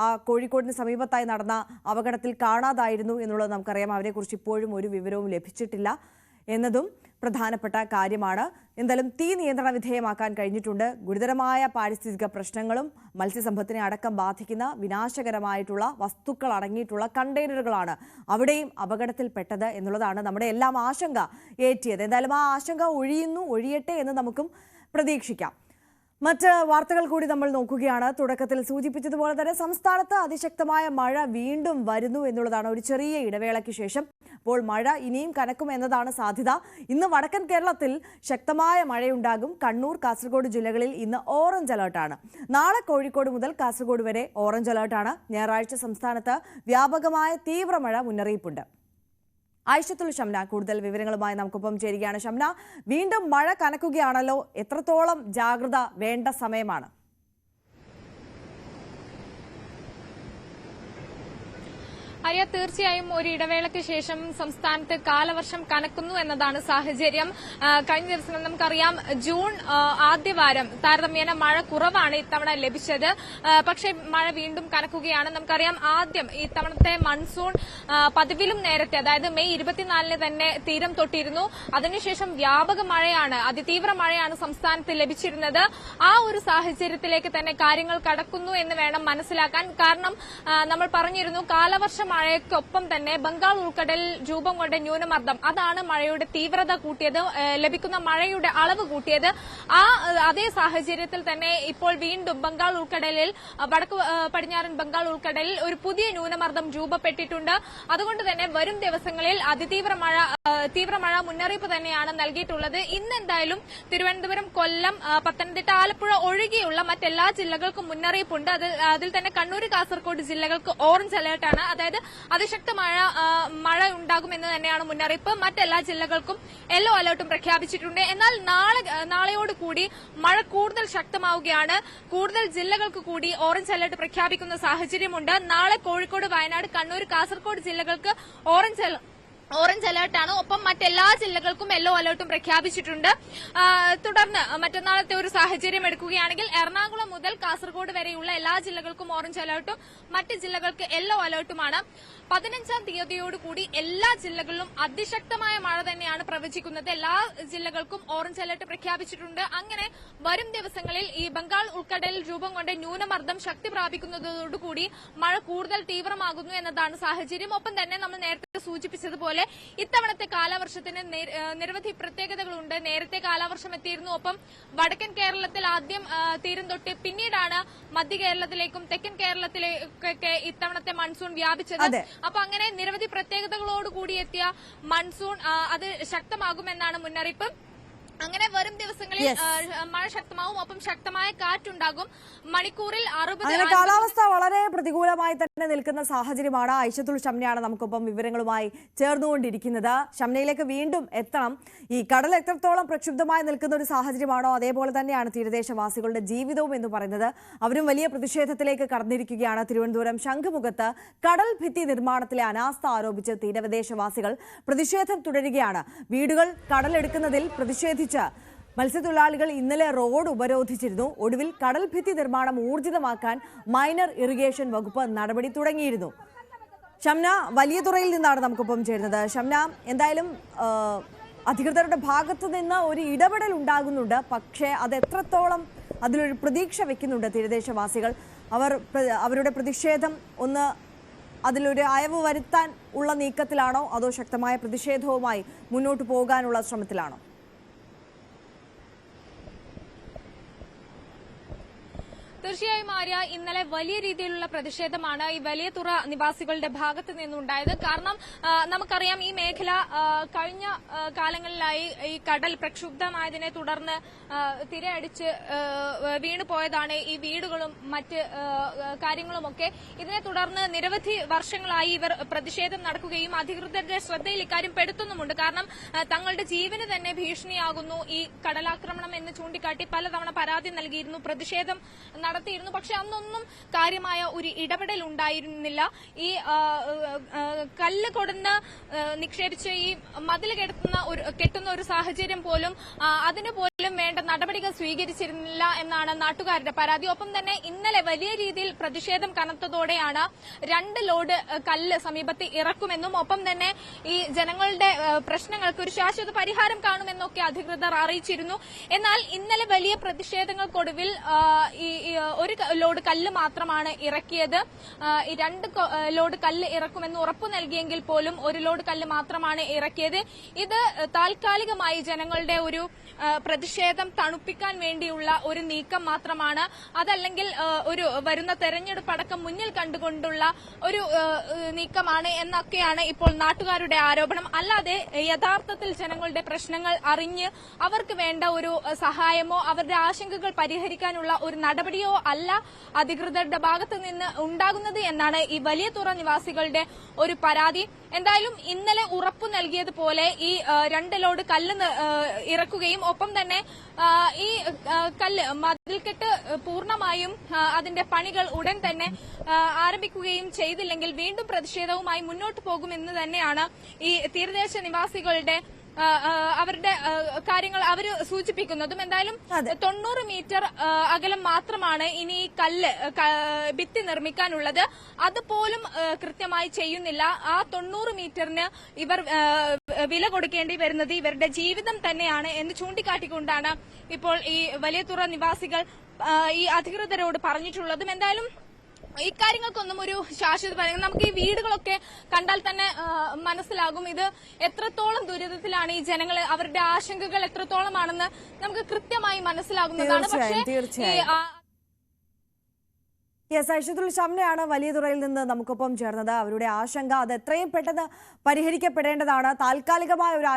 ആ കോഴിക്കോടിന് സമീപത്തായി നടന്ന അപകടത്തിൽ കാണാതായിരുന്നു എന്നുള്ളത് നമുക്കറിയാം. അവരെക്കുറിച്ച് ഇപ്പോഴും ഒരു വിവരവും ലഭിച്ചിട്ടില്ല എന്നതും പ്രധാനപ്പെട്ട കാര്യമാണ്. എന്തായാലും തീ നിയന്ത്രണ വിധേയമാക്കാൻ കഴിഞ്ഞിട്ടുണ്ട്. ഗുരുതരമായ പാരിസ്ഥിതിക പ്രശ്നങ്ങളും മത്സ്യസമ്പത്തിനെ അടക്കം ബാധിക്കുന്ന വിനാശകരമായിട്ടുള്ള വസ്തുക്കൾ അടങ്ങിയിട്ടുള്ള കണ്ടെയ്നറുകളാണ് അവിടെയും അപകടത്തിൽപ്പെട്ടത് എന്നുള്ളതാണ് നമ്മുടെ എല്ലാം ആശങ്ക ഏറ്റിയത്. എന്തായാലും ആ ആശങ്ക ഒഴിയട്ടെ എന്ന് നമുക്കും പ്രതീക്ഷിക്കാം. മറ്റ് വാർത്തകൾ കൂടി നമ്മൾ നോക്കുകയാണ്. തുടക്കത്തിൽ സൂചിപ്പിച്ചതുപോലെ തന്നെ സംസ്ഥാനത്ത് അതിശക്തമായ മഴ വീണ്ടും വരുന്നു എന്നുള്ളതാണ്. ഒരു ചെറിയ ഇടവേളയ്ക്ക് ശേഷം അപ്പോൾ മഴ ഇനിയും കനക്കും എന്നതാണ് സാധ്യത. ഇന്ന് വടക്കൻ കേരളത്തിൽ ശക്തമായ മഴയുണ്ടാകും. കണ്ണൂർ, കാസർഗോഡ് ജില്ലകളിൽ ഇന്ന് ഓറഞ്ച് അലർട്ടാണ്. നാളെ കോഴിക്കോട് മുതൽ കാസർഗോഡ് വരെ ഓറഞ്ച് അലർട്ടാണ്. ഞായറാഴ്ച സംസ്ഥാനത്ത് വ്യാപകമായ തീവ്രമഴ മുന്നറിയിപ്പുണ്ട്. ആയിഷത്തുൽ ഷംന കൂടുതൽ വിവരങ്ങളുമായി നമുക്കൊപ്പം ചേരുകയാണ്. ഷംന, വീണ്ടും മഴ കനക്കുകയാണല്ലോ. എത്രത്തോളം ജാഗ്രത വേണ്ട സമയമാണ്? ആര്യ, തീർച്ചയായും ഒരു ഇടവേളയ്ക്ക് ശേഷം സംസ്ഥാനത്ത് കാലവർഷം കനക്കുന്നു എന്നതാണ് സാഹചര്യം. കഴിഞ്ഞ ദിവസം നമുക്കറിയാം ജൂൺ ആദ്യവാരം താരതമ്യേന മഴ കുറവാണ് ഇത്തവണ ലഭിച്ചത്. പക്ഷേ മഴ വീണ്ടും കനക്കുകയാണ്. നമുക്കറിയാം ആദ്യം ഇത്തവണത്തെ മൺസൂൺ പതിവിലും നേരത്തെ, അതായത് മെയ് 24 തന്നെ തീരം തൊട്ടിരുന്നു. അതിനുശേഷം വ്യാപക മഴയാണ്, അതിതീവ്ര മഴയാണ് സംസ്ഥാനത്ത് ലഭിച്ചിരുന്നത്. ആ ഒരു സാഹചര്യത്തിലേക്ക് തന്നെ കാര്യങ്ങൾ കടക്കുന്നു എന്ന് വേണം മനസ്സിലാക്കാൻ. കാരണം നമ്മൾ പറഞ്ഞിരുന്നു കാലവർഷം മഴയ്ക്കൊപ്പം തന്നെ ബംഗാൾ ഉൾക്കടലിൽ രൂപം കൊണ്ട ന്യൂനമർദ്ദം അതാണ് മഴയുടെ തീവ്രത കൂട്ടിയത്, ലഭിക്കുന്ന മഴയുടെ അളവ് കൂട്ടിയത്. അതേ സാഹചര്യത്തിൽ തന്നെ ഇപ്പോൾ വീണ്ടും ബംഗാൾ ഉൾക്കടലിൽ, വടക്ക് പടിഞ്ഞാറൻ ബംഗാൾ ഉൾക്കടലിൽ ഒരു പുതിയ ന്യൂനമർദ്ദം രൂപപ്പെട്ടിട്ടുണ്ട്. അതുകൊണ്ട് തന്നെ വരും ദിവസങ്ങളിൽ തീവ്രമഴ മുന്നറിയിപ്പ് തന്നെയാണ് നൽകിയിട്ടുള്ളത്. ഇന്ന് എന്തായാലും തിരുവനന്തപുരം, കൊല്ലം, പത്തനംതിട്ട, ആലപ്പുഴ ഒഴികെയുള്ള മറ്റെല്ലാ ജില്ലകൾക്കും മുന്നറിയിപ്പുണ്ട്. അതിൽ തന്നെ കണ്ണൂർ, കാസർഗോഡ് ജില്ലകൾക്ക് ഓറഞ്ച് അലർട്ടാണ്. അതായത് അതിശക്തമായ മഴ ഉണ്ടാകുമെന്ന് തന്നെയാണ് മുന്നറിയിപ്പ്. മറ്റെല്ലാ ജില്ലകൾക്കും യെല്ലോ അലർട്ടും പ്രഖ്യാപിച്ചിട്ടുണ്ട്. എന്നാൽ നാളെയോടുകൂടി മഴ കൂടുതൽ ശക്തമാവുകയാണ്. കൂടുതൽ ജില്ലകൾക്ക് കൂടി ഓറഞ്ച് അലർട്ട് പ്രഖ്യാപിക്കുന്ന സാഹചര്യമുണ്ട്. നാളെ കോഴിക്കോട്, വയനാട്, കണ്ണൂർ, കാസർഗോഡ് ജില്ലകൾക്ക് ഓറഞ്ച് അലർട്ടാണ്. ഒപ്പം മറ്റെല്ലാ ജില്ലകൾക്കും യെല്ലോ അലർട്ടും പ്രഖ്യാപിച്ചിട്ടുണ്ട്. തുടർന്ന് മറ്റന്നാളത്തെ ഒരു സാഹചര്യം എടുക്കുകയാണെങ്കിൽ എറണാകുളം മുതൽ കാസർഗോഡ് വരെയുള്ള എല്ലാ ജില്ലകൾക്കും ഓറഞ്ച് അലർട്ടും മറ്റ് ജില്ലകൾക്ക് യെല്ലോ അലർട്ടുമാണ്. 15-ാം തീയതിയോടുകൂടി എല്ലാ ജില്ലകളിലും അതിശക്തമായ മഴ തന്നെയാണ് പ്രവചിക്കുന്നത്. എല്ലാ ജില്ലകൾക്കും ഓറഞ്ച് അലർട്ട് പ്രഖ്യാപിച്ചിട്ടുണ്ട്. അങ്ങനെ വരും ദിവസങ്ങളിൽ ഈ ബംഗാൾ ഉൾക്കടലിൽ രൂപം കൊണ്ട് ന്യൂനമർദ്ദം ശക്തി പ്രാപിക്കുന്നതോടുകൂടി മഴ കൂടുതൽ തീവ്രമാകുന്നു എന്നതാണ് സാഹചര്യം. ഒപ്പം തന്നെ നമ്മൾ നേരത്തെ സൂചിപ്പിച്ചതുപോലെ ഇത്തവണത്തെ കാലവർഷത്തിന് നിരവധി പ്രത്യേകതകളുണ്ട്. നേരത്തെ കാലവർഷം എത്തിയിരുന്നു. ഒപ്പം വടക്കൻ കേരളത്തിൽ ആദ്യം തീരം തൊട്ട് പിന്നീടാണ് മധ്യ കേരളത്തിലേക്കും തെക്കൻ കേരളത്തിലേക്കൊക്കെ ഇത്തവണത്തെ മൺസൂൺ വ്യാപിച്ചത്. അപ്പൊ അങ്ങനെ നിരവധി പ്രത്യേകതകളോടുകൂടി എത്തിയ മൺസൂൺ അത് ശക്തമാകുമെന്നാണ് മുന്നറിയിപ്പ്. അങ്ങനെ വരും ദിവസങ്ങളിൽ മഴ ശക്തമാവും. ഒപ്പം ശക്തമായ കാറ്റുണ്ടാകും. മണിക്കൂറിൽ 60. കാലാവസ്ഥ വളരെ പ്രതികൂലമായി തന്നെ നിൽക്കുന്ന സാഹചര്യമാണ്. ഐഷത്തുൽ ഷംനയാണ് നമുക്കൊപ്പം വിവരങ്ങളുമായി ചേർന്നുകൊണ്ടിരിക്കുന്നത്. ഷംനയിലേക്ക് വീണ്ടും എത്തണം. ഈ കടൽ എത്രത്തോളം പ്രക്ഷുബ്ധമായി നിൽക്കുന്ന ഒരു സാഹചര്യമാണോ അതേപോലെ തന്നെയാണ് തീരദേശവാസികളുടെ ജീവിതവും എന്ന് പറയുന്നത്. അവരും വലിയ പ്രതിഷേധത്തിലേക്ക് കടന്നിരിക്കുകയാണ്. തിരുവനന്തപുരം ശംഖുമുഖത്ത് കടൽ ഭിത്തി നിർമ്മാണത്തിലെ അനാസ്ഥ ആരോപിച്ച് തീരദേശവാസികൾ പ്രതിഷേധം തുടരുകയാണ്. വീടുകൾ കടലെടുക്കുന്നതിൽ പ്രതിഷേധിച്ച് മത്സ്യത്തൊഴിലാളികൾ ഇന്നലെ റോഡ് ഉപരോധിച്ചിരുന്നു. ഒടുവിൽ കടൽ ഭിത്തി നിർമ്മാണം ഊർജിതമാക്കാൻ മൈനർ ഇറിഗേഷൻ വകുപ്പ് നടപടി തുടങ്ങിയിരുന്നു. ഷംന വലിയതുറയിൽ നിന്നാണ് നമുക്കൊപ്പം ചേരുന്നത്. ഷംന, എന്തായാലും അധികൃതരുടെ ഭാഗത്തു നിന്ന് ഒരു ഇടപെടൽ ഉണ്ടാകുന്നുണ്ട്. പക്ഷേ അത് എത്രത്തോളം അതിലൊരു പ്രതീക്ഷ വെക്കുന്നുണ്ട് തീരദേശവാസികൾ? അവരുടെ പ്രതിഷേധം ഒന്ന് അതിലൊരു അയവ് വരുത്താൻ ഉള്ള നീക്കത്തിലാണോ അതോ ശക്തമായ പ്രതിഷേധവുമായി മുന്നോട്ട് പോകാനുള്ള ശ്രമത്തിലാണോ? തീർച്ചയായും ആര്യ, ഇന്നലെ വലിയ രീതിയിലുള്ള പ്രതിഷേധമാണ് ഈ വലിയതുറ നിവാസികളുടെ ഭാഗത്ത് നിന്നുണ്ടായത്. കാരണം നമുക്കറിയാം ഈ മേഖല കഴിഞ്ഞ കാലങ്ങളിലായി ഈ കടൽ പ്രക്ഷുബ്ധമായതിനെ തുടർന്ന് തിരയടിച്ച് വീണു പോയതാണ് ഈ വീടുകളും മറ്റ് കാര്യങ്ങളുമൊക്കെ. ഇതിനെ തുടർന്ന് നിരവധി വർഷങ്ങളായി ഇവർ പ്രതിഷേധം നടക്കുകയും അധികൃതരുടെ ശ്രദ്ധയിൽ ഇക്കാര്യം പെടുത്തുന്നുമുണ്ട്. കാരണം തങ്ങളുടെ ജീവന് തന്നെ ഭീഷണിയാകുന്നു ഈ കടലാക്രമണം എന്ന് ചൂണ്ടിക്കാട്ടി പലതവണ പരാതി നൽകിയിരുന്നു, പ്രതിഷേധം നടത്തിയിരുന്നു. പക്ഷെ അന്നൊന്നും കാര്യമായ ഒരു ഇടപെടൽ ഉണ്ടായിരുന്നില്ല. ഈ കല്ല് കൊടുന്ന് നിക്ഷേപിച്ച് ഈ മതിൽ കെട്ടുന്ന ഒരു സാഹചര്യം പോലും അതിന് പോലും വേണ്ട നടപടികൾ സ്വീകരിച്ചിരുന്നില്ല എന്നാണ് നാട്ടുകാരുടെ പരാതി. ഒപ്പം തന്നെ ഇന്നലെ വലിയ രീതിയിൽ പ്രതിഷേധം കനത്തതോടെയാണ് 2 ലോഡ് കല്ല് സമീപത്ത് ഇറക്കുമെന്നും ഒപ്പം തന്നെ ഈ ജനങ്ങളുടെ പ്രശ്നങ്ങൾക്ക് ഒരു ശാശ്വത പരിഹാരം കാണുമെന്നൊക്കെ അധികൃതർ അറിയിച്ചിരുന്നു. എന്നാൽ ഇന്നലെ വലിയ പ്രതിഷേധങ്ങൾക്കൊടുവിൽ ഈ 1 ലോഡ് കല്ല് മാത്രമാണ് ഇറക്കിയത്. ഈ 2 ലോഡ് കല്ല് ഇറക്കുമെന്ന് ഉറപ്പു നൽകിയെങ്കിൽ പോലും 1 ലോഡ് കല്ല് മാത്രമാണ് ഇറക്കിയത്. ഇത് താൽക്കാലികമായി ജനങ്ങളുടെ ഒരു പ്രതിഷേധം തണുപ്പിക്കാൻ വേണ്ടിയുള്ള ഒരു നീക്കം മാത്രമാണ്. അതല്ലെങ്കിൽ ഒരു വരുന്ന തെരഞ്ഞെടുപ്പ് അടക്കം മുന്നിൽ കണ്ടുകൊണ്ടുള്ള ഒരു നീക്കമാണ് എന്നൊക്കെയാണ് ഇപ്പോൾ നാട്ടുകാരുടെ ആരോപണം. അല്ലാതെ യഥാർത്ഥത്തിൽ ജനങ്ങളുടെ പ്രശ്നങ്ങൾ അറിഞ്ഞ് അവർക്ക് വേണ്ട ഒരു സഹായമോ അവരുടെ ആശങ്കകൾ പരിഹരിക്കാനുള്ള ഒരു നടപടിയോ അല്ല അധികൃതരുടെ ഭാഗത്ത് നിന്ന് ഉണ്ടാകുന്നത് എന്നാണ് ഈ വലിയതുറ നിവാസികളുടെ ഒരു പരാതി. എന്തായാലും ഇന്നലെ ഉറപ്പു നൽകിയതുപോലെ ഈ 2 ലോഡ് കല്ല് ഇറക്കുകയും ഒപ്പം തന്നെ ഈ കല്ല് മതിൽക്കെട്ട് പൂർണ്ണമായും അതിന്റെ പണികൾ ഉടൻ തന്നെ ആരംഭിക്കുകയും ചെയ്തില്ലെങ്കിൽ വീണ്ടും പ്രതിഷേധവുമായി മുന്നോട്ട് പോകുമെന്ന് തന്നെയാണ് ഈ തീരദേശ നിവാസികളുടെ അവരുടെ കാര്യങ്ങൾ അവർ സൂചിപ്പിക്കുന്നതും. എന്തായാലും 90 മീറ്റർ അകലം മാത്രമാണ് ഇനി കല്ല് ഭിത്തി നിർമ്മിക്കാനുള്ളത്. അതുപോലും കൃത്യമായി ചെയ്യുന്നില്ല. ആ 90 മീറ്ററിന് ഇവർ വില കൊടുക്കേണ്ടി വരുന്നത് ഇവരുടെ ജീവിതം തന്നെയാണ് എന്ന് ചൂണ്ടിക്കാട്ടിക്കൊണ്ടാണ് ഇപ്പോൾ ഈ വലിയതുറ നിവാസികൾ ഈ അധികൃതരോട് പറഞ്ഞിട്ടുള്ളതും. എന്തായാലും ഇക്കാര്യങ്ങൾക്കൊന്നും ഒരു ശാശ്വത പരിഹാരം നമുക്ക് ഈ വീടുകളൊക്കെ കണ്ടാൽ തന്നെ മനസ്സിലാകും ഇത് എത്രത്തോളം ദുരിതത്തിലാണ് ഈ ജനങ്ങൾ, അവരുടെ ആശങ്കകൾ എത്രത്തോളമാണെന്ന് നമുക്ക് കൃത്യമായി മനസ്സിലാകുന്നതാണ്. പക്ഷേ യെസ്, ഐഷത്തുൽ ഷംനയാണ് വലിയതുറയിൽ നിന്ന് നമുക്കൊപ്പം ചേർന്നത്. അവരുടെ ആശങ്ക അത് എത്രയും പെട്ടെന്ന് പരിഹരിക്കപ്പെടേണ്ടതാണ്. താൽക്കാലികമായ ഒരു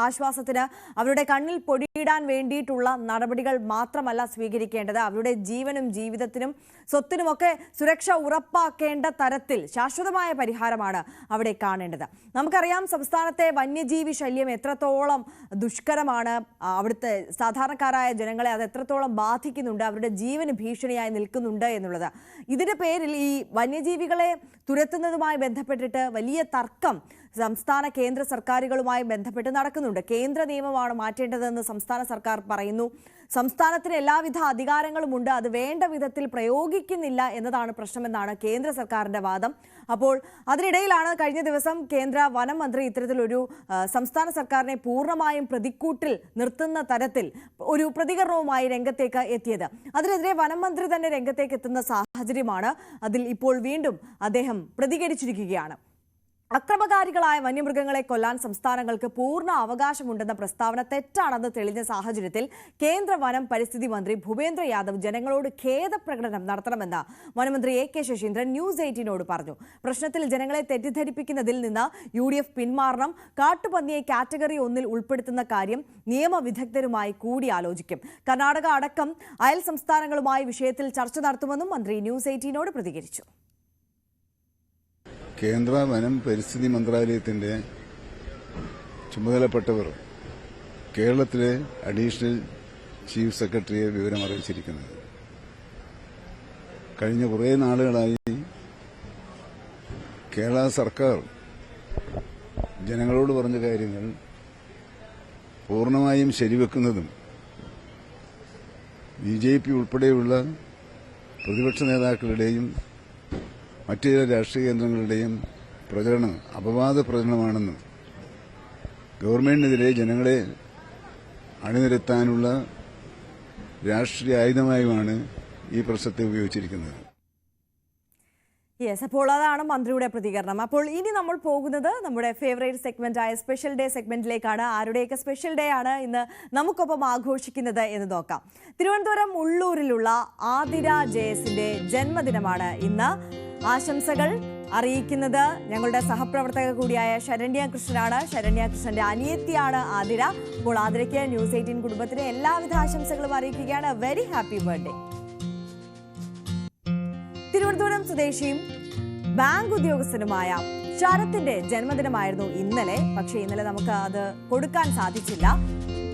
ആശ്വാസത്തിന് അവരുടെ കണ്ണിൽ പൊടിയിടാൻ വേണ്ടിയിട്ടുള്ള നടപടികൾ മാത്രമല്ല സ്വീകരിക്കേണ്ടത്, അവരുടെ ജീവനും ജീവിതത്തിനും സ്വത്തിനുമൊക്കെ സുരക്ഷ ഉറപ്പാക്കേണ്ട തരത്തിൽ ശാശ്വതമായ പരിഹാരമാണ് അവിടെ കാണേണ്ടത്. നമുക്കറിയാം സംസ്ഥാനത്തെ വന്യജീവി ശല്യം എത്രത്തോളം ദുഷ്കരമാണ്, അവിടുത്തെ സാധാരണക്കാരായ ജനങ്ങളെ അത് എത്രത്തോളം ബാധിക്കുന്നുണ്ട്, അവരുടെ ജീവന് ഭീഷണിയായി നിൽക്കുന്നുണ്ട് എന്നുള്ളത്. ഇതിന്റെ പേരിൽ ഈ വന്യജീവികളെ തുരത്തുന്നതുമായി ബന്ധപ്പെട്ടിട്ട് വലിയ തർക്കം സംസ്ഥാന കേന്ദ്ര സർക്കാരുകളുമായി ബന്ധപ്പെട്ട് നടക്കുന്നുണ്ട്. കേന്ദ്ര നിയമമാണ് മാറ്റേണ്ടതെന്ന് സംസ്ഥാന സർക്കാർ പറയുന്നു. സംസ്ഥാനത്തിന് എല്ലാവിധ അധികാരങ്ങളുമുണ്ട്, അത് വേണ്ട വിധത്തിൽ പ്രയോഗിക്കുന്നില്ല എന്നതാണ് പ്രശ്നമെന്നാണ് കേന്ദ്ര സർക്കാരിന്റെ വാദം. അപ്പോൾ അതിനിടയിലാണ് കഴിഞ്ഞ ദിവസം കേന്ദ്ര വനം മന്ത്രി ഇത്തരത്തിലൊരു സംസ്ഥാന സർക്കാരിനെ പൂർണ്ണമായും പ്രതിക്കൂട്ടിൽ നിർത്തുന്ന തരത്തിൽ ഒരു പ്രതികരണവുമായി രംഗത്തേക്ക് എത്തിയത്. അതിനെതിരെ വനം മന്ത്രി തന്നെ രംഗത്തേക്ക് എത്തുന്ന സാഹചര്യമാണ്. അതിൽ ഇപ്പോൾ വീണ്ടും അദ്ദേഹം പ്രതികരിച്ചിരിക്കുകയാണ്. അക്രമകാരികളായ വന്യമൃഗങ്ങളെ കൊല്ലാൻ സംസ്ഥാനങ്ങൾക്ക് പൂർണ്ണ അവകാശമുണ്ടെന്ന പ്രസ്താവന തെറ്റാണെന്ന് തെളിഞ്ഞ സാഹചര്യത്തിൽ കേന്ദ്ര വനം പരിസ്ഥിതി മന്ത്രി ഭൂപേന്ദ്ര യാദവ് ജനങ്ങളോട് ഖേദപ്രകടനം നടത്തണമെന്ന് വനമന്ത്രി AK ശശീന്ദ്രൻ ന്യൂസ് 18നോട് പറഞ്ഞു. പ്രശ്നത്തിൽ ജനങ്ങളെ തെറ്റിദ്ധരിപ്പിക്കുന്നതിൽ നിന്ന് UDF പിന്മാറണം. കാട്ടുപന്നിയെ കാറ്റഗറി 1-ൽ ഉൾപ്പെടുത്തുന്ന കാര്യം നിയമവിദഗ്ധരുമായി കൂടിയാലോചിക്കും. കർണാടക അടക്കം അയൽ സംസ്ഥാനങ്ങളുമായി വിഷയത്തിൽ ചർച്ച നടത്തുമെന്നും മന്ത്രി ന്യൂസ് 18നോട് പ്രതികരിച്ചു. കേന്ദ്ര വനം പരിസ്ഥിതി മന്ത്രാലയത്തിന്റെ ചുമതലപ്പെട്ടവർ കേരളത്തിലെ അഡീഷണൽ ചീഫ് സെക്രട്ടറിയെ വിവരം അറിയിച്ചിരിക്കുന്നത്. കഴിഞ്ഞ കുറേ നാളുകളായി കേരള സർക്കാർ ജനങ്ങളോട് പറഞ്ഞ കാര്യങ്ങൾ പൂർണ്ണമായും ശരിവെക്കുന്നതും BJP ഉൾപ്പെടെയുള്ള പ്രതിപക്ഷ നേതാക്കളുടെയും മറ്റു ചില രാഷ്ട്രീയ കേന്ദ്രങ്ങളുടെയും പ്രചരണം അപവാദ പ്രചരണമാണെന്നും ഗവൺമെന്റിനെതിരെ ജനങ്ങളെ അണിനിരത്താനുള്ള രാഷ്ട്രീയ ആയുധമായുമാണ് ഈ പ്രശ്നത്തെ ഉപയോഗിച്ചിരിക്കുന്നത്. യെസ്, അപ്പോൾ അതാണ് മന്ത്രിയുടെ പ്രതികരണം. അപ്പോൾ ഇനി നമ്മൾ പോകുന്നത് നമ്മുടെ ഫേവറേറ്റ് സെഗ്മെന്റായ സ്പെഷ്യൽ ഡേ സെഗ്മെന്റിലേക്കാണ്. ആരുടെയൊക്കെ സ്പെഷ്യൽ ഡേ ആണ് ഇന്ന് നമുക്കൊപ്പം ആഘോഷിക്കുന്നത് എന്ന് നോക്കാം. തിരുവനന്തപുരം ഉള്ളൂരിലുള്ള ആതിര ജയസിന്റെ ജന്മദിനമാണ് ഇന്ന്. ആശംസകൾ അറിയിക്കുന്നത് ഞങ്ങളുടെ സഹപ്രവർത്തക കൂടിയായ ശരണ്യ കൃഷ്ണനാണ്. ശരണ്യ കൃഷ്ണന്റെ അനിയത്തിയാണ് ആതിര. അപ്പോൾ ആതിരയ്ക്ക് ന്യൂസ് 18 കുടുംബത്തിന് എല്ലാവിധ ആശംസകളും അറിയിക്കുകയാണ്. Very happy birthday. തിരുവനന്തപുരം സ്വദേശിയും ബാങ്ക് ഉദ്യോഗസ്ഥനുമായ ശരത്തിന്റെ ജന്മദിനമായിരുന്നു ഇന്നലെ. പക്ഷേ ഇന്നലെ നമുക്ക് അത് കൊടുക്കാൻ സാധിച്ചില്ല.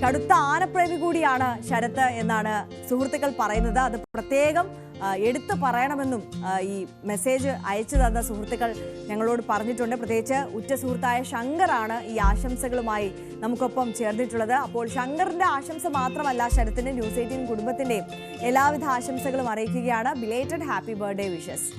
കടുത്ത ആനപ്രേമി കൂടിയാണ് ശരത്ത് എന്നാണ് സുഹൃത്തുക്കൾ പറയുന്നത്. അത് പ്രത്യേകം എടുത്തു പറയണമെന്നും ഈ മെസ്സേജ് അയച്ചു തന്ന സുഹൃത്തുക്കൾ ഞങ്ങളോട് പറഞ്ഞിട്ടുണ്ട്. പ്രത്യേകിച്ച് ഉറ്റ സുഹൃത്തായ ശങ്കറാണ് ഈ ആശംസകളുമായി നമുക്കൊപ്പം ചേർന്നിട്ടുള്ളത്. അപ്പോൾ ശങ്കറിന്റെ ആശംസ മാത്രമല്ല, ശരത്തിന്റെ ന്യൂസ് 18 കുടുംബത്തിന്റെയും എല്ലാവിധ ആശംസകളും അറിയിക്കുകയാണ്. Belated happy birthday wishes.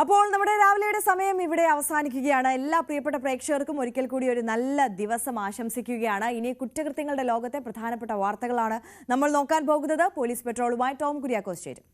അപ്പോൾ നമ്മുടെ രാവിലെയുടെ സമയം ഇവിടെ അവസാനിക്കുകയാണ്. എല്ലാ പ്രിയപ്പെട്ട പ്രേക്ഷകർക്കും ഒരിക്കൽ കൂടി ഒരു നല്ല ദിവസം ആശംസിക്കുകയാണ്. ഇനി കുറ്റകൃത്യങ്ങളുടെ ലോകത്തെ പ്രധാനപ്പെട്ട വാർത്തകളാണ് നമ്മൾ നോക്കാൻ പോകുന്നത്. പോലീസ് പെട്രോളുമായി ടോം കുര്യാക്കോസ് ചേരും.